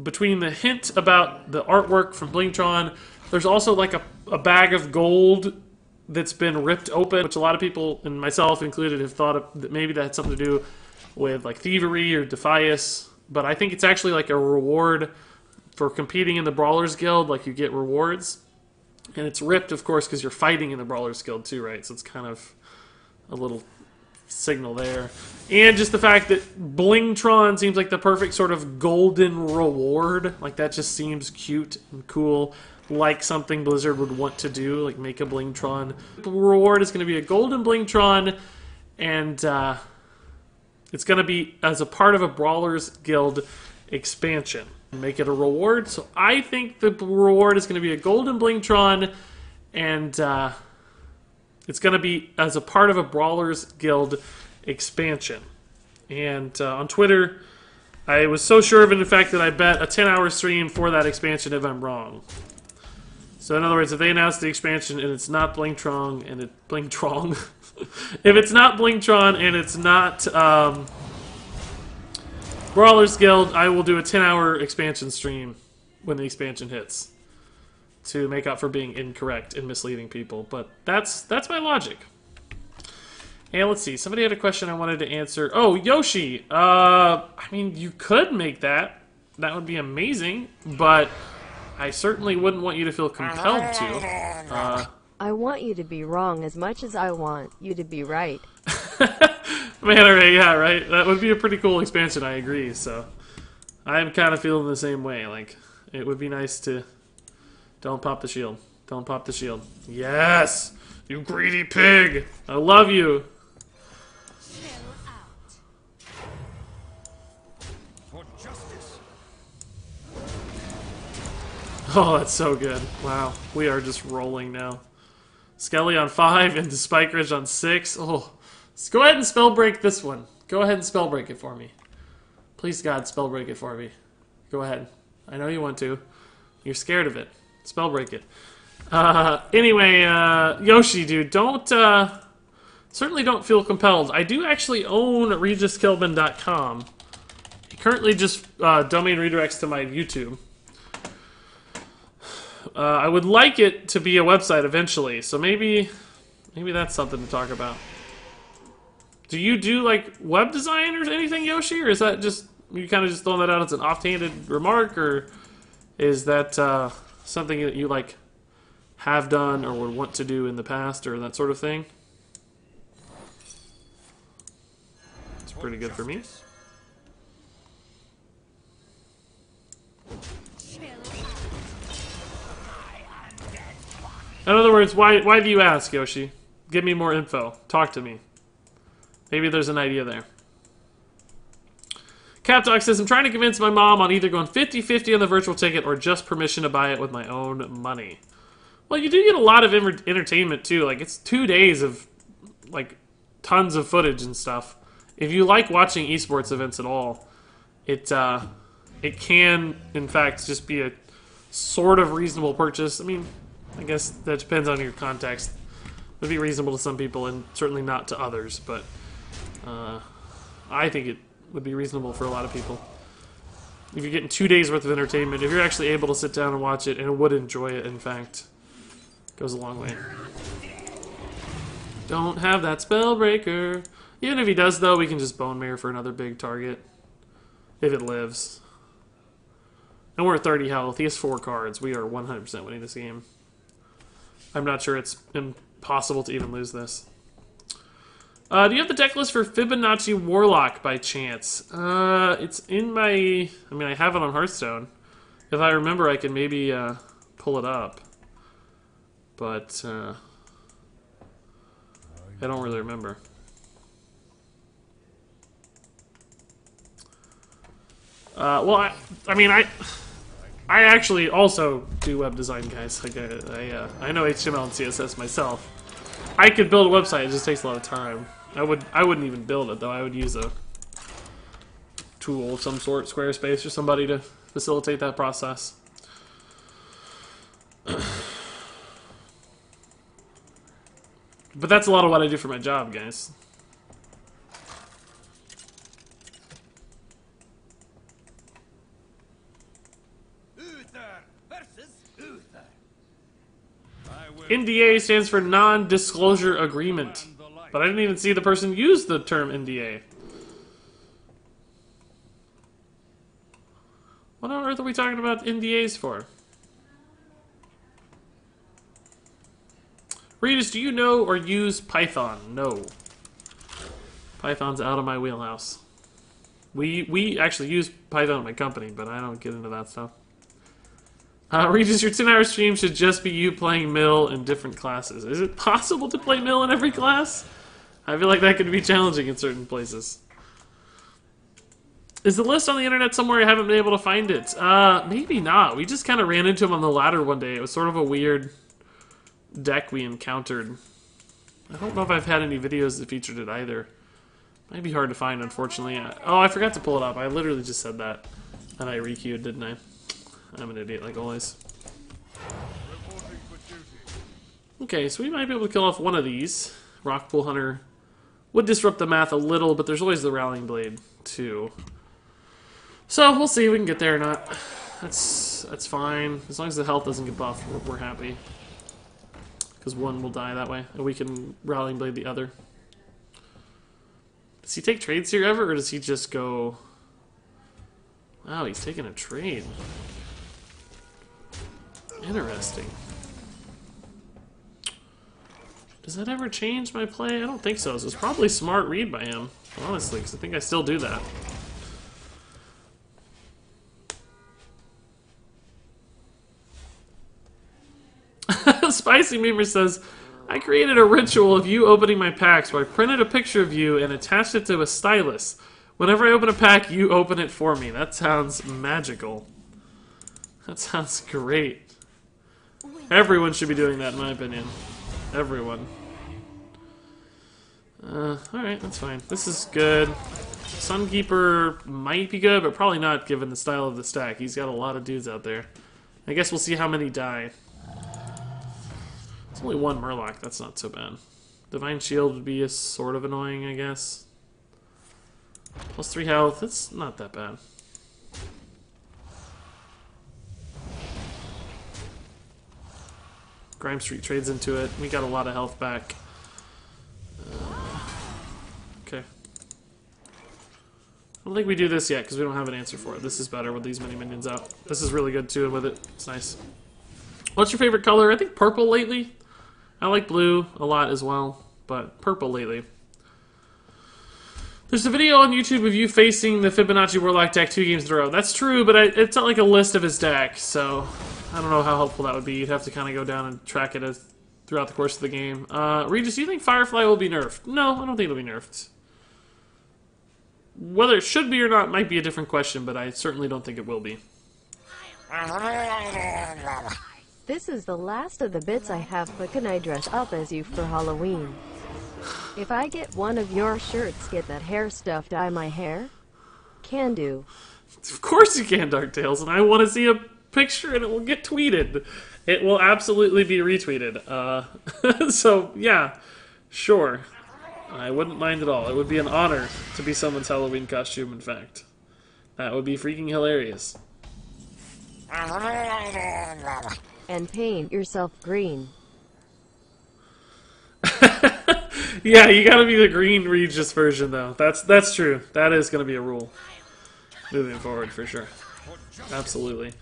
between the hint about the artwork from Blingtron, there's also like a bag of gold that's been ripped open, which a lot of people, and myself included, have thought that maybe that had something to do with like thievery or defiance. But I think it's actually like a reward for competing in the Brawlers Guild. Like, you get rewards. And it's ripped, of course, because you're fighting in the Brawlers Guild too, right? So it's kind of a little signal there. And just the fact that Blingtron seems like the perfect sort of golden reward. Like, that just seems cute and cool. Like something Blizzard would want to do, like make a Blingtron. The reward is going to be a golden Blingtron, and it's going to be as a part of a Brawlers Guild expansion. Make it a reward. So I think the reward is going to be a golden Blingtron, and it's going to be as a part of a Brawlers Guild expansion. And on Twitter, I was so sure of it, in fact, that I bet a 10-hour stream for that expansion if I'm wrong. So in other words, if they announce the expansion and it's not Blingtron and if it's not Blingtron and it's not Brawlers Guild, I will do a 10-hour expansion stream when the expansion hits to make up for being incorrect and misleading people. But that's my logic. Hey, let's see. Somebody had a question I wanted to answer. Oh, Yoshi. I mean, you could make that. That would be amazing, but I certainly wouldn't want you to feel compelled to. I want you to be wrong as much as I want you to be right. Man, alright, yeah, right. That would be a pretty cool expansion, I agree. So, I'm kind of feeling the same way. Like, it would be nice to... Don't pop the shield. Don't pop the shield. Yes! You greedy pig! I love you! Chill out. For justice. Oh, that's so good. Wow, we are just rolling now. Skelly on 5 and Spike Ridge on 6. Oh, let's go ahead and spell break this one. Go ahead and spell break it for me. Please, God, spell break it for me. Go ahead. I know you want to. You're scared of it. Spell break it. Anyway, Yoshi, dude, don't, certainly don't feel compelled. I do actually own RegisKilbin.com. It currently just, domain redirects to my YouTube. I would like it to be a website eventually, so maybe that's something to talk about. Do you do, like, web design or anything, Yoshi? Or is that just, you kind of just throwing that out as an offhanded remark? Or is that something that you, like, have done or would want to do in the past or that sort of thing? It's pretty good for me. In other words, why do you ask, Yoshi? Give me more info. Talk to me. Maybe there's an idea there. CapDog says, I'm trying to convince my mom on either going 50-50 on the virtual ticket or just permission to buy it with my own money. Well, you do get a lot of entertainment, too. Like, it's 2 days of, like, tons of footage and stuff. If you like watching esports events at all, it can, in fact, just be a sort of reasonable purchase. I mean, I guess that depends on your context. It would be reasonable to some people and certainly not to others, but I think it would be reasonable for a lot of people. If you're getting 2 days worth of entertainment, if you're actually able to sit down and watch it and would enjoy it, in fact, goes a long way. Don't have that spell breaker. Even if he does, though, we can just bone mirror for another big target. If it lives. And we're at 30 health. He has 4 cards. We are 100% winning this game. I'm not sure it's impossible to even lose this. Do you have the deck list for Fibonacci Warlock by chance? It's in my... I mean, I have it on Hearthstone. If I remember, I can maybe pull it up. But I don't really remember. Well, I mean, I actually also do web design, guys. Like, I know HTML and CSS myself. I could build a website. It just takes a lot of time. I wouldn't even build it though. I would use a tool of some sort, Squarespace or somebody to facilitate that process. But that's a lot of what I do for my job, guys. Uther versus Uther. NDA stands for non-disclosure agreement. But I didn't even see the person use the term NDA. What on earth are we talking about NDAs for? Regis, do you know or use Python? No. Python's out of my wheelhouse. We actually use Python at my company, but I don't get into that stuff. Regis, your 10-hour stream should just be you playing Mill in different classes. Is it possible to play Mill in every class? I feel like that could be challenging in certain places. Is the list on the internet somewhere? I haven't been able to find it. Maybe not. We just kind of ran into him on the ladder one day. It was sort of a weird deck we encountered. I don't know if I've had any videos that featured it either. Might be hard to find, unfortunately. Oh, I forgot to pull it up. I literally just said that. And I requeued, didn't I? I'm an idiot, like always. Okay, so we might be able to kill off one of these. Rockpool Hunter would disrupt the math a little, but there's always the Rallying Blade, too. So we'll see if we can get there or not. That's fine. As long as the health doesn't get buffed, we're happy. Because one will die that way, and we can Rallying Blade the other. Does he take trades here ever, or does he just go... Wow, he's taking a trade. Interesting. Does that ever change my play? I don't think so. So it's probably a smart read by him, honestly, because I think I still do that. Spicy Memer says, I created a ritual of you opening my packs where I printed a picture of you and attached it to a stylus. Whenever I open a pack, you open it for me. That sounds magical. That sounds great. Everyone should be doing that, in my opinion. Everyone. Alright, that's fine. This is good. Sunkeeper might be good, but probably not given the style of the stack. He's got a lot of dudes out there. I guess we'll see how many die. It's only one Murloc, that's not so bad. Divine Shield would be a sort of annoying, I guess. Plus 3 health, it's not that bad. Grime Street trades into it. We got a lot of health back. Okay. I don't think we do this yet because we don't have an answer for it. This is better with these many minions out. This is really good too with it. It's nice. What's your favorite color? I think purple lately. I like blue a lot as well, but purple lately. There's a video on YouTube of you facing the Fibonacci Warlock deck 2 games in a row. That's true, but it's not like a list of his deck, so I don't know how helpful that would be. You'd have to kind of go down and track it throughout the course of the game. Regis, do you think Firefly will be nerfed? No, I don't think it'll be nerfed. Whether it should be or not might be a different question, but I certainly don't think it will be. This is the last of the bits I have, but can I dress up as you for Halloween? If I get one of your shirts, get that hair stuff, dye my hair? Can do. Of course you can, DarkTales, and I want to see a picture and it will get tweeted. It will absolutely be retweeted. So, yeah, sure. I wouldn't mind at all. It would be an honor to be someone's Halloween costume, in fact. That would be freaking hilarious. And paint yourself green. Yeah, you gotta be the green Regis version, though. That's true. That is gonna be a rule. Moving forward, for sure. Absolutely.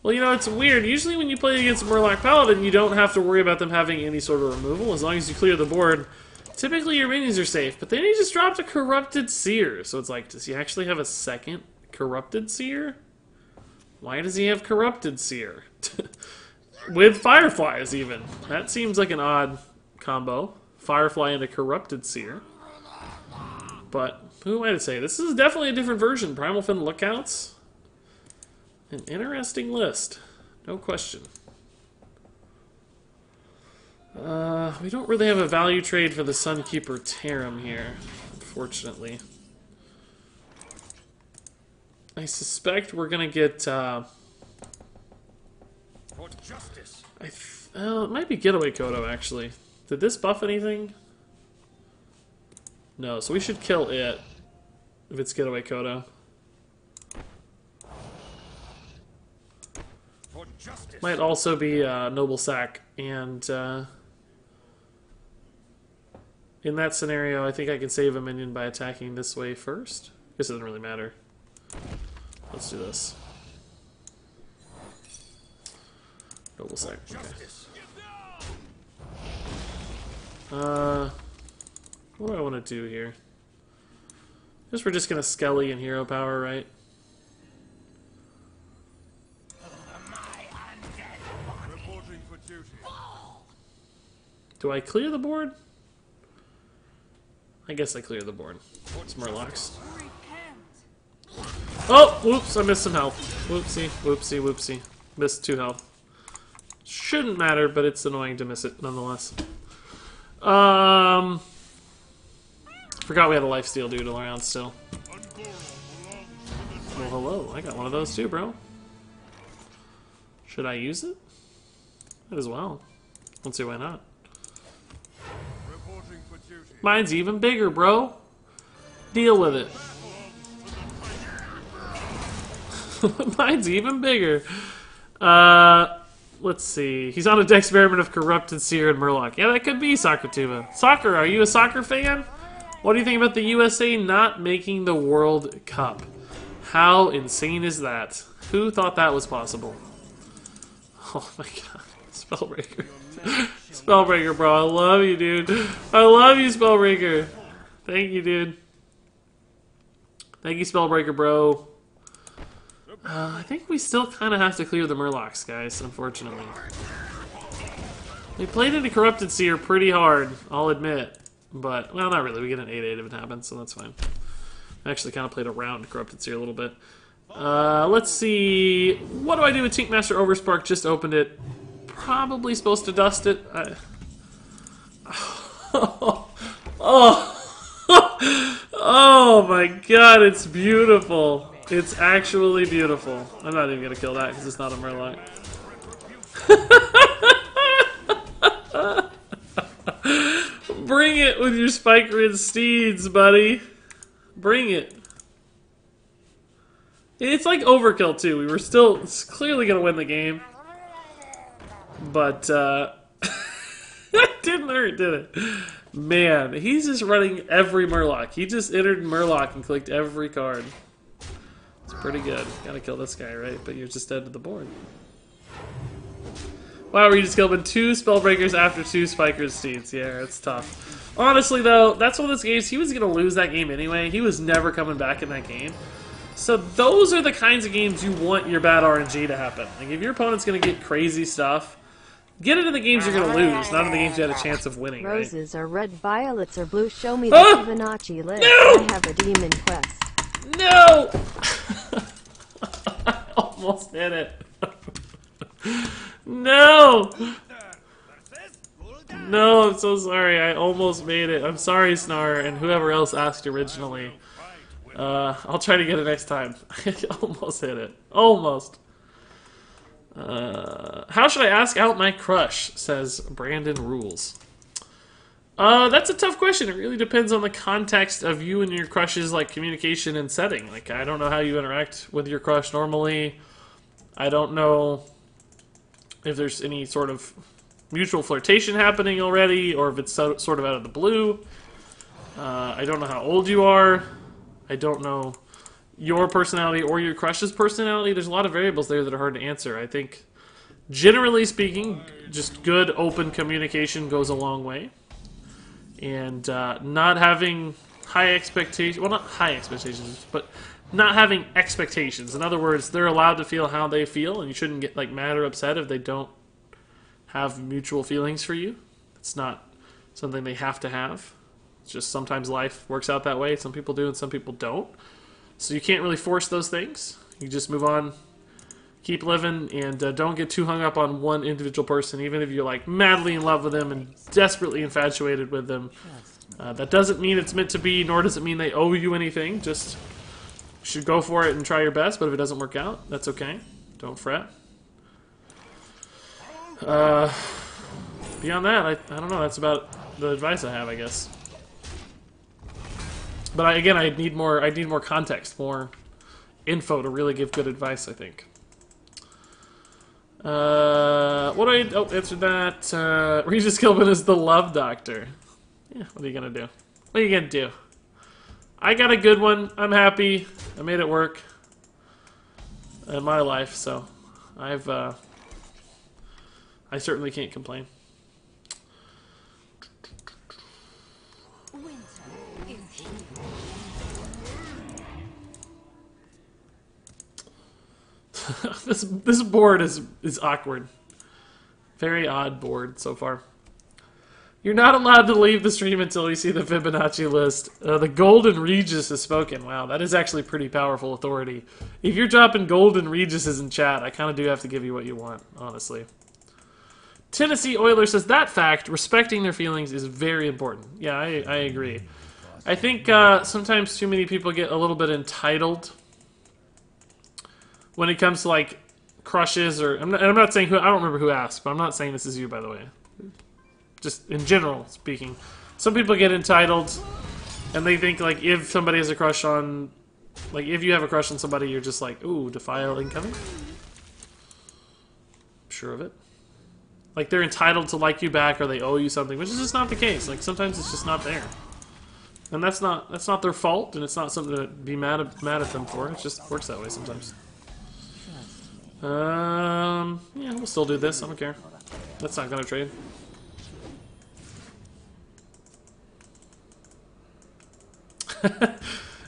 Well, you know, it's weird. Usually when you play against a Murloc Paladin, you don't have to worry about them having any sort of removal. As long as you clear the board, typically your minions are safe. But then he just dropped a Corrupted Seer. So it's like, does he actually have a second Corrupted Seer? Why does he have Corrupted Seer? With Fireflies, even. That seems like an odd combo. Firefly and a Corrupted Seer. But who am I to say? This is definitely a different version. Primal Fin Lookouts. An interesting list. No question. We don't really have a value trade for the Sunkeeper Tarim here, unfortunately. I suspect we're gonna get, For justice. it might be Getaway Kodo, actually. Did this buff anything? No, so we should kill it if it's Getaway Kodo. For justice. Might also be Noble Sack, and in that scenario, I think I can save a minion by attacking this way first. Guess it doesn't really matter. Let's do this. Noble Sack. Okay. What do I want to do here? Guess we're just gonna Skelly and Hero Power, right? Reporting for duty. Do I clear the board? I guess I clear the board. It's Murlocs. Oh! Whoops, I missed some health. Whoopsie, whoopsie, whoopsie. Missed 2 health. Shouldn't matter, but it's annoying to miss it nonetheless. Forgot we had a lifesteal dude around still. Well, hello. I got one of those too, bro. Should I use it? Might as well. Don't see why not. Reporting for duty. Mine's even bigger, bro. Deal with it. Mine's even bigger. Let's see. He's on a deck experiment of Corrupted Seer and Murloc. Yeah, that could be Soccer Tuba. Soccer, are you a soccer fan? What do you think about the USA not making the World Cup? How insane is that? Who thought that was possible? Oh my god. Spellbreaker. Spellbreaker, bro. I love you, dude. I love you, Spellbreaker. Thank you, dude. Thank you, Spellbreaker, bro. I think we still kind of have to clear the Murlocs, guys, unfortunately. We played into Corrupted Seer pretty hard, I'll admit. But, well, not really. We get an 8-8 if it happens, so that's fine. I actually kind of played around Corrupted Seer a little bit. Let's see. What do I do with Tinkmaster Overspark? Just opened it. Probably supposed to dust it. Oh my god, it's beautiful. It's actually beautiful. I'm not even gonna kill that because it's not a Murloc. Bring it with your Spike Rid Steeds, buddy. Bring it. It's like overkill too. We were still clearly gonna win the game. But that didn't hurt, did it? Man, he's just running every Murloc. He just entered Murloc and clicked every card. It's pretty good. Gotta kill this guy, right? But you're just dead to the board. Wow, Regis killed 2 Spellbreakers after 2 Spiker's Steeds. Yeah, it's tough. Honestly, though, that's one of those games, he was going to lose that game anyway. He was never coming back in that game. So those are the kinds of games you want your bad RNG to happen. Like, if your opponent's going to get crazy stuff, get into the games you're going to lose, not in the games you had a chance of winning, right? Roses are red, violets are blue. Show me the Fibonacci list. No! I have a demon quest. No! I almost hit it. No! No, I'm so sorry. I almost made it. I'm sorry, Snar, and whoever else asked originally. I'll try to get it next time. I almost hit it. Almost. How should I ask out my crush? Says Brandon Rules. That's a tough question. It really depends on the context of you and your crush's like communication and setting. Like, I don't know how you interact with your crush normally. I don't know if there's any sort of mutual flirtation happening already, or if it's sort of out of the blue. I don't know how old you are. I don't know your personality or your crush's personality. There's a lot of variables there that are hard to answer. I think, generally speaking, just good open communication goes a long way. And not having high expectations, well, not high expectations, but not having expectations. In other words, they're allowed to feel how they feel, and you shouldn't get like mad or upset if they don't have mutual feelings for you. It's not something they have to have. It's just sometimes life works out that way. Some people do and some people don't. So you can't really force those things. You just move on, keep living, and don't get too hung up on one individual person, even if you're like madly in love with them and desperately infatuated with them. That doesn't mean it's meant to be, nor does it mean they owe you anything. Just you should go for it and try your best, but if it doesn't work out, that's okay. Don't fret. Beyond that, I don't know. That's about the advice I have, I guess. But again, I need more context, more info to really give good advice, I think. What do I... Oh, answered that. Regis Kilvin is the love doctor. Yeah, what are you gonna do? What are you gonna do? I got a good one. I'm happy. I made it work in my life, so I certainly can't complain. This board is awkward. Very odd board so far. You're not allowed to leave the stream until we see the Fibonacci list. The Golden Regis has spoken. Wow, that is actually pretty powerful authority. If you're dropping Golden Regises in chat, I kind of do have to give you what you want, honestly. Tennessee Oiler says, that fact, respecting their feelings, is very important. Yeah, I agree. I think sometimes too many people get a little bit entitled when it comes to, like, crushes, or... I'm not saying who... I don't remember who asked, but I'm not saying this is you, by the way. Just in general speaking. Some people get entitled, and they think, like, if somebody has a crush on Like, if you have a crush on somebody, you're just like, ooh, defile incoming? Sure of it. Like, they're entitled to like you back or they owe you something, which is just not the case. Like, sometimes it's just not there. And that's not their fault, and it's not something to be mad at them for. It just works that way sometimes. Yeah, we'll still do this. I don't care. That's not gonna trade.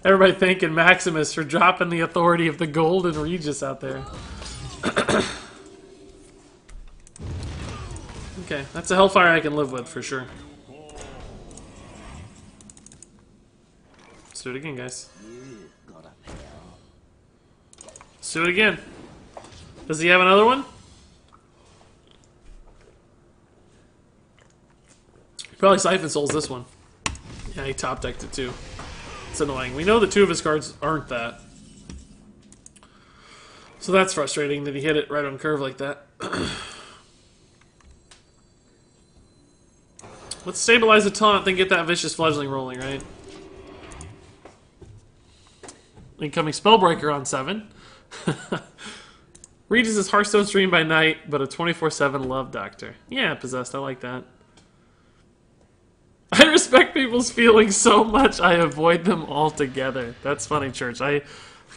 Everybody thanking Maximus for dropping the authority of the golden Regis out there. Okay, that's a Hellfire I can live with for sure. Let's do it again, guys. Let's do it again. Does he have another one? He probably Siphon Souls this one. Yeah, he top decked it too. It's annoying. We know that two of his cards aren't that. So that's frustrating that he hit it right on curve like that. Let's stabilize the taunt, then get that Vicious Fledgling rolling, right? Incoming Spellbreaker on 7. Regis is Hearthstone stream by night, but a 24/7 love doctor. Yeah, Possessed, I like that. I respect people's feelings so much, I avoid them altogether. That's funny, Church. I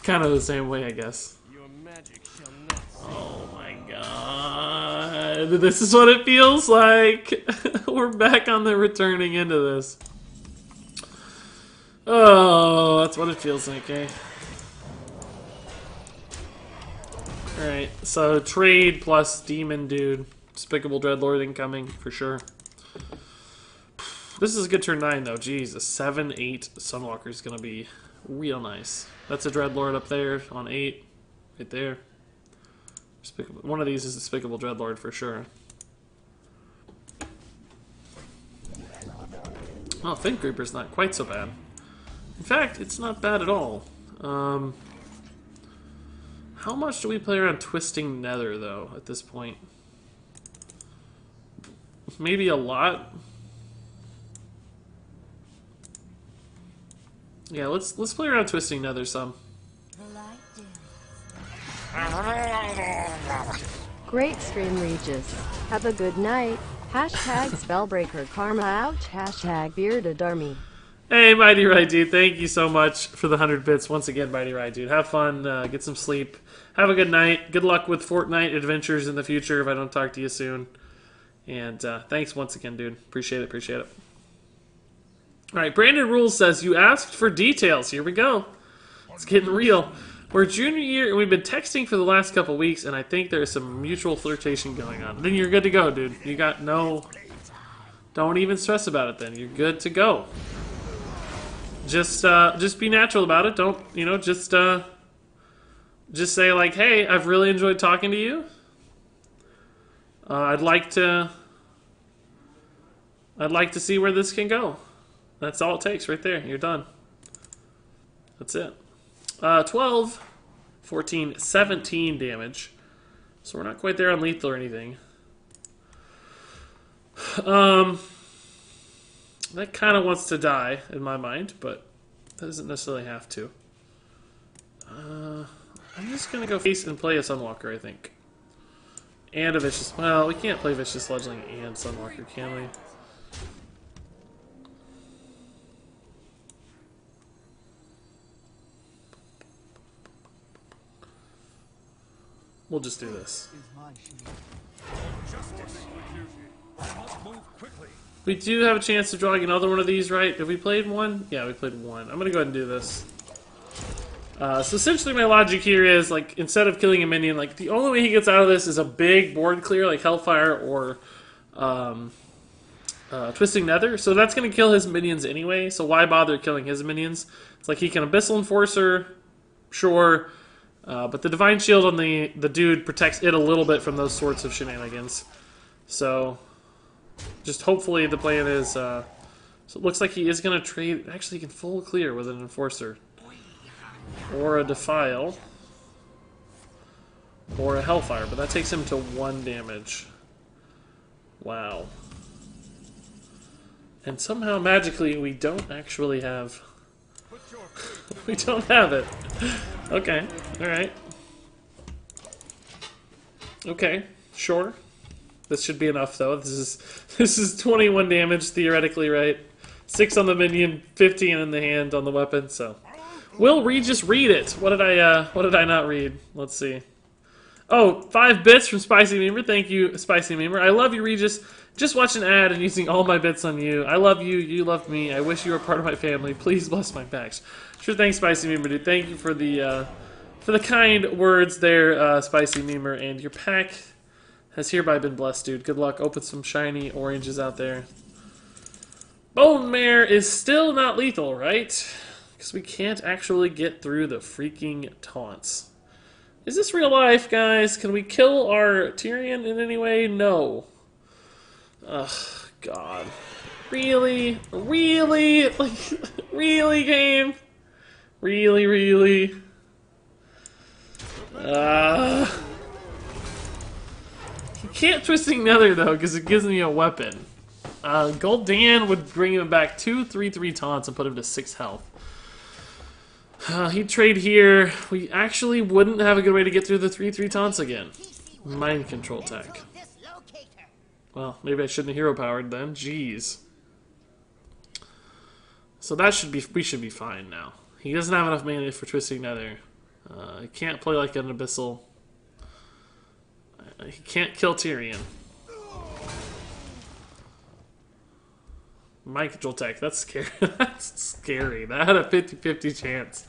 kind of the same way, I guess. Your magic shall not. Oh my god. This is what it feels like. We're back on the returning into this. Oh, that's what it feels like, eh? Alright, so trade plus demon dude. Despicable Dreadlord incoming, for sure. This is a good turn 9, though. Jeez, a 7-8 Sunwalker is going to be real nice. That's a Dreadlord up there on 8. Right there. Despicable. One of these is Despicable Dreadlord for sure. Oh, Think Creeper's not quite so bad. In fact, it's not bad at all. How much do we play around Twisting Nether, though, at this point? Maybe a lot? Yeah, let's play around Twisting Nether some. Great stream, Regis. Have a good night. Hashtag Spellbreaker Karma Ouch. Hashtag Bearded Army. Hey, Mighty Right Dude, thank you so much for the 100 bits. Once again, Mighty Right Dude. Have fun, get some sleep. Have a good night. Good luck with Fortnite adventures in the future if I don't talk to you soon. And thanks once again, dude. Appreciate it, appreciate it. Alright, Brandon Rules says, you asked for details. Here we go. It's getting real. We're junior year, and we've been texting for the last couple weeks, and I think there's some mutual flirtation going on. Then you're good to go, dude. You got no... Don't even stress about it then. You're good to go. Just be natural about it. Don't, you know, just say, like, hey, I've really enjoyed talking to you. I'd like to see where this can go. That's all it takes right there. You're done. That's it. 12, 14, 17 damage. So we're not quite there on lethal or anything. That kind of wants to die in my mind, but that doesn't necessarily have to. I'm just going to go face and play a Sunwalker, I think. And a Vicious... Well, we can't play Vicious Fledgling and Sunwalker, can we? We'll just do this. We do have a chance to draw another one of these, right? Have we played one? Yeah, we played one. I'm going to go ahead and do this. So essentially my logic here is, like, instead of killing a minion, like, the only way he gets out of this is a big board clear, like Hellfire or Twisting Nether. So that's going to kill his minions anyway, so why bother killing his minions? It's like he can Abyssal Enforcer, sure, but the Divine Shield on the dude protects it a little bit from those sorts of shenanigans. So, just hopefully the plan is, so it looks like he is going to trade, actually he can full clear with an Enforcer. Or a Defile. Or a Hellfire, but that takes him to 1 damage. Wow. And somehow, magically, we don't actually have We don't have it. Okay, alright. Okay, sure. This should be enough, though. This is 21 damage, theoretically, right? 6 on the minion, 15 in the hand on the weapon, so... Will Regis read it? What did I not read? Let's see. Oh, 5 bits from Spicy Memer. Thank you, Spicy Memer. I love you, Regis. Just watch an ad and using all my bits on you. I love you. You love me. I wish you were part of my family. Please bless my packs. Sure, thanks, Spicy Memer, dude. Thank you for the kind words there, Spicy Memer. And your pack has hereby been blessed, dude. Good luck. Open some shiny oranges out there. Bone Mare is still not lethal, right? Because we can't actually get through the freaking taunts. Is this real life, guys? Can we kill our Tyrion in any way? No. Ugh, God. Really? Really? Like, really, game? Really, really? He can't Twisting Nether, though, because it gives me a weapon. Gul'dan would bring him back 2 3/3 taunts and put him to 6 health. He'd trade here. We actually wouldn't have a good way to get through the 3/3 taunts again. Mind control tech. Well, maybe I shouldn't have hero powered then. Jeez. So that should be, we should be fine now. He doesn't have enough mana for Twisting Nether. He can't play like an Abyssal. He can't kill Tyrion. Mind control tech, that's scary. That's scary. That had a 50-50 chance.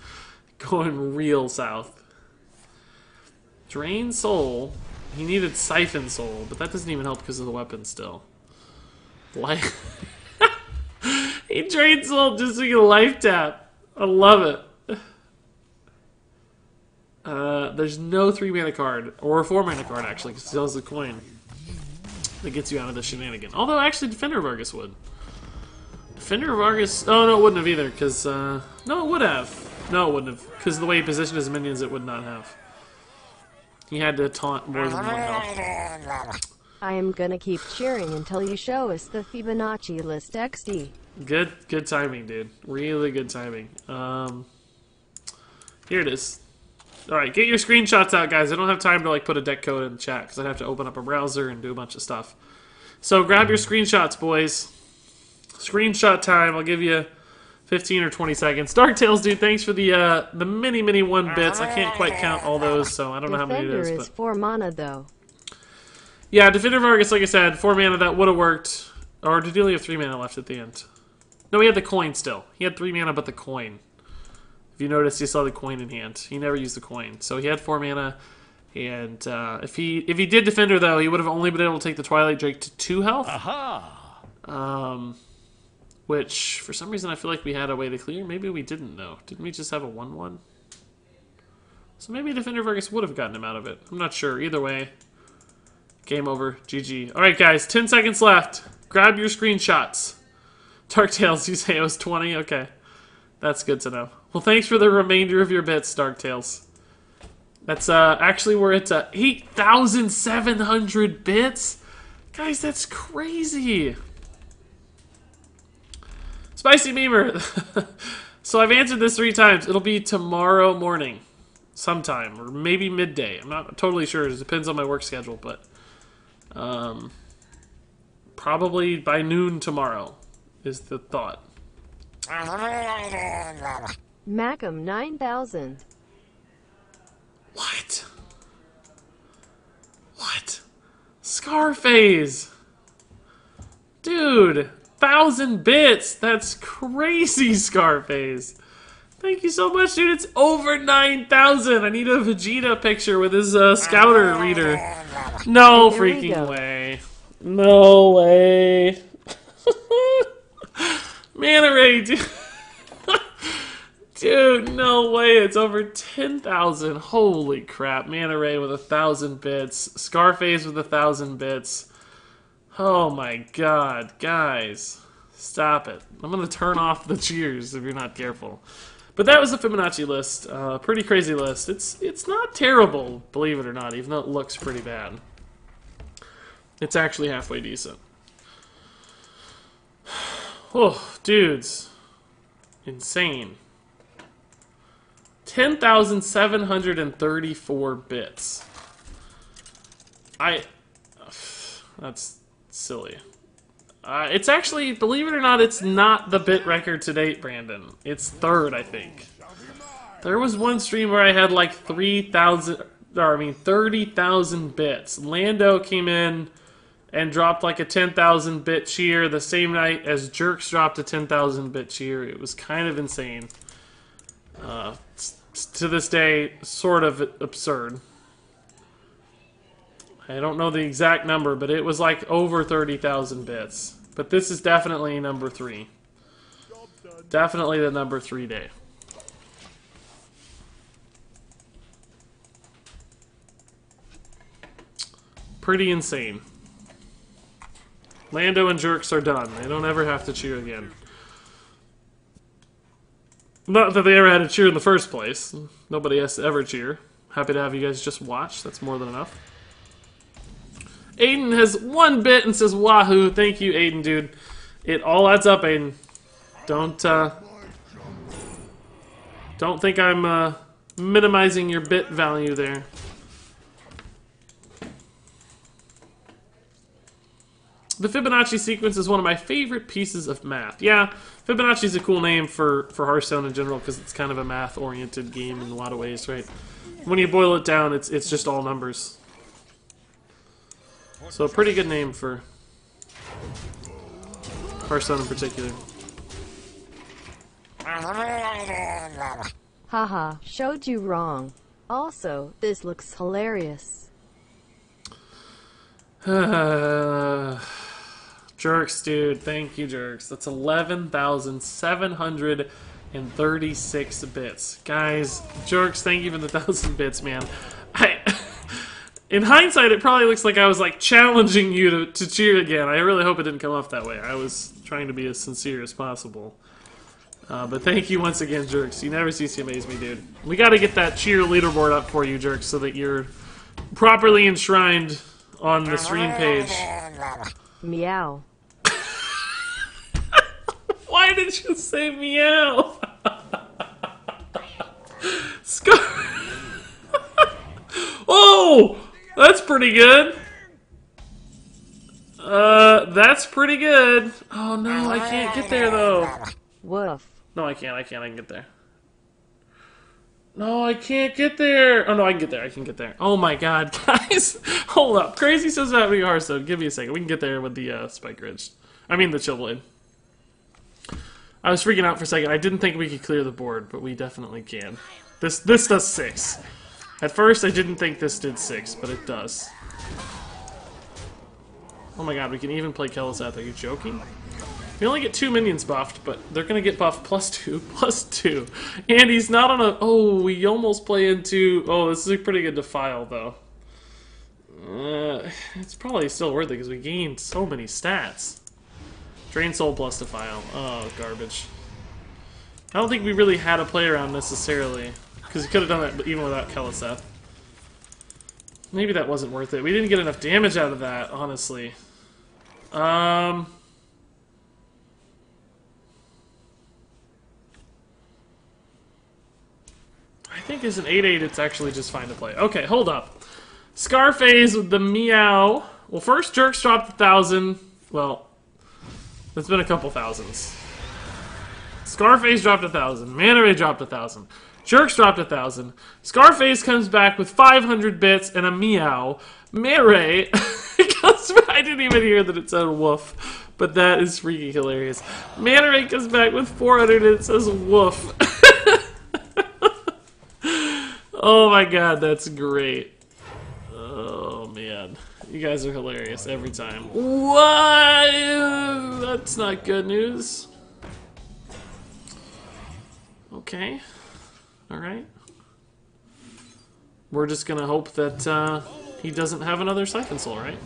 Going real south. Drain Soul. He needed Siphon Soul, but that doesn't even help because of the weapon still. Life. He drained Soul just so he can life tap. I love it. There's no 3 mana card, or a 4 mana card actually, because it sells the coin that gets you out of the shenanigan. Although actually Defender of Argus would. Defender of Argus... Oh, no, it wouldn't have either, because... no, it would have. No, it wouldn't have. Because the way he positioned his minions, it would not have. He had to taunt more than 1 health. I am gonna keep cheering until you show us the Fibonacci list XD. Good timing, dude. Really good timing. Here it is. Alright, get your screenshots out, guys. I don't have time to like put a deck code in the chat, because I'd have to open up a browser and do a bunch of stuff. So grab your screenshots, boys. Screenshot time. I'll give you 15 or 20 seconds. Dark Tales, dude, thanks for the many 1 bits. I can't quite count all those, so I don't know how many it is. Defender is 4 mana, though. Yeah, Defender of Argus, like I said, 4 mana, that would have worked. Or did he only have 3 mana left at the end? No, he had the coin still. He had 3 mana, but the coin. If you notice, he saw the coin in hand. He never used the coin. So he had 4 mana, and if he did Defender, though, he would have only been able to take the Twilight Drake to 2 health. Aha! Which, for some reason, I feel like we had a way to clear. Maybe we didn't, though. Didn't we just have a 1/1? So maybe Defender of Argus would have gotten him out of it. I'm not sure. Either way, game over. GG. Alright, guys. 10 seconds left. Grab your screenshots. Dark Tales, you say it was 20? Okay. That's good to know. Well, thanks for the remainder of your bits, Dark Tales. That's, actually, we're at 8,700 bits? Guys, that's crazy. Spicy Memer. So I've answered this 3 times. It'll be tomorrow morning. Sometime. Or maybe midday. I'm not totally sure. It depends on my work schedule. But probably by noon tomorrow is the thought. Macam 9000. What? What? Scarface! Dude! 1,000 bits! That's crazy, Scarface! Thank you so much, dude. It's over 9,000. I need a Vegeta picture with his scouter reader. No freaking way. No way. Mana Ray, dude. Dude, no way. It's over 10,000. Holy crap. Mana Ray with 1,000 bits. Scarface with 1,000 bits. Oh my god, guys. Stop it. I'm going to turn off the cheers if you're not careful. But that was the Fibonacci list. Pretty crazy list. It's not terrible, believe it or not, even though it looks pretty bad. It's actually halfway decent. Oh, dudes. Insane. 10,734 bits. That's silly. It's actually, believe it or not, it's not the bit record to date, Brandon. It's third, I think. There was one stream where I had like 30,000 bits. Lando came in and dropped like a 10,000 bit cheer the same night as Jerks dropped a 10,000 bit cheer. It was kind of insane. To this day, sort of absurd. I don't know the exact number, but it was like over 30,000 bits. But this is definitely number 3. Definitely the number 3 day. Pretty insane. Lando and Jerks are done. They don't ever have to cheer again. Not that they ever had to cheer in the first place. Nobody has to ever cheer. Happy to have you guys just watch. That's more than enough. Aiden has 1 bit and says, wahoo. Thank you, Aiden, dude. It all adds up, Aiden. Don't think I'm minimizing your bit value there. The Fibonacci sequence is one of my favorite pieces of math. Yeah, Fibonacci is a cool name for Hearthstone in general because it's kind of a math-oriented game in a lot of ways, right? When you boil it down, it's just all numbers. So a pretty good name for Hearthstone in particular. Haha, showed you wrong. Also, this looks hilarious. Jerks, dude. Thank you, Jerks. That's 11,736 bits. Guys, Jerks, thank you for the 1,000 bits, man. In hindsight, it probably looks like I was like challenging you to cheer again. I really hope it didn't come off that way. I was trying to be as sincere as possible. But thank you once again, Jerks. You never cease to amaze me, dude. We gotta get that cheer leaderboard up for you, Jerks, so that you're properly enshrined on the stream page. Meow. Why did you say meow? Scar. Oh! That's pretty good. That's pretty good. Oh no, I can't get there though. Woof. No, I can't. I can get there. No, I can't get there. Oh no, I can get there. I can get there. Oh my god, guys. Hold up. Crazy says about me Hearthstone. Give me a second. We can get there with the Spike Ridge. I mean the Chill Blade. I was freaking out for a second. I didn't think we could clear the board, but we definitely can. This does 6. At first, I didn't think this did 6, but it does. Oh my god, we can even play Kel'Thuzad. Are you joking? We only get 2 minions buffed, but they're gonna get buffed +2, +2. And he's not on a... Oh, we almost play into... Oh, this is a pretty good Defile, though. It's probably still worth it, because we gained so many stats. Drain Soul plus Defile. Oh, garbage. I don't think we really had a play around necessarily. Because he could have done that even without Kel'Thuzad. Maybe that wasn't worth it. We didn't get enough damage out of that, honestly. I think as an 8/8 it's actually just fine to play. Okay, hold up. Scarface with the meow. Well, first Jerks dropped 1,000. Well, it's been a couple thousands. Scarface dropped 1,000. Manta Ray dropped 1,000. Jerks dropped 1,000. Scarface comes back with 500 bits and a meow. Manta Ray comes back. I didn't even hear that it said woof, but that is freaking hilarious. Manta Ray comes back with 400 and it says woof. Oh my god, that's great. Oh man. You guys are hilarious every time. What? That's not good news. Okay. Alright. We're just gonna hope that he doesn't have another Siphon Soul, right?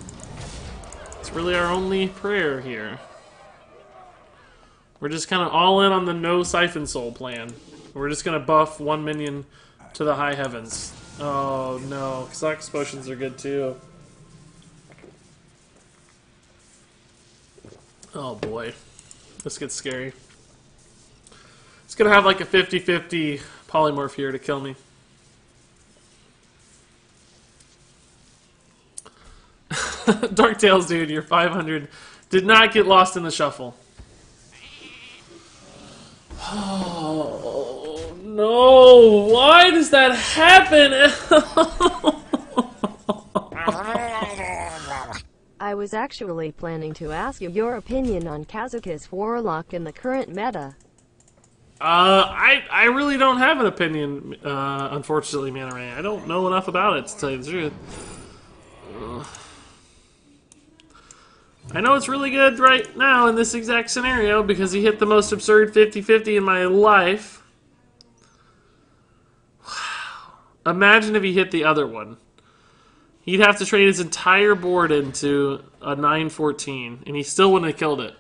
It's really our only prayer here. We're just kind of all in on the no Siphon Soul plan. We're just gonna buff 1 minion to the high heavens. Oh no, Xyx potions are good too. Oh boy. This gets scary. It's gonna have like a 50-50 polymorph here to kill me. Dark Tales, dude, your 500 did not get lost in the shuffle. Oh, no. Why does that happen? I was actually planning to ask you your opinion on Kazakh's Warlock in the current meta. I really don't have an opinion, unfortunately, Mana Ray. I don't know enough about it, to tell you the truth. I know it's really good right now in this exact scenario because he hit the most absurd 50-50 in my life. Wow. Imagine if he hit the other one. He'd have to trade his entire board into a 9-14, and he still wouldn't have killed it.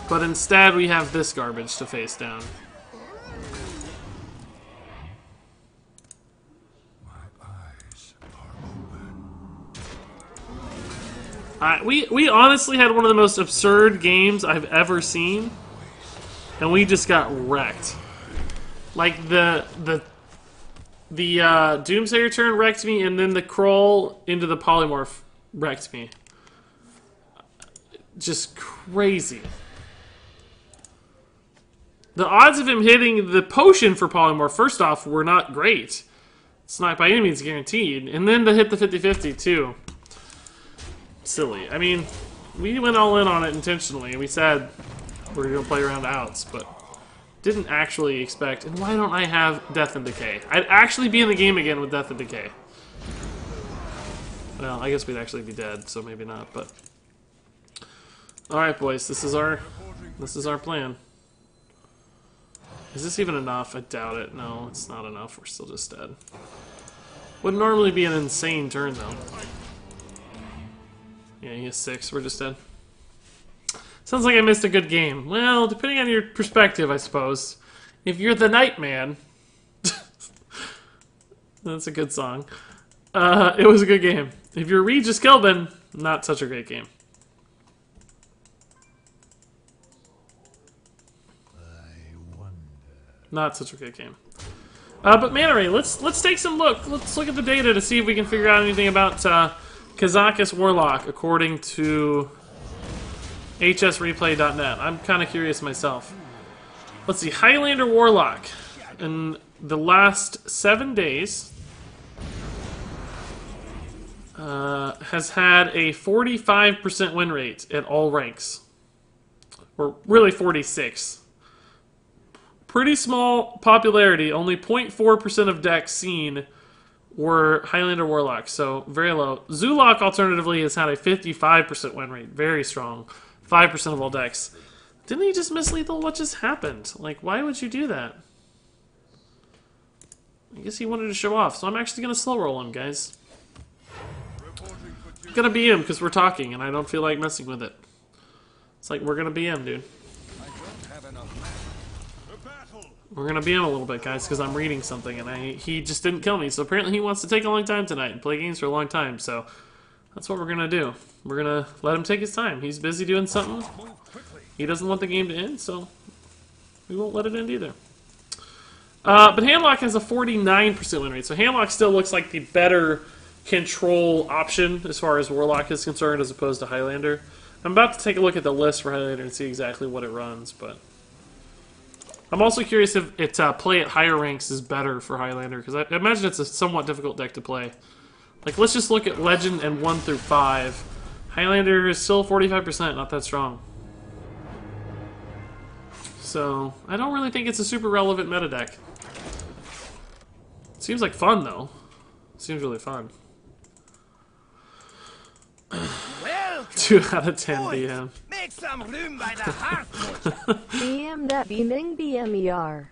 But instead, we have this garbage to face down. We honestly had one of the most absurd games I've ever seen, and we just got wrecked. Like the Doomsayer turn wrecked me, and then the crawl into the polymorph wrecked me. Just crazy. The odds of him hitting the potion for polymorph, first off, were not great. It's not by any means guaranteed. And then to hit the 50-50 too. Silly. I mean, we went all in on it intentionally. We said we're going to play around outs, but didn't actually expect. And why don't I have Death and Decay? I'd actually be in the game again with Death and Decay. Well, I guess we'd actually be dead, so maybe not, but... Alright, boys, this is our plan. Is this even enough? I doubt it. No, it's not enough. We're still just dead. Would normally be an insane turn, though. Yeah, he has 6. We're just dead. Sounds like I missed a good game. Well, depending on your perspective, I suppose. If you're the Nightman... That's a good song. It was a good game. If you're Regis Kelvin, not such a great game. Not such a good game. But Mana Ray, let's take some look. Let's look at the data to see if we can figure out anything about Kazakh's Warlock according to hsreplay.net. I'm kind of curious myself. Let's see, Highlander Warlock in the last 7 days has had a 45% win rate at all ranks, or really 46. Pretty small popularity. Only 0.4% of decks seen were Highlander Warlock, so very low. Zulok, alternatively, has had a 55% win rate. Very strong. 5% of all decks. Didn't he just miss lethal? What just happened? Like, why would you do that? I guess he wanted to show off, so I'm actually going to slow roll him, guys. I'm going to BM because we're talking, and I don't feel like messing with it. It's like, we're going to BM, dude. We're going to BM a little bit, guys, because I'm reading something, and he just didn't kill me. So apparently he wants to take a long time tonight and play games for a long time. So that's what we're going to do. We're going to let him take his time. He's busy doing something. He doesn't want the game to end, so we won't let it end either. But Handlock has a 49% win rate. So Handlock still looks like the better control option as far as Warlock is concerned as opposed to Highlander. I'm about to take a look at the list for Highlander and see exactly what it runs, but... I'm also curious if it play at higher ranks is better for Highlander, because I imagine it's a somewhat difficult deck to play. Like, let's just look at Legend and 1 through 5. Highlander is still 45%, not that strong. So, I don't really think it's a super relevant meta deck. Seems like fun, though. Seems really fun. 2 out of 10 BM. Make some room by the Hearthstone. BM that beaming BMER.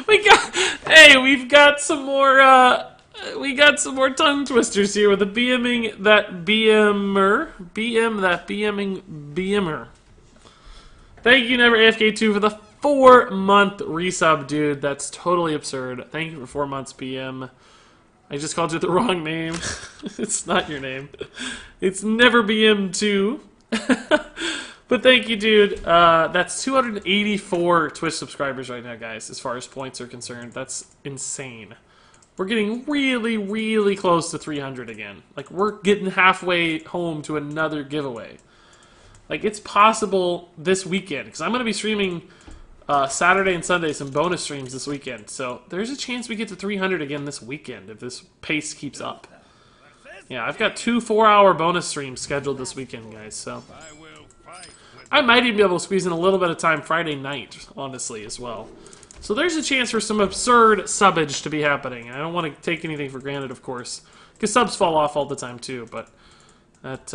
We've got some more we got some more tongue twisters here with the BMing that BMer. BM that BMing BMer. Thank you, Never AFK2, for the 4-month resub, dude. That's totally absurd. Thank you for 4 months, BM. I just called you the wrong name. It's not your name. It's Never BM2. But But thank you, dude. That's 284 Twitch subscribers right now, guys, as far as points are concerned. That's insane. We're getting really, really close to 300 again. Like, we're getting halfway home to another giveaway. Like, it's possible this weekend, because I'm going to be streaming Saturday and Sunday, some bonus streams this weekend. So there's a chance we get to 300 again this weekend if this pace keeps up. Yeah, I've got 2 4-hour bonus streams scheduled this weekend, guys, so I might even be able to squeeze in a little bit of time Friday night, honestly, as well. So there's a chance for some absurd subbage to be happening. I don't want to take anything for granted, of course, because subs fall off all the time, too, but that's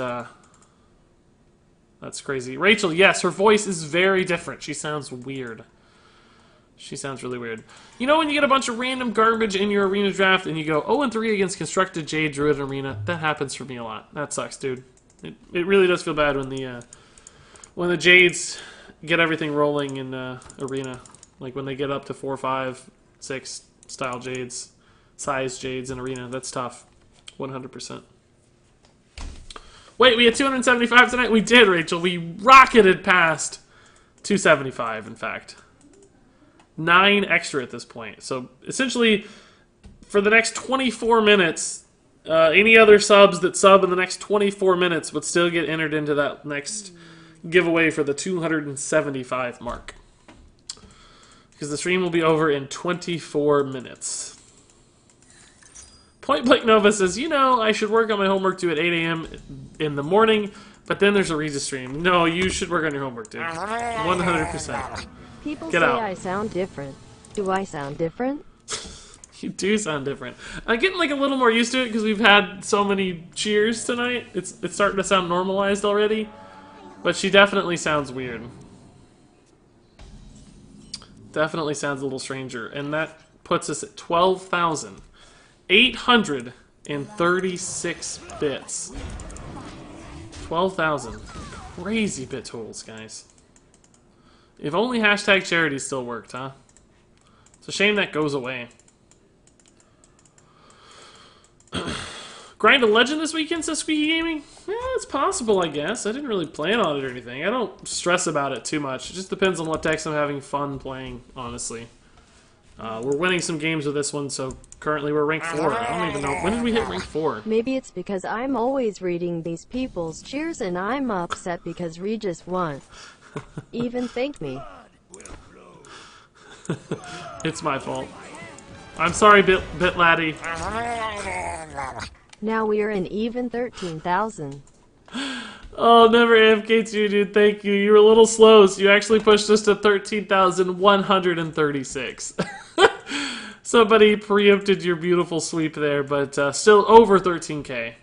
crazy. Rachel, yes, her voice is very different. She sounds weird. She sounds really weird. You know when you get a bunch of random garbage in your arena draft and you go 0-3 against Constructed Jade Druid Arena? That happens for me a lot. That sucks, dude. It really does feel bad when the Jades get everything rolling in Arena. Like when they get up to 4, 5, 6 style Jades, size Jades in Arena. That's tough. 100%. Wait, we had 275 tonight? We did, Rachel. We rocketed past 275, in fact. 9 extra at this point. So, essentially, for the next 24 minutes, any other subs that sub in the next 24 minutes would still get entered into that next giveaway for the 275 mark. Because the stream will be over in 24 minutes. Point Blank Nova says, you know, I should work on my homework too at 8 a.m. in the morning, but then there's a Regis stream. No, you should work on your homework, dude. 100%. People Get say out. I sound different. Do I sound different? You do sound different. I'm getting like a little more used to it because we've had so many cheers tonight. It's starting to sound normalized already. But she definitely sounds weird. Definitely sounds a little stranger. And that puts us at 12,836 bits. 12,000. Crazy bit totals, guys. If only hashtag charity still worked, huh? It's a shame that goes away. Grind a legend this weekend, says Squeaky Gaming? Yeah, it's possible, I guess. I didn't really plan on it or anything. I don't stress about it too much. It just depends on what decks I'm having fun playing, honestly. We're winning some games with this one, so currently we're ranked 4. I don't even know. When did we hit rank 4? Maybe it's because I'm always reading these people's cheers and I'm upset because Regis won. Even thank me. It's my fault. I'm sorry, Bit Laddie. Now we are in even 13,000. Oh, never AFK2, dude. Thank you. You were a little slow, so you actually pushed us to 13,136. Somebody preempted your beautiful sweep there, but still over 13k.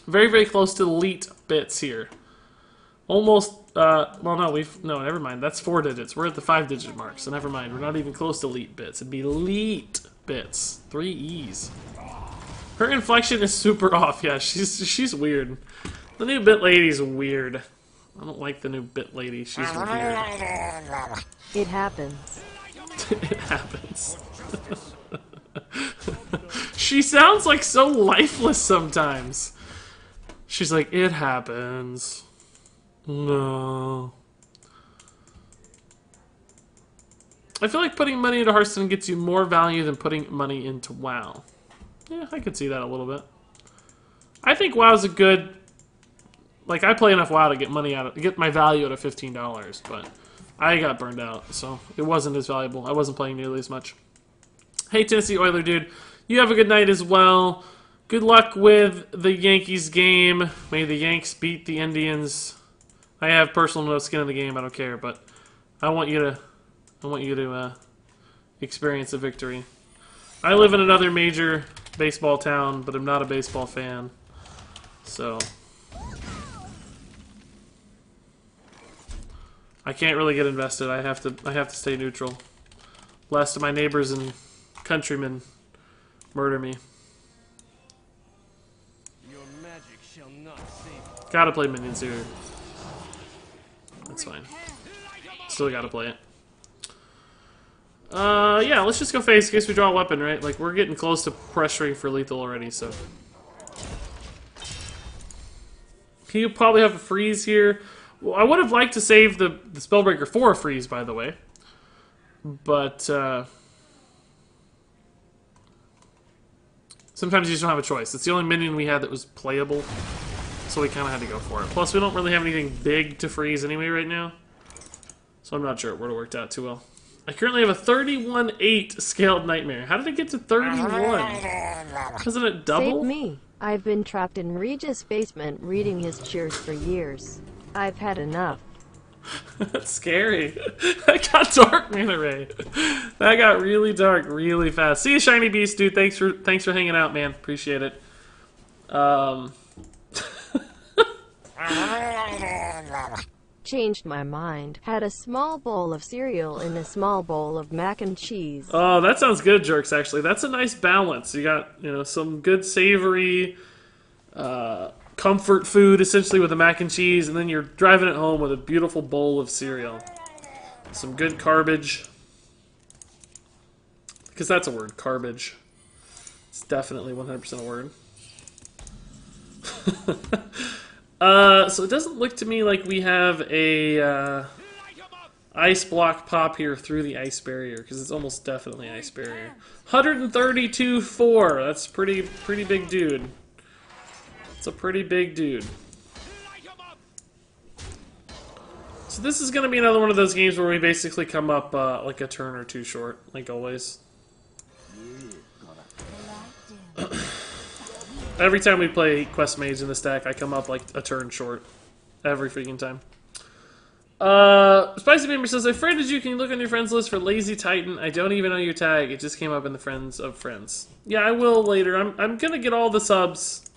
Very, very close to elite bits here. Almost, well, no, never mind. That's 4 digits. We're at the 5-digit mark, so never mind. We're not even close to elite bits. It'd be elite bits. 3 E's. Her inflection is super off. Yeah, she's weird. The new bit lady's weird. I don't like the new bit lady. She's weird. It happens. It happens. She sounds like so lifeless sometimes. She's like, it happens. No. I feel like putting money into Hearthstone gets you more value than putting money into WoW. Yeah, I could see that a little bit. I think WoW's a good... Like, I play enough WoW to get money out of... get my value out of $15, but I got burned out, so it wasn't as valuable. I wasn't playing nearly as much. Hey, Tennessee Oiler dude. You have a good night as well. Good luck with the Yankees game. May the Yanks beat the Indians. I have personal no skin in the game. I don't care, but I want you to experience a victory. I live in another major baseball town, but I'm not a baseball fan. So I can't really get invested. I have to stay neutral, lest my neighbors and countrymen murder me. Your magic shall not save. Gotta play minions here. That's fine. Still gotta play it. Yeah, let's just go face in case we draw a weapon, right? Like, we're getting close to pressuring for lethal already, so. He'll probably have a freeze here. Well, I would have liked to save the Spellbreaker for a freeze, by the way. But sometimes you just don't have a choice. It's the only minion we had that was playable. So we kind of had to go for it. Plus, we don't really have anything big to freeze anyway right now. So I'm not sure it would have worked out too well. I currently have a 31-8 scaled nightmare. How did it get to 31? Doesn't it double? Save me. I've been trapped in Regis' basement reading his cheers for years. I've had enough. That's scary. That got dark, Mana Ray. That got really dark really fast. See you, Shiny Beast, dude. Thanks for hanging out, man. Appreciate it. Changed my mind. Had a small bowl of cereal and a small bowl of mac and cheese. Oh, that sounds good, Jerks, actually. That's a nice balance. You got, some good savory comfort food, essentially, with the mac and cheese, and then you're driving it home with a beautiful bowl of cereal. Some good garbage. Because that's a word, garbage. It's definitely 100% a word. So it doesn't look to me like we have a ice block pop here through the ice barrier, because it's almost definitely ice barrier. 132-4. That's pretty big dude. It's a pretty big dude. So this is going to be another one of those games where we basically come up like a turn or two short, like always. Every time we play Quest Mage in this deck, I come up like a turn short. Every freaking time. Spicy Beamer says, I friended you. Can you look on your friends list for Lazy Titan? I don't even know your tag. It just came up in the friends of friends. Yeah, I will later. I'm going to get all the subs.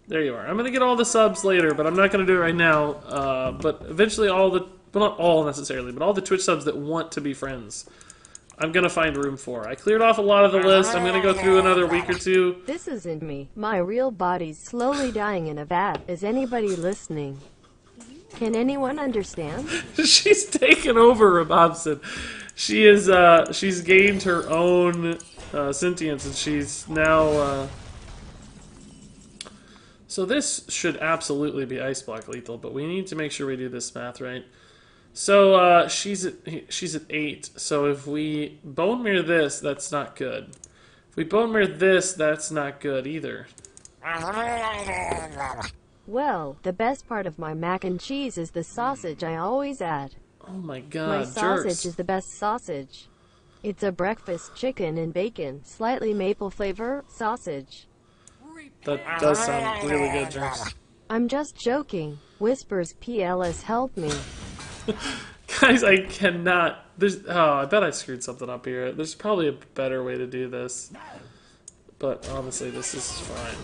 There you are. I'm going to get all the subs later, but I'm not going to do it right now. But eventually all the... Well, not all necessarily, but all the Twitch subs that want to be friends, I'm going to find room for. I cleared off a lot of the list. I'm going to go through another week or two. This isn't me. My real body's slowly dying in a vat. Is anybody listening? Can anyone understand? She's taken over, Robson. She is, she's gained her own sentience, and she's now, So this should absolutely be Ice Block lethal, but we need to make sure we do this math right. So, she's at 8, so if we Bone Mirror this, that's not good. If we Bone Mirror this, that's not good either. Well, the best part of my mac and cheese is the sausage I always add. Oh my god, My sausage Jerks. is the best sausage. It's a breakfast chicken and bacon, slightly maple flavor, sausage. That does sound really good, Jerks. I'm just joking. Whispers PLS help me. Guys, I cannot... I bet I screwed something up here. There's probably a better way to do this. But honestly, this is fine.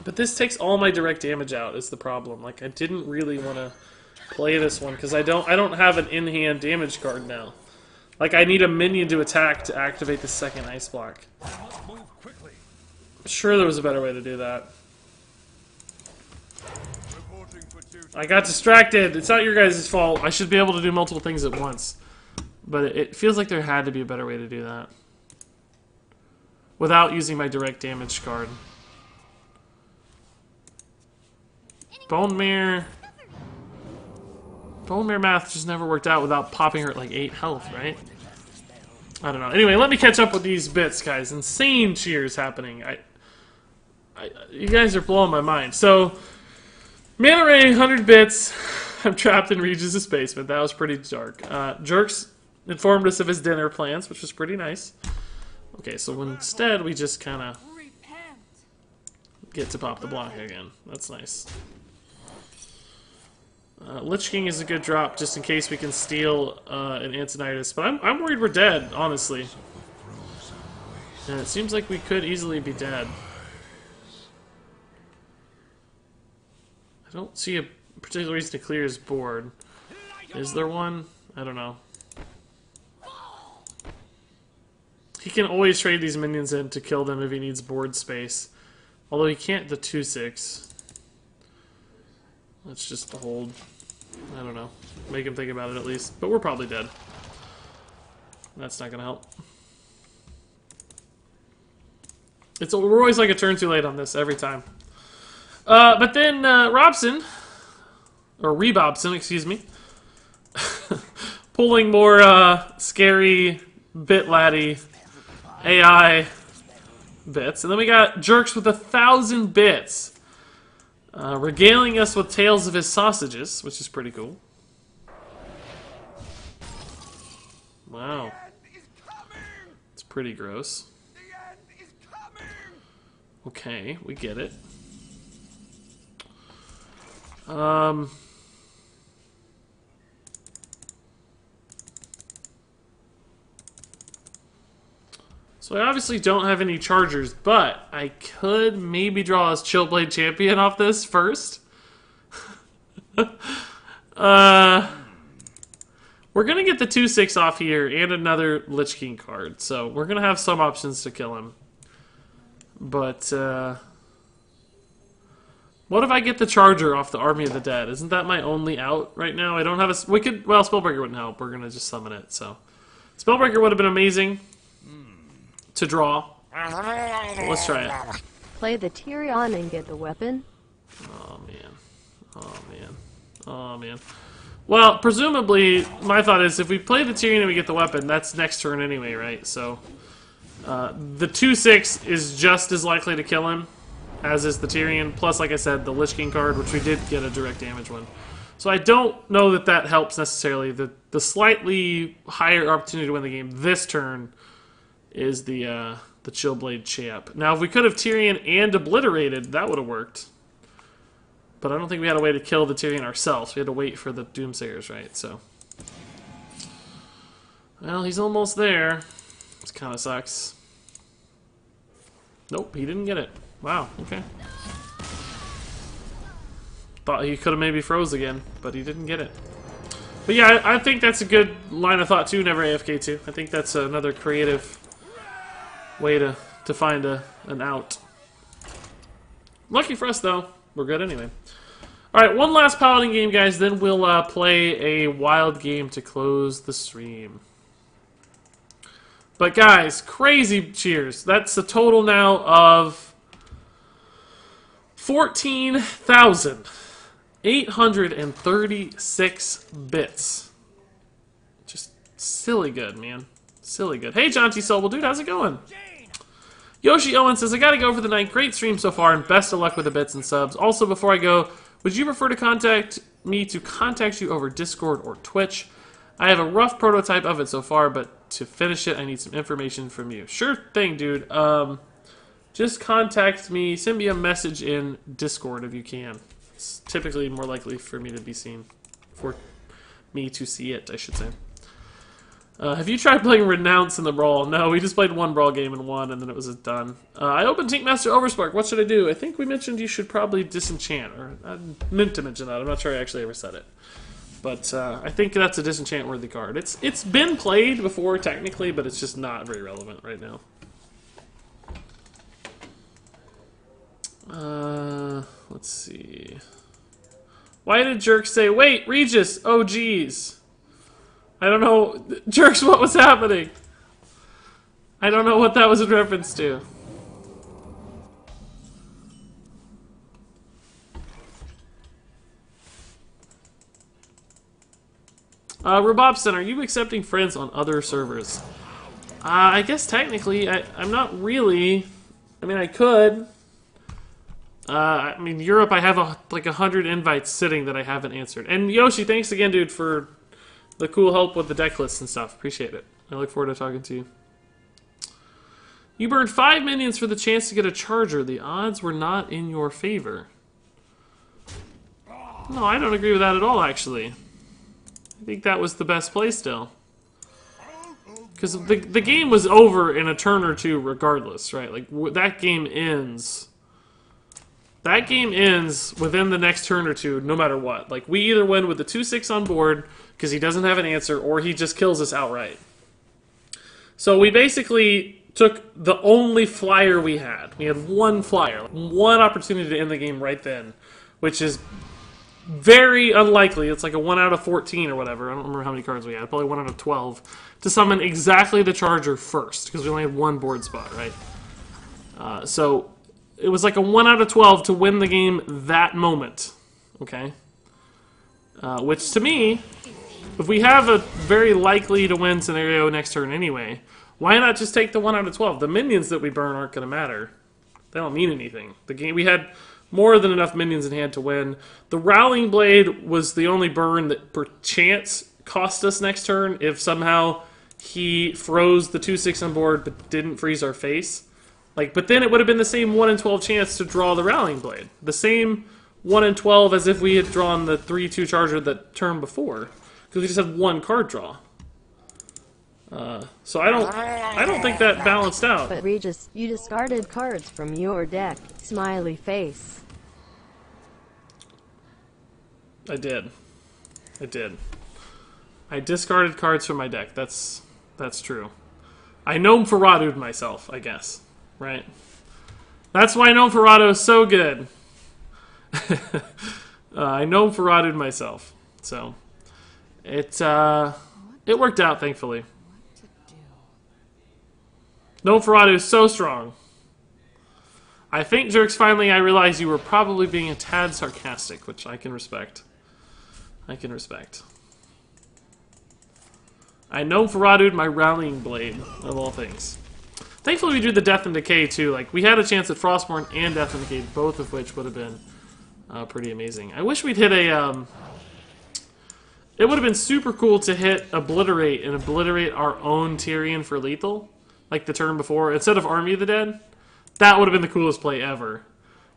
But this takes all my direct damage out, is the problem. Like, I didn't really want to play this one, because I don't have an in-hand damage card now. Like, I need a minion to attack to activate the second ice block. I'm sure there was a better way to do that. I got distracted. It's not your guys' fault. I should be able to do multiple things at once. But it feels like there had to be a better way to do that. Without using my direct damage card. Bone Mirror math just never worked out without popping her at like 8 health, right? I don't know. Anyway, let me catch up with these bits, guys. Insane cheers happening. You guys are blowing my mind. So... Mana Ray, 100 bits. I'm trapped in Regis' basement. That was pretty dark. Jerks informed us of his dinner plans, which was pretty nice. Okay, so instead we just kind of get to pop the block again. That's nice. Lich King is a good drop, just in case we can steal an Antonitis. But I'm worried we're dead, honestly. And it seems like we could easily be dead. I don't see a particular reason to clear his board. Is there one? I don't know. He can always trade these minions in to kill them if he needs board space. Although he can't the 2/6. Let's just hold. I don't know. Make him think about it at least. But we're probably dead. That's not gonna help. We're always like a turn too late on this every time. But then Robson, or Rebobson, excuse me, pulling more scary bit laddie AI bits. And then we got Jerks with 1,000 bits. Regaling us with tales of his sausages, which is pretty cool. Wow. It's pretty gross. Okay, we get it. So I obviously don't have any chargers, but I could maybe draw as Chillblade Champion off this first. We're gonna get the 2/6 off here and another Lich King card, so we're gonna have some options to kill him. But what if I get the charger off the Army of the Dead? Isn't that my only out right now? I don't have a... We could... Well, Spellbreaker wouldn't help. We're gonna just summon it, so... Spellbreaker would have been amazing to draw. Let's try it. Play the Tyrion and get the weapon. Oh, man. Oh, man. Oh, man. Well, presumably, my thought is if we play the Tyrion and we get the weapon, that's next turn anyway, right? So, the 2/6 is just as likely to kill him as is the Tyrion. Plus, like I said, the Lich King card, which we did get a direct damage one. So I don't know that that helps necessarily. The slightly higher opportunity to win the game this turn is the Chillblade Champ. Now, if we could have Tyrion and obliterated, that would have worked. But I don't think we had a way to kill the Tyrion ourselves. We had to wait for the Doomsayers, right? So, well, he's almost there. This kind of sucks. Nope, he didn't get it. Wow, okay. Thought he could have maybe froze again, but he didn't get it. But yeah, I think that's a good line of thought too, never AFK too. I think that's another creative way to find an out. Lucky for us though, we're good anyway. Alright, one last Paladin game, guys, then we'll play a wild game to close the stream. But guys, crazy cheers. That's a total now of 14,836 bits. Just silly good, man. Silly good. Hey, John T. Sobel, dude, how's it going? Yoshi Owen says, I gotta go for the night. Great stream so far, and best of luck with the bits and subs. Also, before I go, would you prefer to contact you over Discord or Twitch? I have a rough prototype of it so far, but to finish it, I need some information from you. Sure thing, dude. Just contact me, send me a message in Discord if you can. It's typically more likely for me to be seen. For me to see it, I should say. Have you tried playing Renounce in the Brawl? No, we just played one Brawl game and won, and then it was done. I opened Tinkmaster Overspark. What should I do? I think we mentioned you should probably disenchant, or I meant to mention that. I'm not sure I actually ever said it. But I think that's a disenchant-worthy card. It's been played before, technically, but it's just not very relevant right now. Let's see. Why did Jerks say, wait, Regis, oh geez. I don't know. Jerks, what was happening? I don't know what that was in reference to. Robobson, are you accepting friends on other servers? I guess technically, I'm not really. I mean, I could. I mean, Europe, I have like 100 invites sitting that I haven't answered. And Yoshi, thanks again, dude, for the cool help with the deck lists and stuff. Appreciate it. I look forward to talking to you. You burned 5 minions for the chance to get a charger. The odds were not in your favor. No, I don't agree with that at all, actually. I think that was the best play still. Because the game was over in a turn or two regardless, right? Like, that game ends... That game ends within the next turn or two, no matter what. Like, we either win with the 2/6 on board, because he doesn't have an answer, or he just kills us outright. So we basically took the only flyer we had. We had one flyer, one opportunity to end the game right then, which is very unlikely. It's like a 1 out of 14 or whatever. I don't remember how many cards we had. Probably 1 out of 12. To summon exactly the charger first, because we only had one board spot, right? So it was like a 1 out of 12 to win the game that moment. Okay? Which to me, if we have a very likely to win scenario next turn anyway, why not just take the 1 out of 12? The minions that we burn aren't going to matter. They don't mean anything. The game, we had more than enough minions in hand to win. The Rowling Blade was the only burn that perchance cost us next turn if somehow he froze the 2/6 on board but didn't freeze our face. Like, but then it would have been the same 1 in 12 chance to draw the Rowling Blade. The same 1 in 12 as if we had drawn the 3/2 charger the turn before. Because we just had 1 card draw. So I don't think that balanced out. But Regis, you discarded cards from your deck. Smiley face. I did. I discarded cards from my deck. That's true. I Gnome Feradu'd myself, I guess. Right? That's why Gnome Ferrado is so good. I Gnome Feradu'd myself. So, it worked out, thankfully. Gnome Ferrado is so strong. I think, Jerks, finally I realized you were probably being a tad sarcastic, which I can respect. I Gnome Feradu'd my Rallying Blade, of all things. Thankfully we drew the Death and Decay, too. Like, we had a chance at Frostborn and Death and Decay, both of which would have been pretty amazing. I wish we'd hit a, it would have been super cool to hit Obliterate and obliterate our own Tyrion for lethal, like the turn before, instead of Army of the Dead. That would have been the coolest play ever.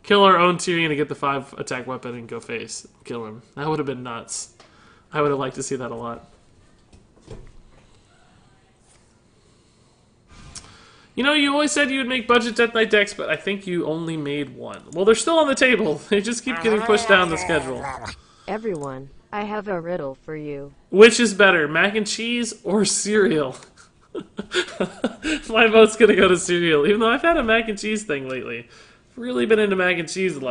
Kill our own Tyrion and get the 5 attack weapon and go face. Kill him. That would have been nuts. I would have liked to see that a lot. You know, you always said you would make budget Death Knight decks, but I think you only made 1. Well, they're still on the table. They just keep getting pushed down the schedule. Everyone, I have a riddle for you. Which is better, mac and cheese or cereal? My vote's gonna go to cereal, even though I've had a mac and cheese thing lately. Really been into mac and cheese the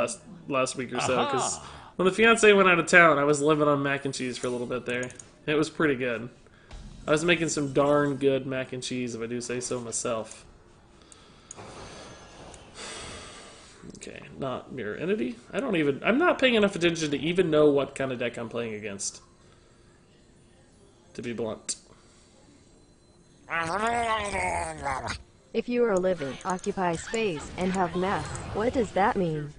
last week or so, because when the fiance went out of town, I was living on mac and cheese for a little bit there. It was pretty good. I was making some darn good mac and cheese, if I do say so myself. Okay, not Mirror Entity. I'm not paying enough attention to even know what kind of deck I'm playing against. To be blunt. If you are living, occupy space, and have mass, what does that mean?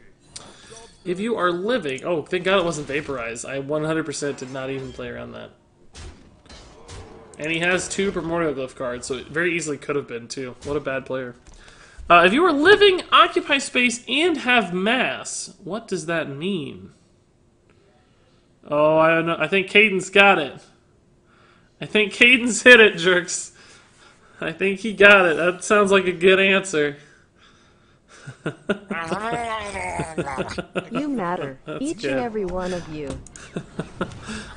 If you are living... Oh, thank God it wasn't Vaporize. I 100% did not even play around that. And he has 2 Primordial Glyph cards, so it very easily could have been, too. What a bad player. If you are living, occupy space, and have mass, what does that mean? Oh, I don't know. I think Caden's got it. I think Caden's hit it, Jerks. I think he got it. That sounds like a good answer. You matter. Each good. and every one of you.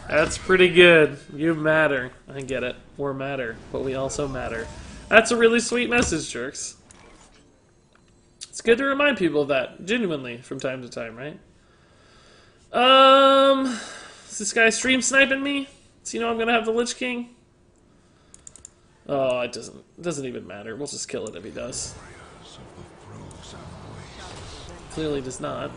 That's pretty good. You matter. I get it. We're matter, but we also matter. That's a really sweet message, Jerks. It's good to remind people of that, genuinely, from time to time, right? Is this guy stream sniping me? Does he know I'm gonna have the Lich King? Oh, it doesn't even matter. We'll just kill it if he does. Clearly does not.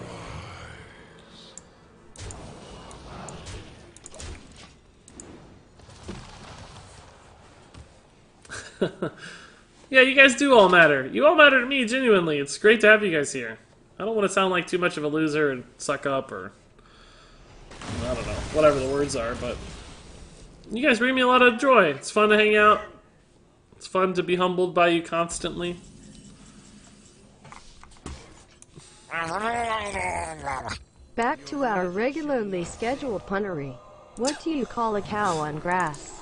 Yeah, you guys do all matter. You all matter to me, genuinely. It's great to have you guys here. I don't want to sound like too much of a loser and suck up or... I don't know, whatever the words are, but... You guys bring me a lot of joy. It's fun to hang out. It's fun to be humbled by you constantly. Back to our regularly scheduled punnery. What do you call a cow on grass?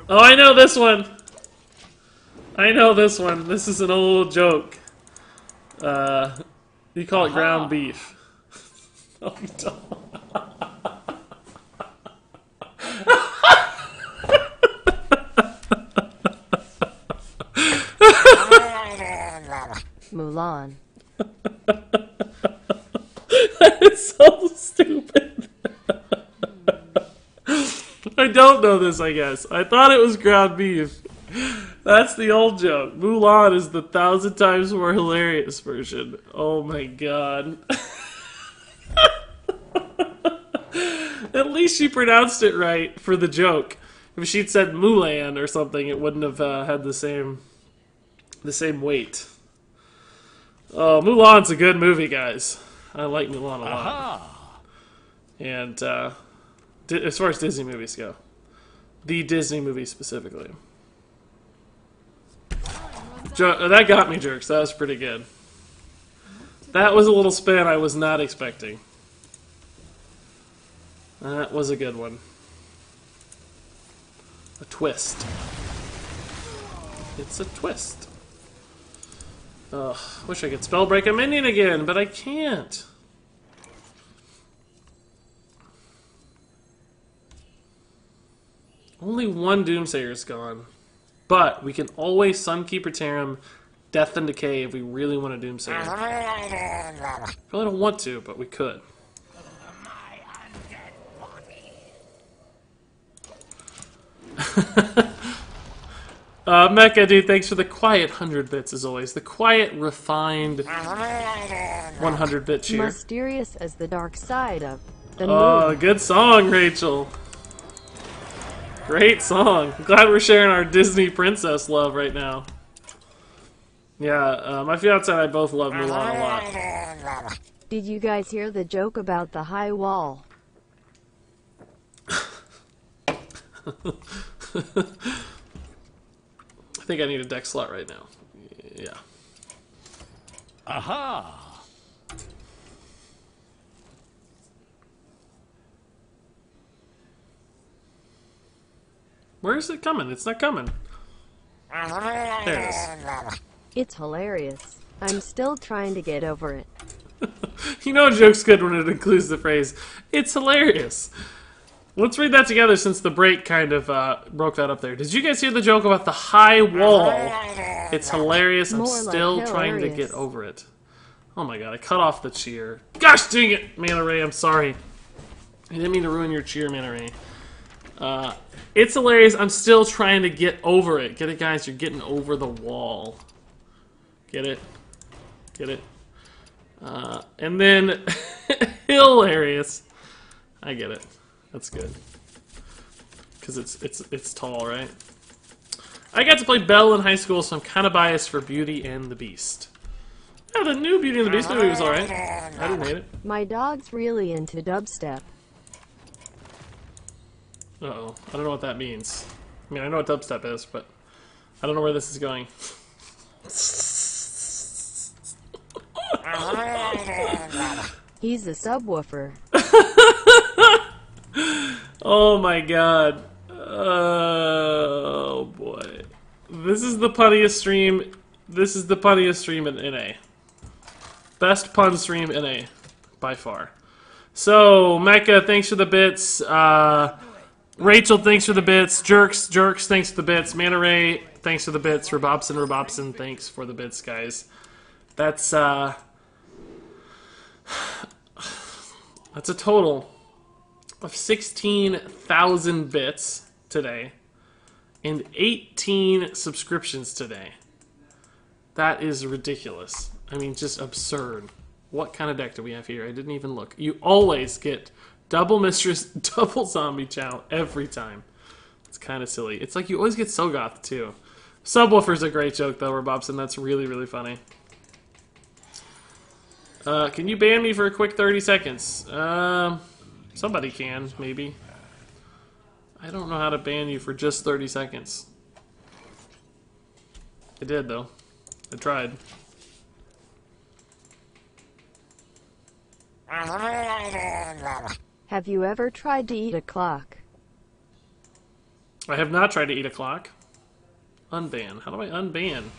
Oh, I know this one! I know this one. This is an old joke. You call it ground beef. Oh, no. Mulan. That is so stupid. I don't know this, I guess. I thought it was ground beef. That's the old joke. Mulan is the 1,000 times more hilarious version. Oh my god. At least she pronounced it right for the joke. If she'd said Mulan or something, it wouldn't have had the same weight. Oh, Mulan's a good movie, guys. I like Mulan a lot. And as far as Disney movies go, the Disney movies specifically. That got me, Jerks. That was pretty good. That was a little spin I was not expecting. That was a good one. A twist. It's a twist. Ugh, wish I could spell break a minion again, but I can't. Only one Doomsayer is gone. But we can always Sunkeeper Tarim, Death and Decay if we really want a Doomsayer. Probably don't want to, but we could. Mecha, dude, thanks for the quiet 100 bits as always. The quiet, refined 100-bit cheer. Mysterious as the dark side of the moon. Oh, good song, Rachel. Great song. I'm glad we're sharing our Disney princess love right now. Yeah, my fiance and I both love Mulan a lot. Did you guys hear the joke about the high wall? I think I need a deck slot right now. Yeah. Aha! Where is it coming? It's not coming. There it is. It's hilarious. I'm still trying to get over it. You know a joke's good when it includes the phrase, "It's hilarious." Let's read that together since the break kind of broke that up there. Did you guys hear the joke about the high wall? It's hilarious. I'm More still like trying to hilarious. get over it. Oh my god, I cut off the cheer. Gosh dang it, Mana Ray, I'm sorry. I didn't mean to ruin your cheer, Mana Ray. It's hilarious. I'm still trying to get over it. Get it, guys? You're getting over the wall. Get it? Get it? And then hilarious. I get it. That's good. Because it's tall, right? I got to play Belle in high school, so I'm kind of biased for Beauty and the Beast. Yeah, the new Beauty and the Beast movie was alright. I didn't hate it. My dog's really into dubstep. Uh-oh. I don't know what that means. I mean, I know what dubstep is, but I don't know where this is going. He's a subwoofer. Oh my god. Oh boy. This is the punniest stream. This is the punniest stream in NA. Best pun stream in NA. By far. So, Mecha, thanks for the bits. Rachel, thanks for the bits. Jerks, thanks for the bits. Mana Ray, thanks for the bits. Robobson, thanks for the bits, guys. That's a total of 16,000 bits today and 18 subscriptions today. That is ridiculous. I mean, just absurd. What kind of deck do we have here? I didn't even look. You always get double Mistress, double Zombie Chow every time. It's kind of silly. It's like you always get Sogoth, too. Subwoofer's a great joke, though, Robobson. That's really, really funny. Can you ban me for a quick 30 seconds? Somebody can, maybe. I don't know how to ban you for just 30 seconds. I did, though. I tried. Have you ever tried to eat a clock? I have not tried to eat a clock. Unban. How do I unban?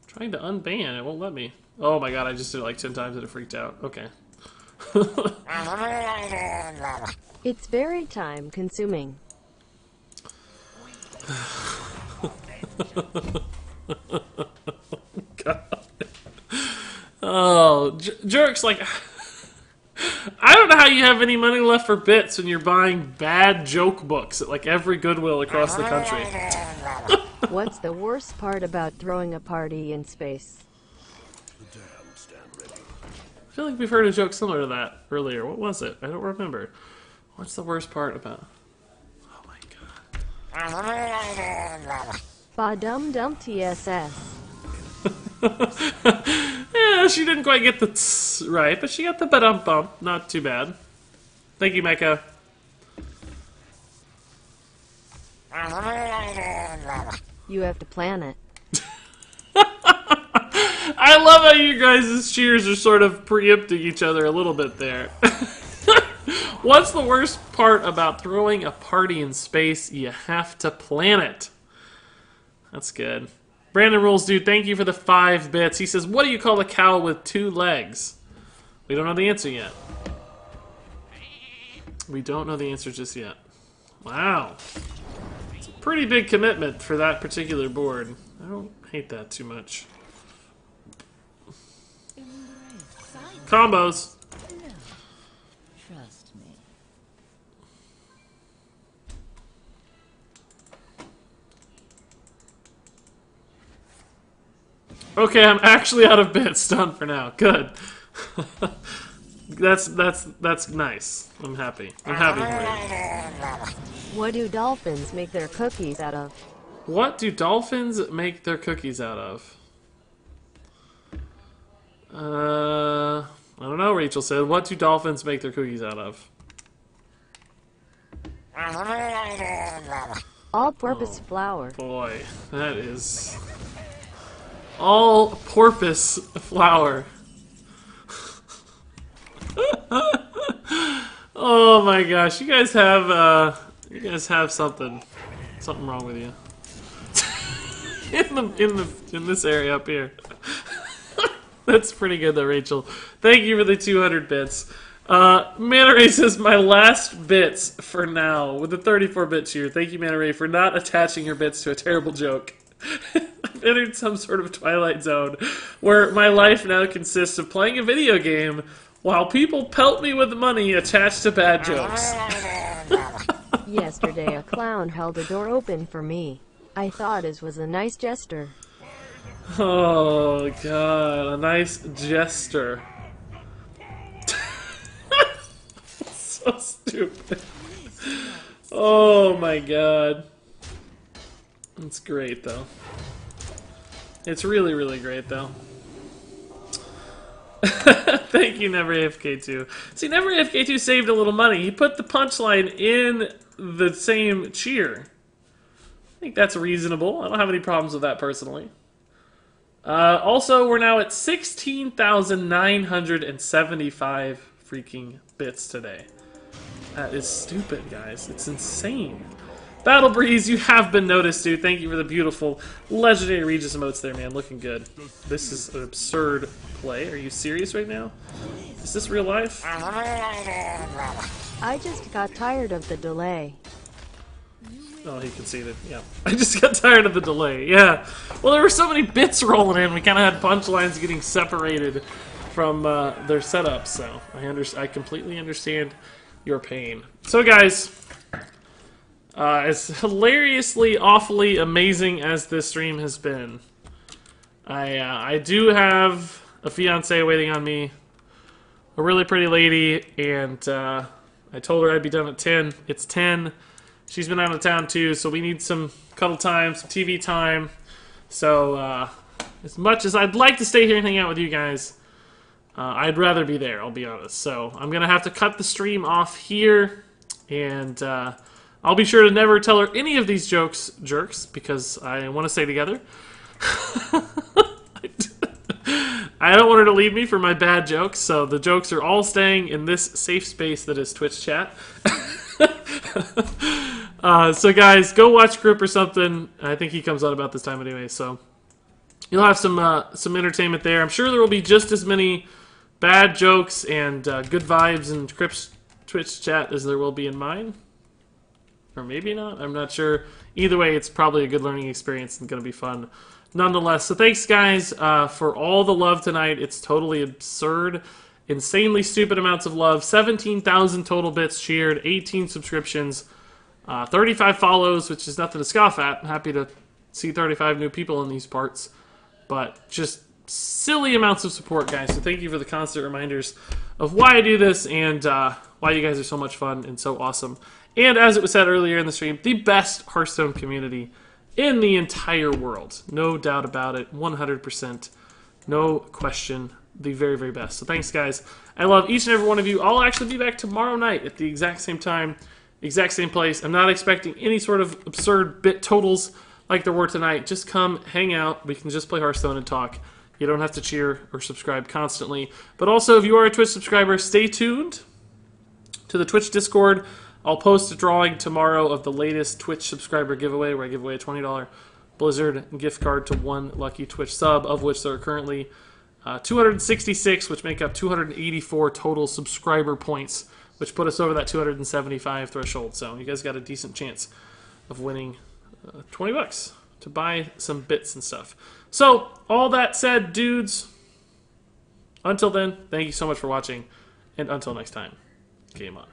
Trying to unban. It won't let me. Oh my god, I just did it like 10 times and it freaked out. Okay. It's very time consuming. God. Oh, jerks, like... I don't know how you have any money left for bits when you're buying bad joke books at like every Goodwill across the country. What's the worst part about throwing a party in space? I feel like we've heard a joke similar to that earlier. What was it? I don't remember. What's the worst part about... Oh my god. Ba dum dum TSS. Yeah, she didn't quite get the tss right, but she got the ba-dum bump. Not too bad. Thank you, Mecca. You have to plan it. I love how you guys' cheers are sort of preempting each other a little bit there. What's the worst part about throwing a party in space? You have to plan it. That's good. Brandon Rules, dude, thank you for the 5 bits. He says, what do you call a cow with 2 legs? We don't know the answer yet. We don't know the answer just yet. Wow. It's a pretty big commitment for that particular board. I don't hate that too much. Combos. Trust me. Okay, I'm actually out of bits. Done for now. Good. That's nice. I'm happy. I'm happy for you. What do dolphins make their cookies out of? What do dolphins make their cookies out of? I don't know, Rachel said. What do dolphins make their cookies out of? All-purpose flour. Boy, that is... all-porpoise flour. Oh my gosh, you guys have something wrong with you. in this area up here. That's pretty good though, Rachel. Thank you for the 200 bits. Mana Ray says, my last bits for now, with the 34-bit cheer. Thank you, Mana Ray, for not attaching your bits to a terrible joke. I've entered some sort of Twilight Zone, where my life now consists of playing a video game while people pelt me with money attached to bad jokes. Yesterday a clown held a door open for me. I thought it was a nice gesture. Oh, God, a nice jester. So stupid. Oh, my God. It's great, though. It's really, really great, though. Thank you, Never AFK2. See, Never AFK2 saved a little money. He put the punchline in the same cheer. I think that's reasonable. I don't have any problems with that, personally. Also, we're now at 16,975 freaking bits today. That is stupid, guys. It's insane. Battle Breeze, you have been noticed, dude. Thank you for the beautiful legendary Regis emotes there, man. Looking good. This is an absurd play. Are you serious right now? Is this real life? I just got tired of the delay. Oh, he conceded. Yeah. I just got tired of the delay. Yeah. Well, there were so many bits rolling in. We kind of had punchlines getting separated from their setup. So I completely understand your pain. So, guys, as hilariously, awfully amazing as this stream has been, I do have a fiance waiting on me, a really pretty lady, and I told her I'd be done at 10. It's 10. She's been out of town too, so we need some cuddle time, some TV time. So, as much as I'd like to stay here and hang out with you guys, I'd rather be there, I'll be honest. So, I'm going to have to cut the stream off here, and I'll be sure to never tell her any of these jokes, jerks, because I want to stay together. I don't want her to leave me for my bad jokes, so the jokes are all staying in this safe space that is Twitch chat. So guys, go watch Grip or something. I think he comes out about this time anyway, so you'll have some entertainment there. I'm sure there will be just as many bad jokes and good vibes in Grip's Twitch chat as there will be in mine. Or maybe not. I'm not sure. Either way, it's probably a good learning experience and going to be fun nonetheless. So thanks, guys, for all the love tonight. It's totally absurd. Insanely stupid amounts of love. 17,000 total bits cheered. 18 subscriptions. 35 follows, which is nothing to scoff at. I'm happy to see 35 new people in these parts. But just silly amounts of support, guys. So thank you for the constant reminders of why I do this and why you guys are so much fun and so awesome. And as it was said earlier in the stream, the best Hearthstone community in the entire world. No doubt about it. 100%. No question. The very, very best. So thanks, guys. I love each and every one of you. I'll actually be back tomorrow night at the exact same time, exact same place. I'm not expecting any sort of absurd bit totals like there were tonight. Just come, hang out. We can just play Hearthstone and talk. You don't have to cheer or subscribe constantly. But also, if you are a Twitch subscriber, stay tuned to the Twitch Discord. I'll post a drawing tomorrow of the latest Twitch subscriber giveaway, where I give away a $20 Blizzard gift card to one lucky Twitch sub, of which there are currently 266, which make up 284 total subscriber points, which put us over that 275 threshold. So you guys got a decent chance of winning $20 to buy some bits and stuff. So, all that said, dudes, until then, thank you so much for watching, and until next time, game on.